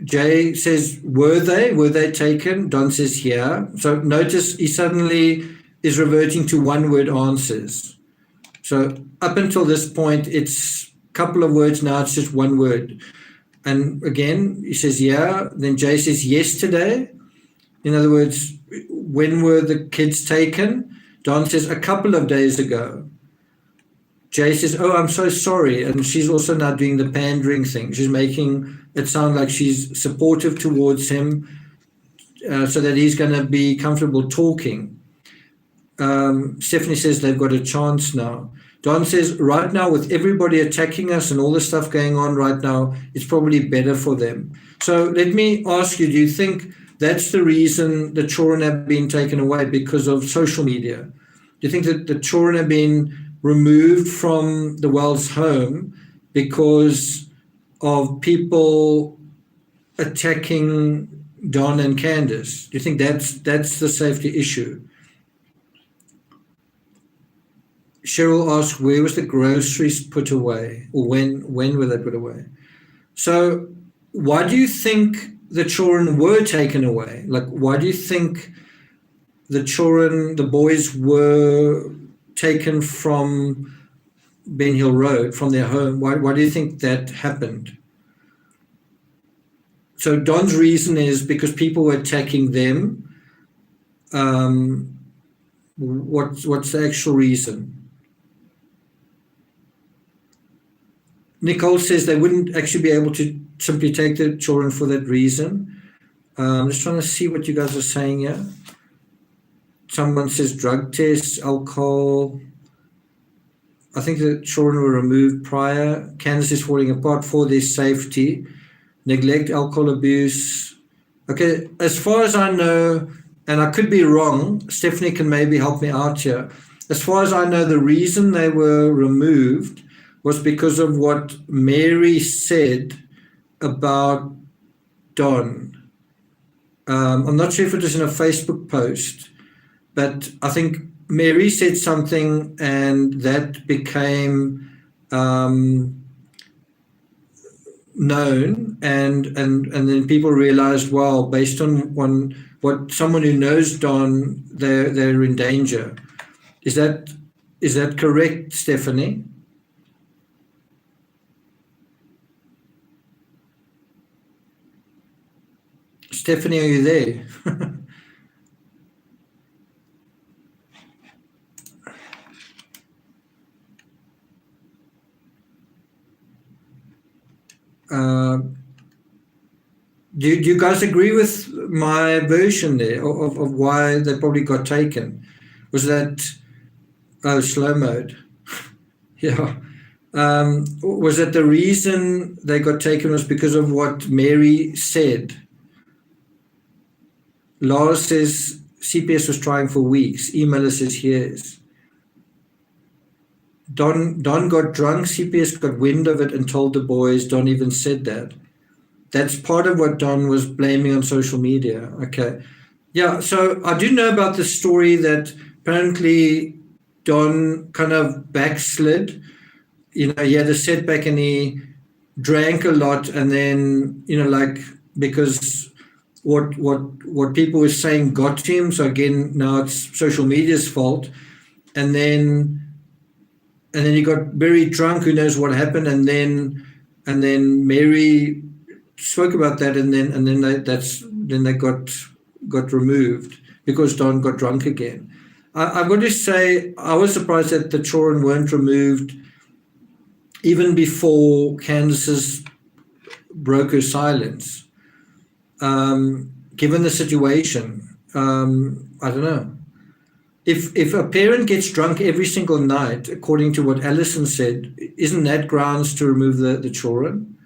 Jay says, were they taken? Don says, yeah. So notice he suddenly is reverting to one-word answers. So up until this point, it's a couple of words. Now it's just one word. And again, he says, yeah. Then Jay says, yesterday. In other words, when were the kids taken? Don says, a couple of days ago. Jay says, oh, I'm so sorry. And she's also now doing the pandering thing. She's making it sound like she's supportive towards him so that he's going to be comfortable talking. Stephanie says they've got a chance now. Don says, right now, with everybody attacking us and all the stuff going on right now, it's probably better for them. So let me ask you, do you think that's the reason the children have been taken away, because of social media? Do you think that the children have been removed from the Wells home because of people attacking Don and Candace? Do you think that's the safety issue? Cheryl asks, where was the groceries put away, or when were they put away? So why do you think the children were taken away? Like, why do you think the children, the boys, were taken from Ben Hill Road, from their home? Why do you think that happened? So Don's reason is because people were attacking them. What's the actual reason? Nicole says they wouldn't actually be able to simply take the children for that reason. I'm just trying to see what you guys are saying here. Someone says drug tests, alcohol. I think the children were removed prior. Candace is falling apart for their safety. Neglect, alcohol abuse. Okay, as far as I know, and I could be wrong, Stephanie can maybe help me out here. As far as I know, the reason they were removed was because of what Mary said about Don. I'm not sure if it was in a Facebook post, but I think Mary said something and that became known, and then people realized, well, based on what someone who knows Don, they're in danger. Is that correct, Stephanie? Stephanie, are you there? Do you guys agree with my version there of why they probably got taken? Was that slow mode? Yeah. Was that the reason they got taken was because of what Mary said? Laura says CPS was trying for weeks. Emailer says yes. Don got drunk, CPS got wind of it and told the boys. Don even said that. That's part of what Don was blaming on social media. Okay. Yeah, so I do know about the story that apparently Don kind of backslid. You know, he had a setback and he drank a lot, and then, you know, like, because what people were saying got to him. So again, now it's social media's fault. And then he got very drunk. Who knows what happened? And then Mary spoke about that, and then they got removed because Don got drunk again. I've got to say, I was surprised that the children weren't removed even before Candace's broke her silence. Given the situation, I don't know. If a parent gets drunk every single night, according to what Alison said, isn't that grounds to remove the children?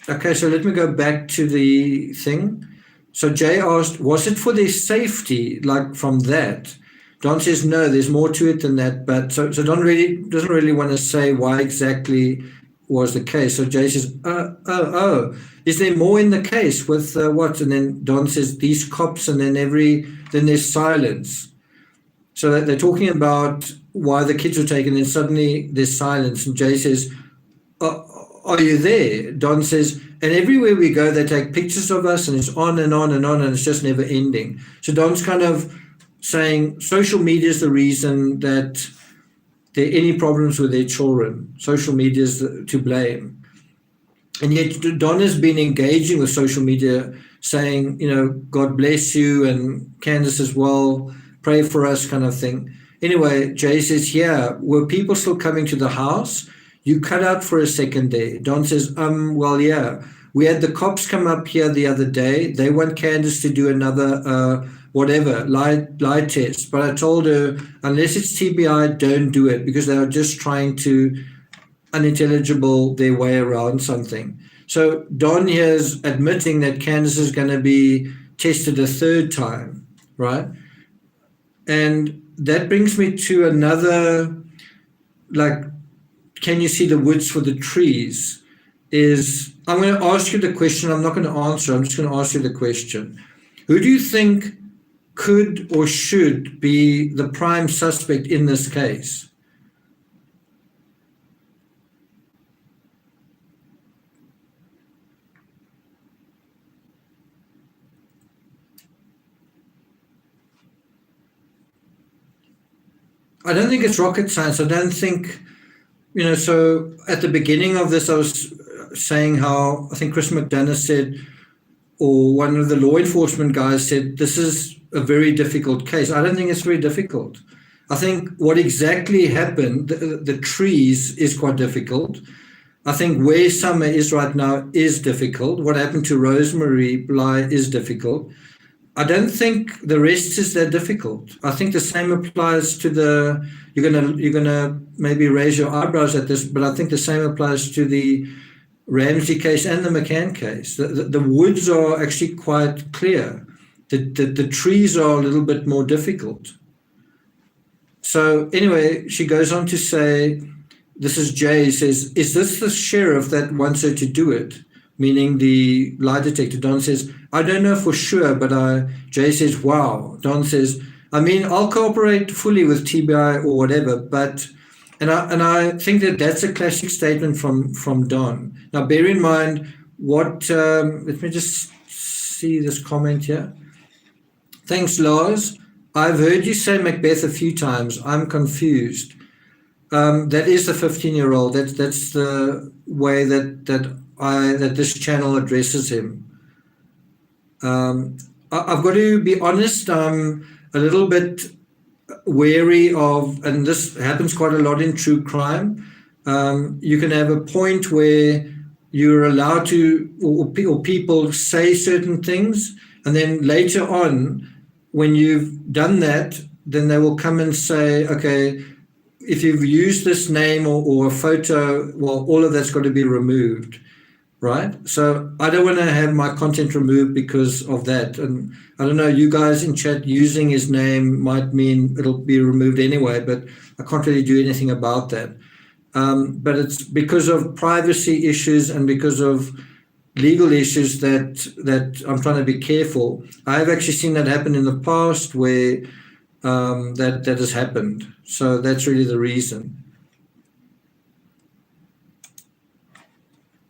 Okay, so let me go back to the thing. So Jay asked, was it for their safety, like from that? Don says, no, there's more to it than that. But so Don doesn't really want to say why exactly was the case. So Jay says, is there more in the case with what? And then Don says, these cops, and then there's silence. So they're talking about why the kids were taken, and suddenly there's silence. And Jay says, are you there? Don says, and everywhere we go, they take pictures of us, and it's on and on and on, and it's just never ending. So Don's kind of saying social media is the reason that there are any problems with their children. Social media is to blame. And yet Don has been engaging with social media, saying, you know, God bless you, and Candace as well, pray for us, kind of thing. Anyway, Jay says, yeah, were people still coming to the house? You cut out for a second there. Don says, well, yeah. We had the cops come up here the other day. They want Candace to do another lie test. But I told her, unless it's TBI, don't do it, because they are just trying to unintelligible their way around something. So Don here is admitting that Candace is going to be tested a third time, right? And that brings me to another, like, can you see the woods for the trees, is I'm going to ask you the question. I'm not going to answer. I'm just going to ask you the question. Who do you think could or should be the prime suspect in this case? I don't think it's rocket science. I don't think, so at the beginning of this, I was saying how I think Chris McDonough said, or one of the law enforcement guys said, this is a very difficult case. I don't think it's very difficult. I think what exactly happened, the trees, is quite difficult. I think where Summer is right now is difficult. What happened to Rosemary Bly is difficult. I don't think the rest is that difficult. I think the same applies to you're gonna maybe raise your eyebrows at this, but I think the same applies to the Ramsey case and the McCann case. The woods are actually quite clear. The trees are a little bit more difficult. So anyway, she goes on to say, this is Jay, says, is this the sheriff that wants her to do it? Meaning the lie detector. Don says, I don't know for sure, but Jay says, wow. Don says, I mean, I'll cooperate fully with TBI or whatever, but, and I think that's a classic statement from Don. Now, bear in mind what, let me just see this comment here. Thanks, Lars. I've heard you say Macbeth a few times. I'm confused. That is the 15-year-old. That's the way that this channel addresses him. I've got to be honest, I'm a little bit wary of, and this happens quite a lot in true crime. You can have a point where you're allowed to, or people say certain things, and then later on, when you've done that, then they will come and say, okay, if you've used this name or a photo, well, all of that's got to be removed. Right? So I don't want to have my content removed because of that. And I don't know, you guys in chat, using his name might mean it'll be removed anyway, but I can't really do anything about that. But it's because of privacy issues and because of legal issues that I'm trying to be careful. I've actually seen that happen in the past where that has happened. So that's really the reason.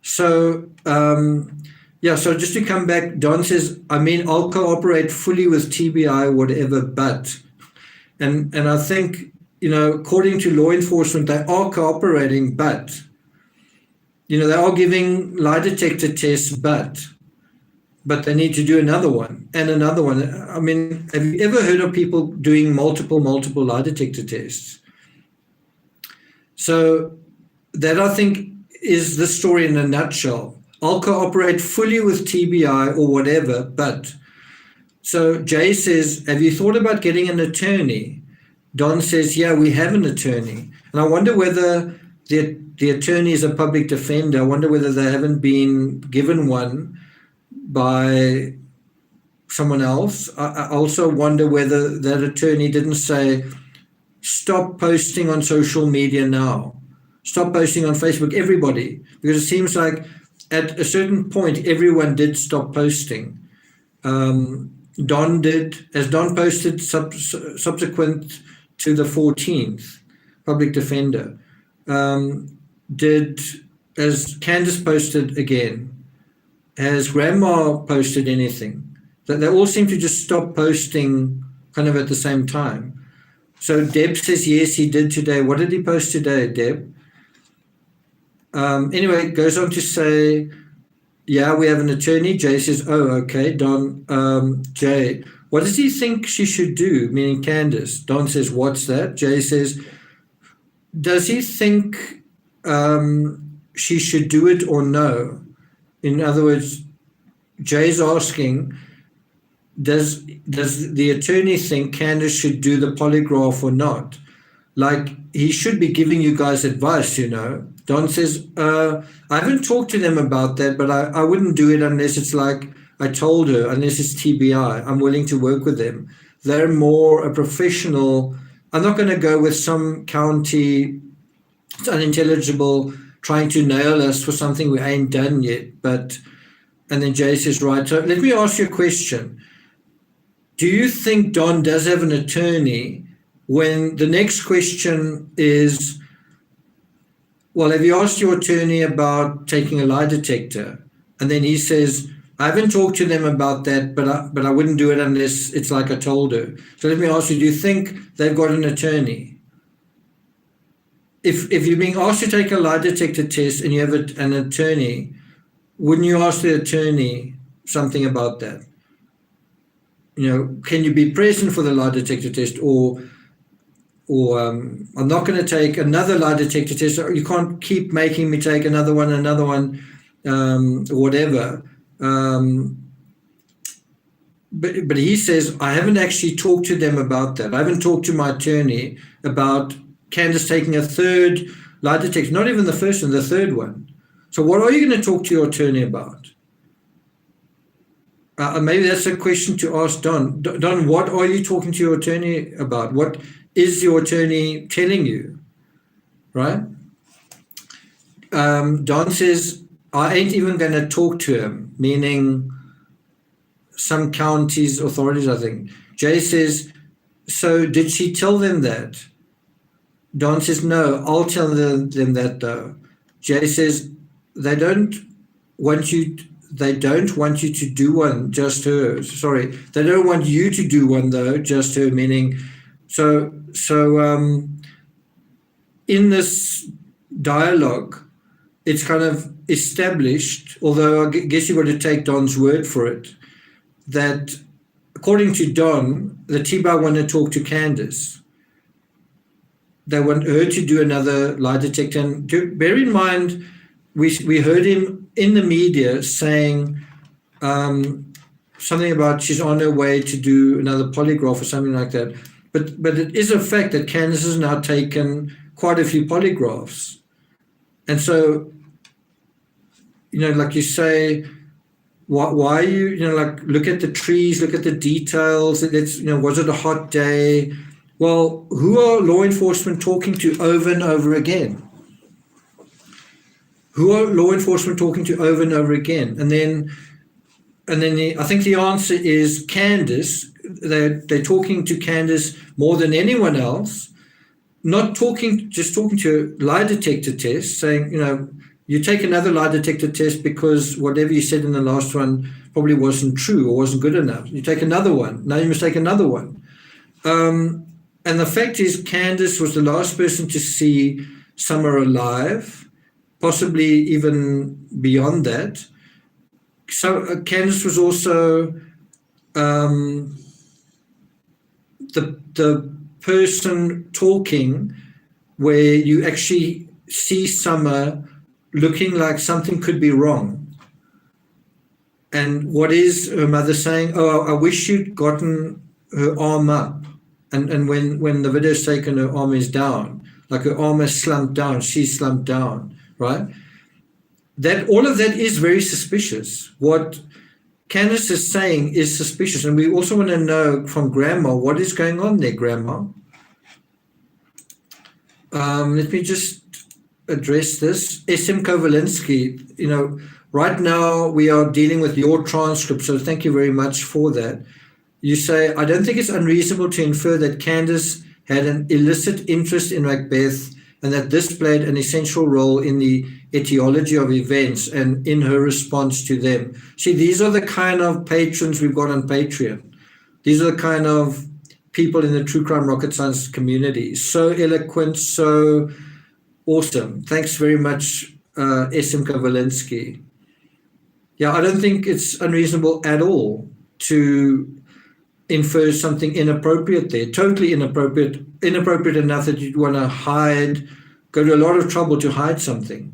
So, so just to come back, Don says, I mean, I'll cooperate fully with TBI, whatever, but, and I think, according to law enforcement, they are cooperating, but, they are giving lie detector tests, but they need to do another one and another one. I mean, have you ever heard of people doing multiple lie detector tests? So that, I think, is the story in a nutshell. I'll cooperate fully with TBI or whatever, but. So Jay says, have you thought about getting an attorney? Don says, yeah, we have an attorney. And I wonder whether the attorney is a public defender. I wonder whether they haven't been given one by someone else. I also wonder whether that attorney didn't say, stop posting on social media now. Stop posting on Facebook, everybody, because it seems like at a certain point, everyone did stop posting. Don did, as Don posted subsequent to the 14th, public defender, did, as Candace posted again, has Grandma posted anything? That they all seem to just stop posting kind of at the same time. So Deb says, yes, he did today. What did he post today, Deb? Anyway, it goes on to say, yeah, we have an attorney. Jay says, oh, okay. Don, Jay, what does he think she should do? Meaning Candace. Don says, what's that? Jay says, does he think she should do it or no? In other words, Jay's asking, does the attorney think Candace should do the polygraph or not? Like, he should be giving you guys advice, Don says, I haven't talked to them about that, but I wouldn't do it unless it's like I told her, unless it's TBI. I'm willing to work with them. They're more a professional. I'm not going to go with some county it's unintelligible, trying to nail us for something we ain't done yet. But, and then Jay says, right, so let me ask you a question. Do you think Don does have an attorney when the next question is, well, have you asked your attorney about taking a lie detector? And then he says, I haven't talked to them about that, but I wouldn't do it unless it's like I told her. So let me ask you, do you think they've got an attorney? If you're being asked to take a lie detector test and you have an attorney, wouldn't you ask the attorney something about that? You know, can you be present for the lie detector test, or I'm not going to take another lie detector test. You can't keep making me take another one, whatever. But he says, I haven't actually talked to them about that. I haven't talked to my attorney about Candace taking a third lie detector, not even the first one, the third one. So what are you going to talk to your attorney about? Maybe that's a question to ask Don. Don, what are you talking to your attorney about? What is your attorney telling you, right? Don says, I ain't even going to talk to him, meaning some county's authorities, I think. Jay says, so did she tell them that? Don says, no, I'll tell them that though. Jay says, they don't want you to do one, just her. Sorry, they don't want you to do one though, just her, meaning, so in this dialogue, it's kind of established, although I guess you've got to take Don's word for it, that according to Don, the T-Bar want to talk to Candace. They want her to do another lie detector. And bear in mind, we heard him in the media saying something about she's on her way to do another polygraph or something like that. But it is a fact that Candace has now taken quite a few polygraphs. And so, you know, like you say, why are you, you know, like look at the trees, look at the details. It's, you know, was it a hot day? Well, who are law enforcement talking to over and over again? Who are law enforcement talking to over and over again? And then I think the answer is Candace. They're talking to Candace more than anyone else, just talking to a lie detector test, saying, you know, you take another lie detector test because whatever you said in the last one probably wasn't true or wasn't good enough. You take another one. Now you must take another one. And the fact is, Candace was the last person to see Summer alive, possibly even beyond that. So Candace was also the person talking where you actually see Summer looking like something could be wrong. And what is her mother saying? Oh, I wish you'd gotten her arm up. And when the video's taken, her arm is down, like her arm has slumped down, she's slumped down, right? That all of that is very suspicious. What Candace is saying is suspicious. And we also want to know from Grandma, what is going on there, Grandma? Let me just address this. SM Kowalinsky, you know, right now we are dealing with your transcript, so thank you very much for that. You say, I don't think it's unreasonable to infer that Candace had an illicit interest in Macbeth and that this played an essential role in the etiology of events and in her response to them. See, these are the kind of patrons we've got on Patreon. These are the kind of people in the True Crime Rocket Science community. So eloquent, so awesome. Thanks very much, SM Kowalinsky. Yeah, I don't think it's unreasonable at all to infer something inappropriate there, totally inappropriate enough that you'd want to hide, go to a lot of trouble to hide something.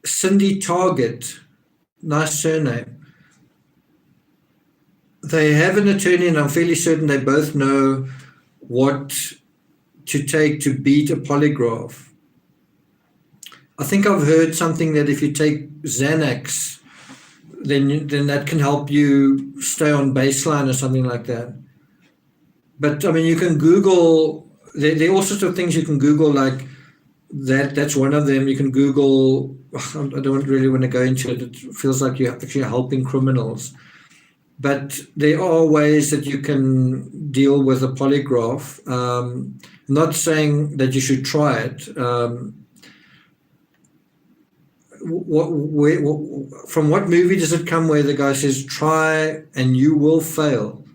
Cindy Target, nice surname. They have an attorney, and I'm fairly certain they both know what to take to beat a polygraph. I think I've heard something that if you take Xanax, then that can help you stay on baseline or something like that. But I mean, you can Google there are all sorts of things you can Google, like that. That's one of them. You can Google. I don't really want to go into it. It feels like you're actually helping criminals. But there are ways that you can deal with a polygraph. Not saying that you should try it. From what movie does it come where the guy says, try and you will fail?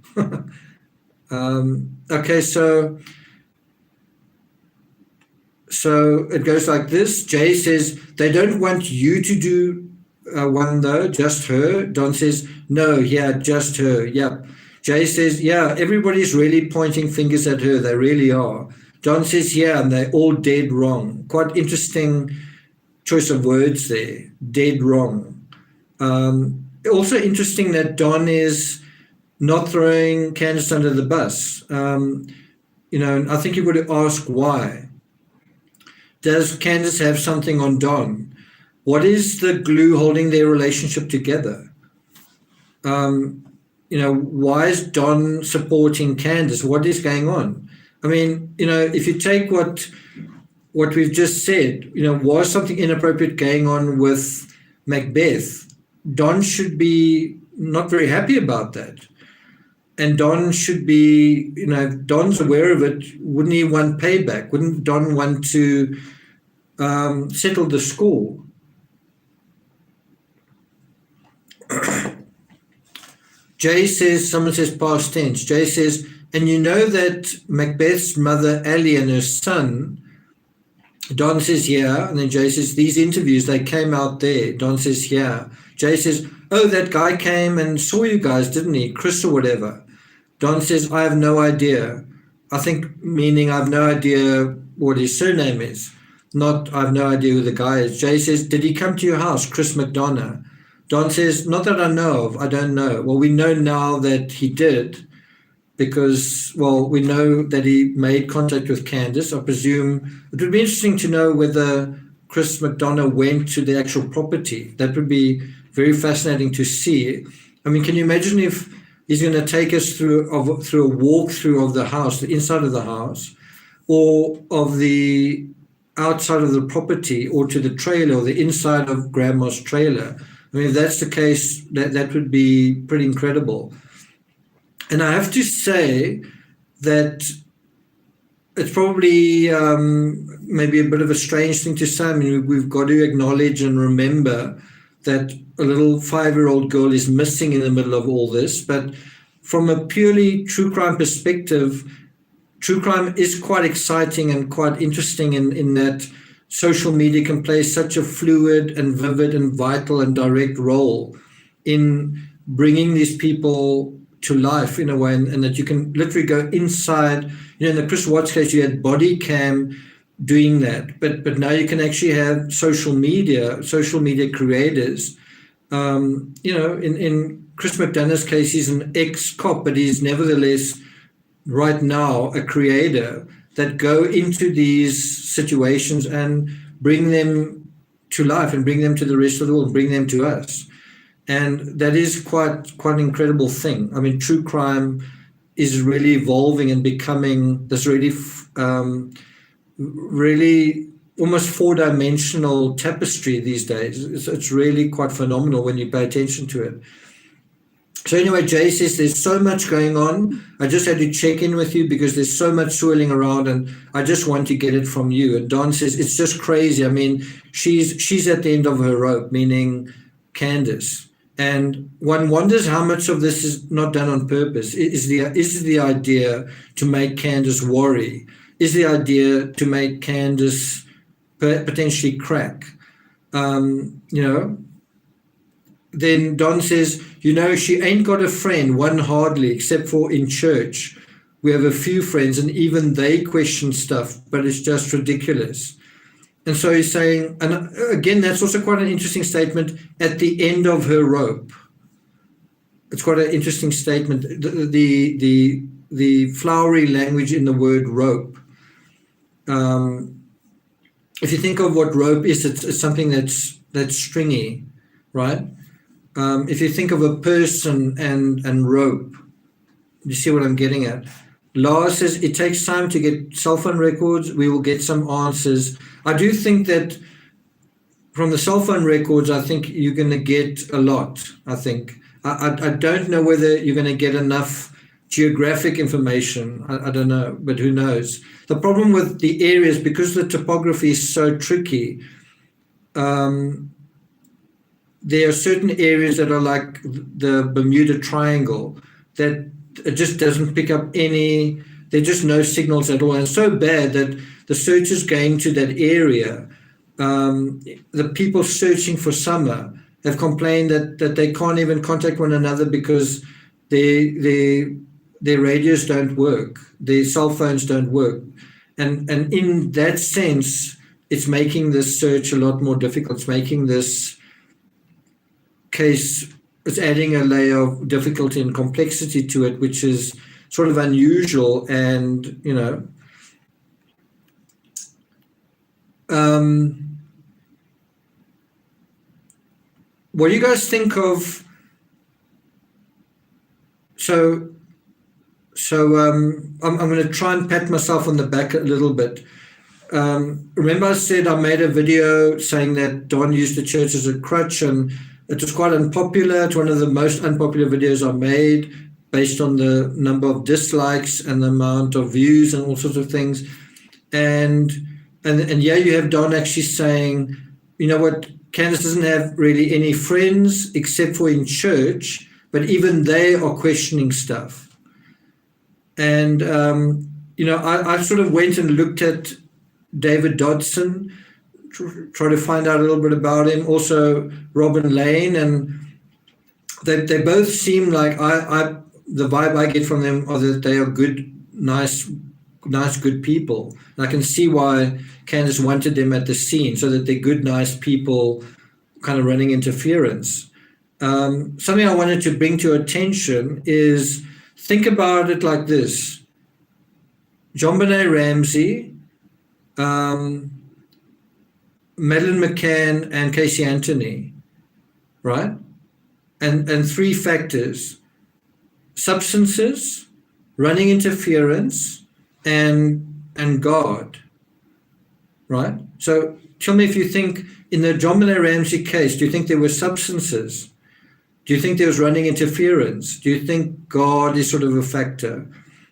Okay, so it goes like this. Jay says, they don't want you to do one though, just her. Don says, no, yeah, just her. Yep. Jay says, yeah, everybody's really pointing fingers at her. They really are. Don says, yeah, and they're all dead wrong. Quite interesting choice of words there. Dead wrong. Also interesting that Don is not throwing Candace under the bus. I think you've got to ask why. Does Candace have something on Don? What is the glue holding their relationship together? Why is Don supporting Candace? What is going on? I mean, if you take what we've just said, was something inappropriate going on with Macbeth, Don should be not very happy about that. And Don should be, if Don's aware of it, wouldn't he want payback? Wouldn't Don want to settle the score? Jay says, someone says past tense. Jay says, and you know that Macbeth's mother, Allie, and her son, Don says, yeah. And then Jay says, these interviews, they came out there. Don says, yeah. Jay says, oh, that guy came and saw you guys, didn't he? Chris or whatever. Don says, I have no idea. I think meaning I have no idea what his surname is. Not I have no idea who the guy is. Jay says, did he come to your house, Chris McDonough? Don says, not that I know of. I don't know. Well, we know now that he did because, we know that he made contact with Candace. I presume it would be interesting to know whether Chris McDonough went to the actual property. That would be very fascinating to see. I mean, can you imagine if he's going to take us through a walkthrough of the house, the inside of the house, or of the outside of the property, or to the trailer, or the inside of Grandma's trailer? I mean, if that's the case, that would be pretty incredible. And I have to say that it's probably maybe a bit of a strange thing to say. I mean, we've got to acknowledge and remember that a little 5-year-old girl is missing in the middle of all this. But from a purely true crime perspective, true crime is quite exciting and quite interesting in that social media can play such a fluid and vivid and vital and direct role in bringing these people to life in a way, and that you can literally go inside. In the Chris Watts case, you had body cam doing that, but now you can actually have social media creators. In Chris McDonough's case, he's an ex-cop, but he's nevertheless right now a creator that go into these situations and bring them to life and bring them to the rest of the world, bring them to us. And that is quite an incredible thing. I mean, true crime is really evolving and becoming this really almost 4-dimensional tapestry these days. It's really quite phenomenal when you pay attention to it. So anyway, Jay says there's so much going on. I just had to check in with you because there's so much swirling around, and I just want to get it from you. And Don says it's just crazy. I mean, she's at the end of her rope, meaning Candace. And one wonders how much of this is not done on purpose. Is the idea to make Candace worry? Is the idea to make Candace potentially crack? Then Don says, she ain't got a friend, one hardly, except for in church. We have a few friends, and even they question stuff, but it's just ridiculous. And so he's saying, and again, that's also quite an interesting statement, at the end of her rope. It's quite an interesting statement, the flowery language in the word rope. If you think of what rope is, it's something that's stringy, right? If you think of a person and rope, you see what I'm getting at? Lars says it takes time to get cell phone records. We will get some answers. I do think that from the cell phone records, I think you're going to get a lot. I think. I don't know whether you're going to get enough geographic information. I don't know, but who knows? The problem with the areas, because the topography is so tricky, there are certain areas that are like the Bermuda Triangle that it just doesn't pick up any, there are just no signals at all. And it's so bad that the searchers going to that area, the people searching for summer have complained that they can't even contact one another because their radios don't work, their cell phones don't work. And in that sense, it's making this search a lot more difficult. It's making this case, it's adding a layer of difficulty and complexity to it, which is sort of unusual. And, you know, what do you guys think of? So I'm going to try and pat myself on the back a little bit. Remember I said I made a video saying that Don used the church as a crutch, and it was quite unpopular. It's one of the most unpopular videos I made based on the number of dislikes and the amount of views and all sorts of things. And yeah, you have Don actually saying, you know what, Candace doesn't have really any friends except for in church, but even they are questioning stuff. And, you know, I sort of went and looked at David Dodson, try to find out a little bit about him, also Robin Lane, and they both seem like the vibe I get from them are that they are good, nice, good people. And I can see why Candace wanted them at the scene, so that they're good, nice people kind of running interference. Something I wanted to bring to attention is, think about it like this. JonBenet Ramsey, Madeleine McCann, and Casey Anthony, right? And three factors: substances, running interference, and God, right? So tell me if you think in the JonBenet Ramsey case, do you think there were substances? Do you think there was running interference? Do you think God is sort of a factor?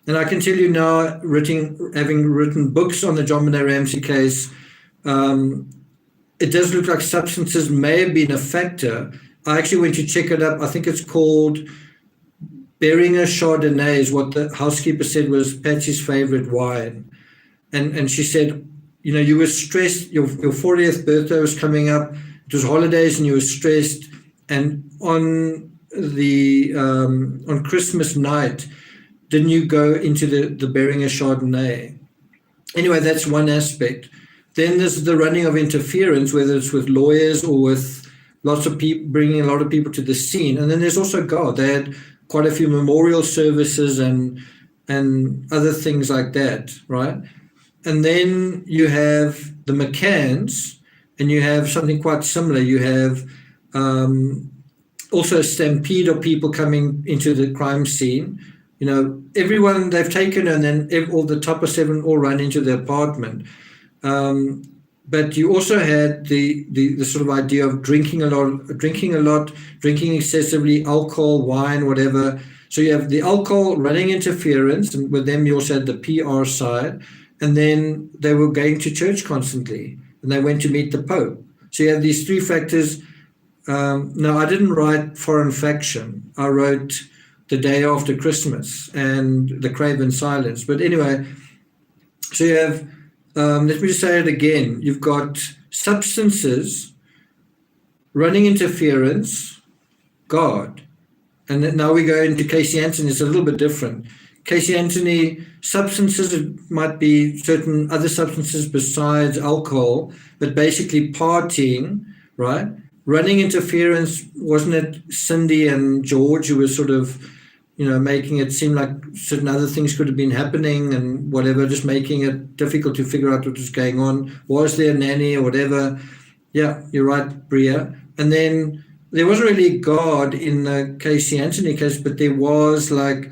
And I can tell you now, having written books on the JonBenet Ramsey case, it does look like substances may have been a factor. I actually went to check it up. I think it's called Beringer Chardonnay is what the housekeeper said was Patsy's favorite wine. And she said, you know, you were stressed, your 40th birthday was coming up, it was holidays and you were stressed. And on Christmas night, didn't you go into the Beringer Chardonnay? Anyway, that's one aspect. Then there's the running of interference, whether it's with lawyers or with lots of people, bringing a lot of people to the scene. And then there's also God. They had quite a few memorial services and other things like that, right? And then you have the McCanns, and you have something quite similar. You have also a stampede of people coming into the crime scene. You know, everyone they've taken, and then all the top of seven all run into the apartment. But you also had the sort of idea of drinking a lot, drinking excessively, alcohol, wine, whatever. So you have the alcohol, running interference, and with them you also had the PR side. And then they were going to church constantly, and they went to meet the Pope. So you have these three factors. No, I didn't write Foreign Faction. I wrote The Day After Christmas and The Craven Silence. But anyway, so you have, let me just say it again. You've got substances, running interference, God. And then now we go into Casey Anthony. It's a little bit different. Casey Anthony, substances, it might be certain other substances besides alcohol, but basically partying, right? Running interference, wasn't it Cindy and George who were sort of, you know, making it seem like certain other things could have been happening and whatever, just making it difficult to figure out what was going on. Was there a nanny or whatever? Yeah, you're right, Bria. And then there wasn't really God in the Casey Anthony case, but there was like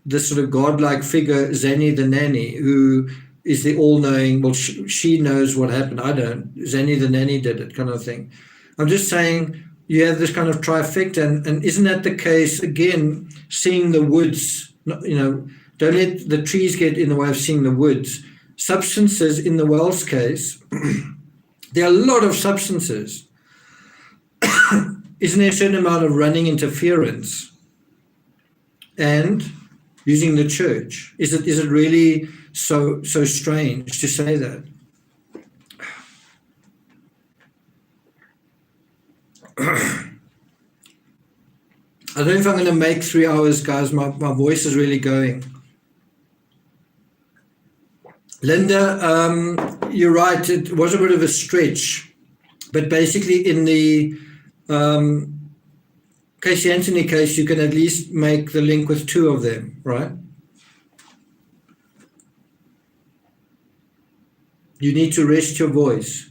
this sort of godlike figure, Zanny the nanny, who is the all-knowing, well, she knows what happened, I don't. Zanny the nanny did it, kind of thing. I'm just saying you have this kind of trifecta, and isn't that the case, again, seeing the woods, don't let the trees get in the way of seeing the woods. Substances, in the Wells case, there are a lot of substances. Isn't there a certain amount of running interference and using the church? Is it really so strange to say that? I don't know if I'm going to make 3 hours, guys. My voice is really going. Linda, you're right. It was a bit of a stretch. But basically in the Casey Anthony case, you can at least make the link with 2 of them, right? You need to rest your voice.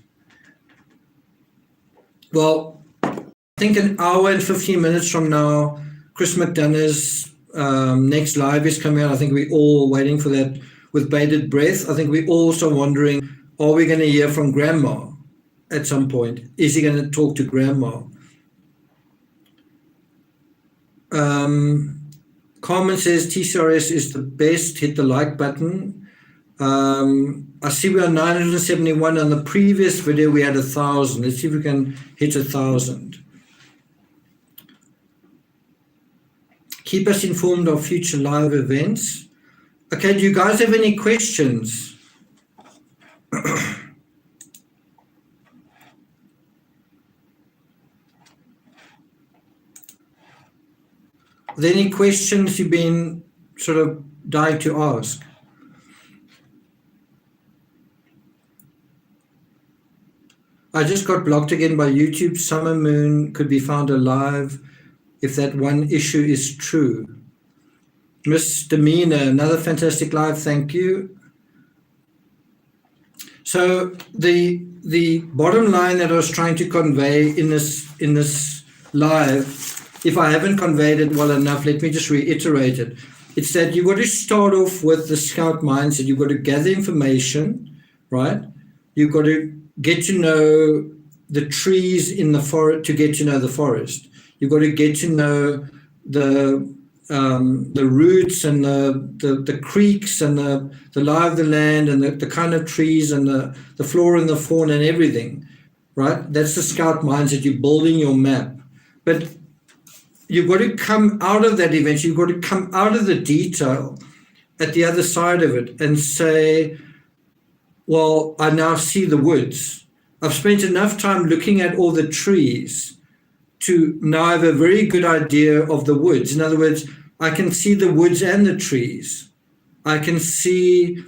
Well, I think an hour and 15 minutes from now, Chris McDonough's next live is coming out. I think we're all waiting for that with bated breath. I think we're also wondering, are we going to hear from Grandma at some point? Is he going to talk to Grandma? Carmen says TCRS is the best. Hit the like button. I see we are 971. On the previous video, we had 1,000. Let's see if we can hit 1,000. Keep us informed of future live events. Okay, do you guys have any questions? Are there any questions you've been sort of dying to ask? I just got blocked again by YouTube. Summer Moon could be found alive if that one issue is true. Miss Demeanor, another fantastic live, thank you. So the bottom line that I was trying to convey in this live, if I haven't conveyed it well enough, let me just reiterate it. It's that you've got to start off with the scout mindset. You've got to gather information, right? You've got to get to know the trees in the forest to get to know the forest. You've got to get to know the roots and the creeks and the lie of the land and the kind of trees and the flora and the fauna and everything, right? That's the scout mindset. You're building your map. But you've got to come out of that eventually. You've got to come out of the detail at the other side of it and say, well, I now see the woods. I've spent enough time looking at all the trees to now have a very good idea of the woods. In other words, I can see the woods and the trees. I can see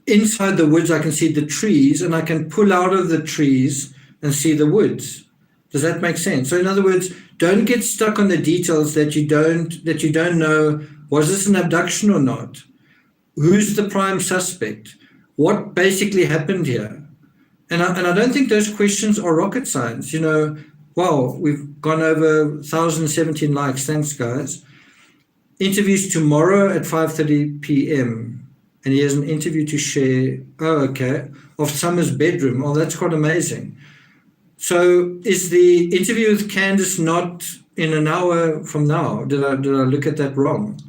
inside the woods, I can see the trees, and I can pull out of the trees and see the woods. Does that make sense? So in other words, don't get stuck on the details that you don't know, was this an abduction or not? Who's the prime suspect? What basically happened here? And I don't think those questions are rocket science. Wow, we've gone over 1,017 likes. Thanks, guys. Interviews tomorrow at 5:30 p.m. And he has an interview to share, of Summer's bedroom. Oh, that's quite amazing. So is the interview with Candace not in an hour from now? Did I look at that wrong?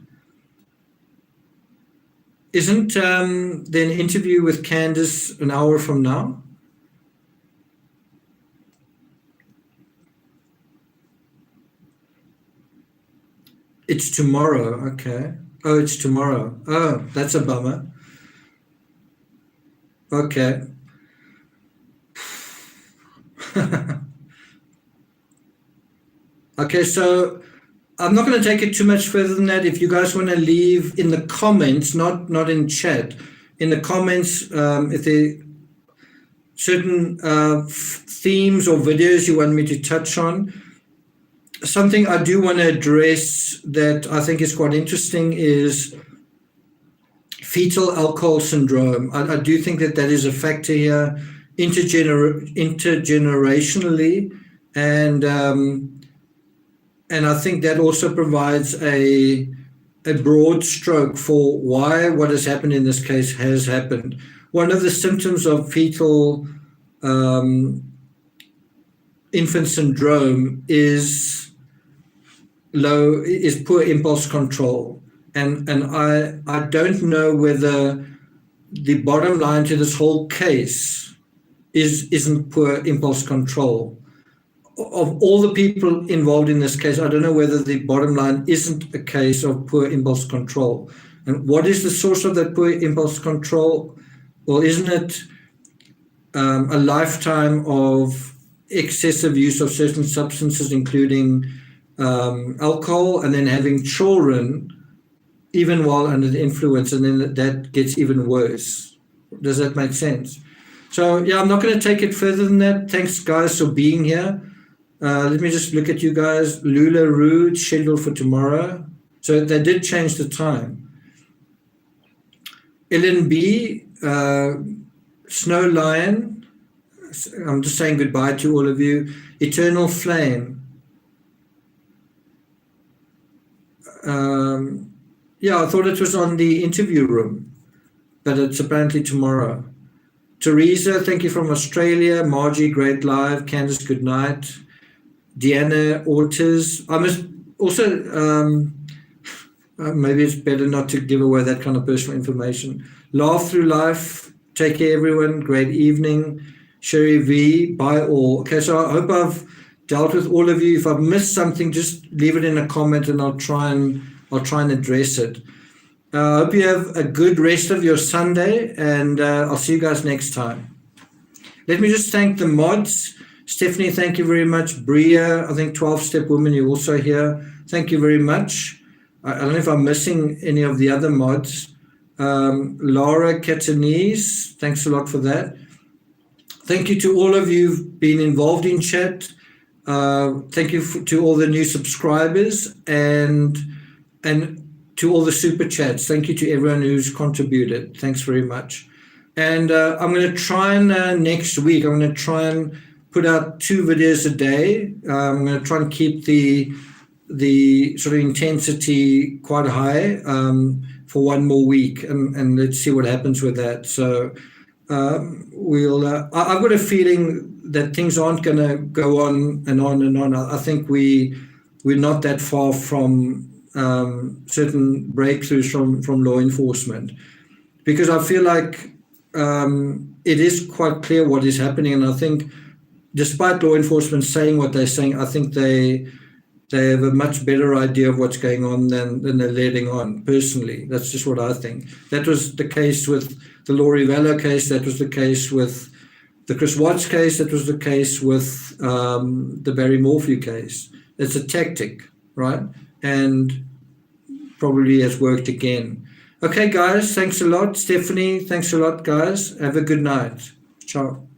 Isn't the interview with Candace an hour from now? It's tomorrow, okay. Oh, it's tomorrow. Oh, that's a bummer. Okay. Okay, so I'm not going to take it too much further than that. If you guys want to leave in the comments, not in chat, in the comments, if there are certain themes or videos you want me to touch on. Something I do want to address that I think is quite interesting is fetal alcohol syndrome. I do think that is a factor here, intergenerationally, and and I think that also provides a broad stroke for why what has happened in this case has happened. One of the symptoms of fetal infant syndrome is poor impulse control, and I don't know whether the bottom line to this whole case isn't poor impulse control. Of all the people involved in this case, I don't know whether the bottom line isn't a case of poor impulse control. And what is the source of that poor impulse control? Well, isn't it a lifetime of excessive use of certain substances, including alcohol, and then having children even while under the influence, and then that gets even worse? Does that make sense? So, yeah, I'm not going to take it further than that. Thanks, guys, for being here. Let me just look at you guys. Lula Rude, scheduled for tomorrow. So they did change the time. Ellen B, Snow Lion, I'm just saying goodbye to all of you. Eternal Flame. Yeah, I thought it was on the interview room, but it's apparently tomorrow. Teresa, thank you from Australia. Margie, great live. Candice, good night. Deanna Ortiz. I must also, maybe it's better not to give away that kind of personal information. Laugh through life. Take care, everyone. Great evening. Sherry V, bye all. Okay, so I hope I've dealt with all of you. If I've missed something, just leave it in a comment and I'll try and address it. I hope you have a good rest of your Sunday, and I'll see you guys next time. Let me just thank the mods. Stephanie, thank you very much. Bria, I think 12-Step Woman, you're also here. Thank you very much. I don't know if I'm missing any of the other mods. Laura Catanese, thanks a lot for that. Thank you to all of you who've been involved in chat. Thank you to all the new subscribers and to all the super chats. Thank you to everyone who's contributed. Thanks very much. And I'm going to try and next week, I'm going to try and put out 2 videos a day. I'm going to try and keep the sort of intensity quite high for 1 more week, and let's see what happens with that. So I've got a feeling that things aren't going to go on and on and on. I think we're not that far from certain breakthroughs from law enforcement, because I feel like it is quite clear what is happening, and I think despite law enforcement saying what they're saying, I think they have a much better idea of what's going on than they're letting on. Personally, that's just what I think. That was the case with the Laurie Vallow case. That was the case with the Chris Watts case. That was the case with the Barry Morphew case. It's a tactic, right? And probably has worked again. Okay, guys, thanks a lot. Stephanie, thanks a lot, guys. Have a good night. Ciao.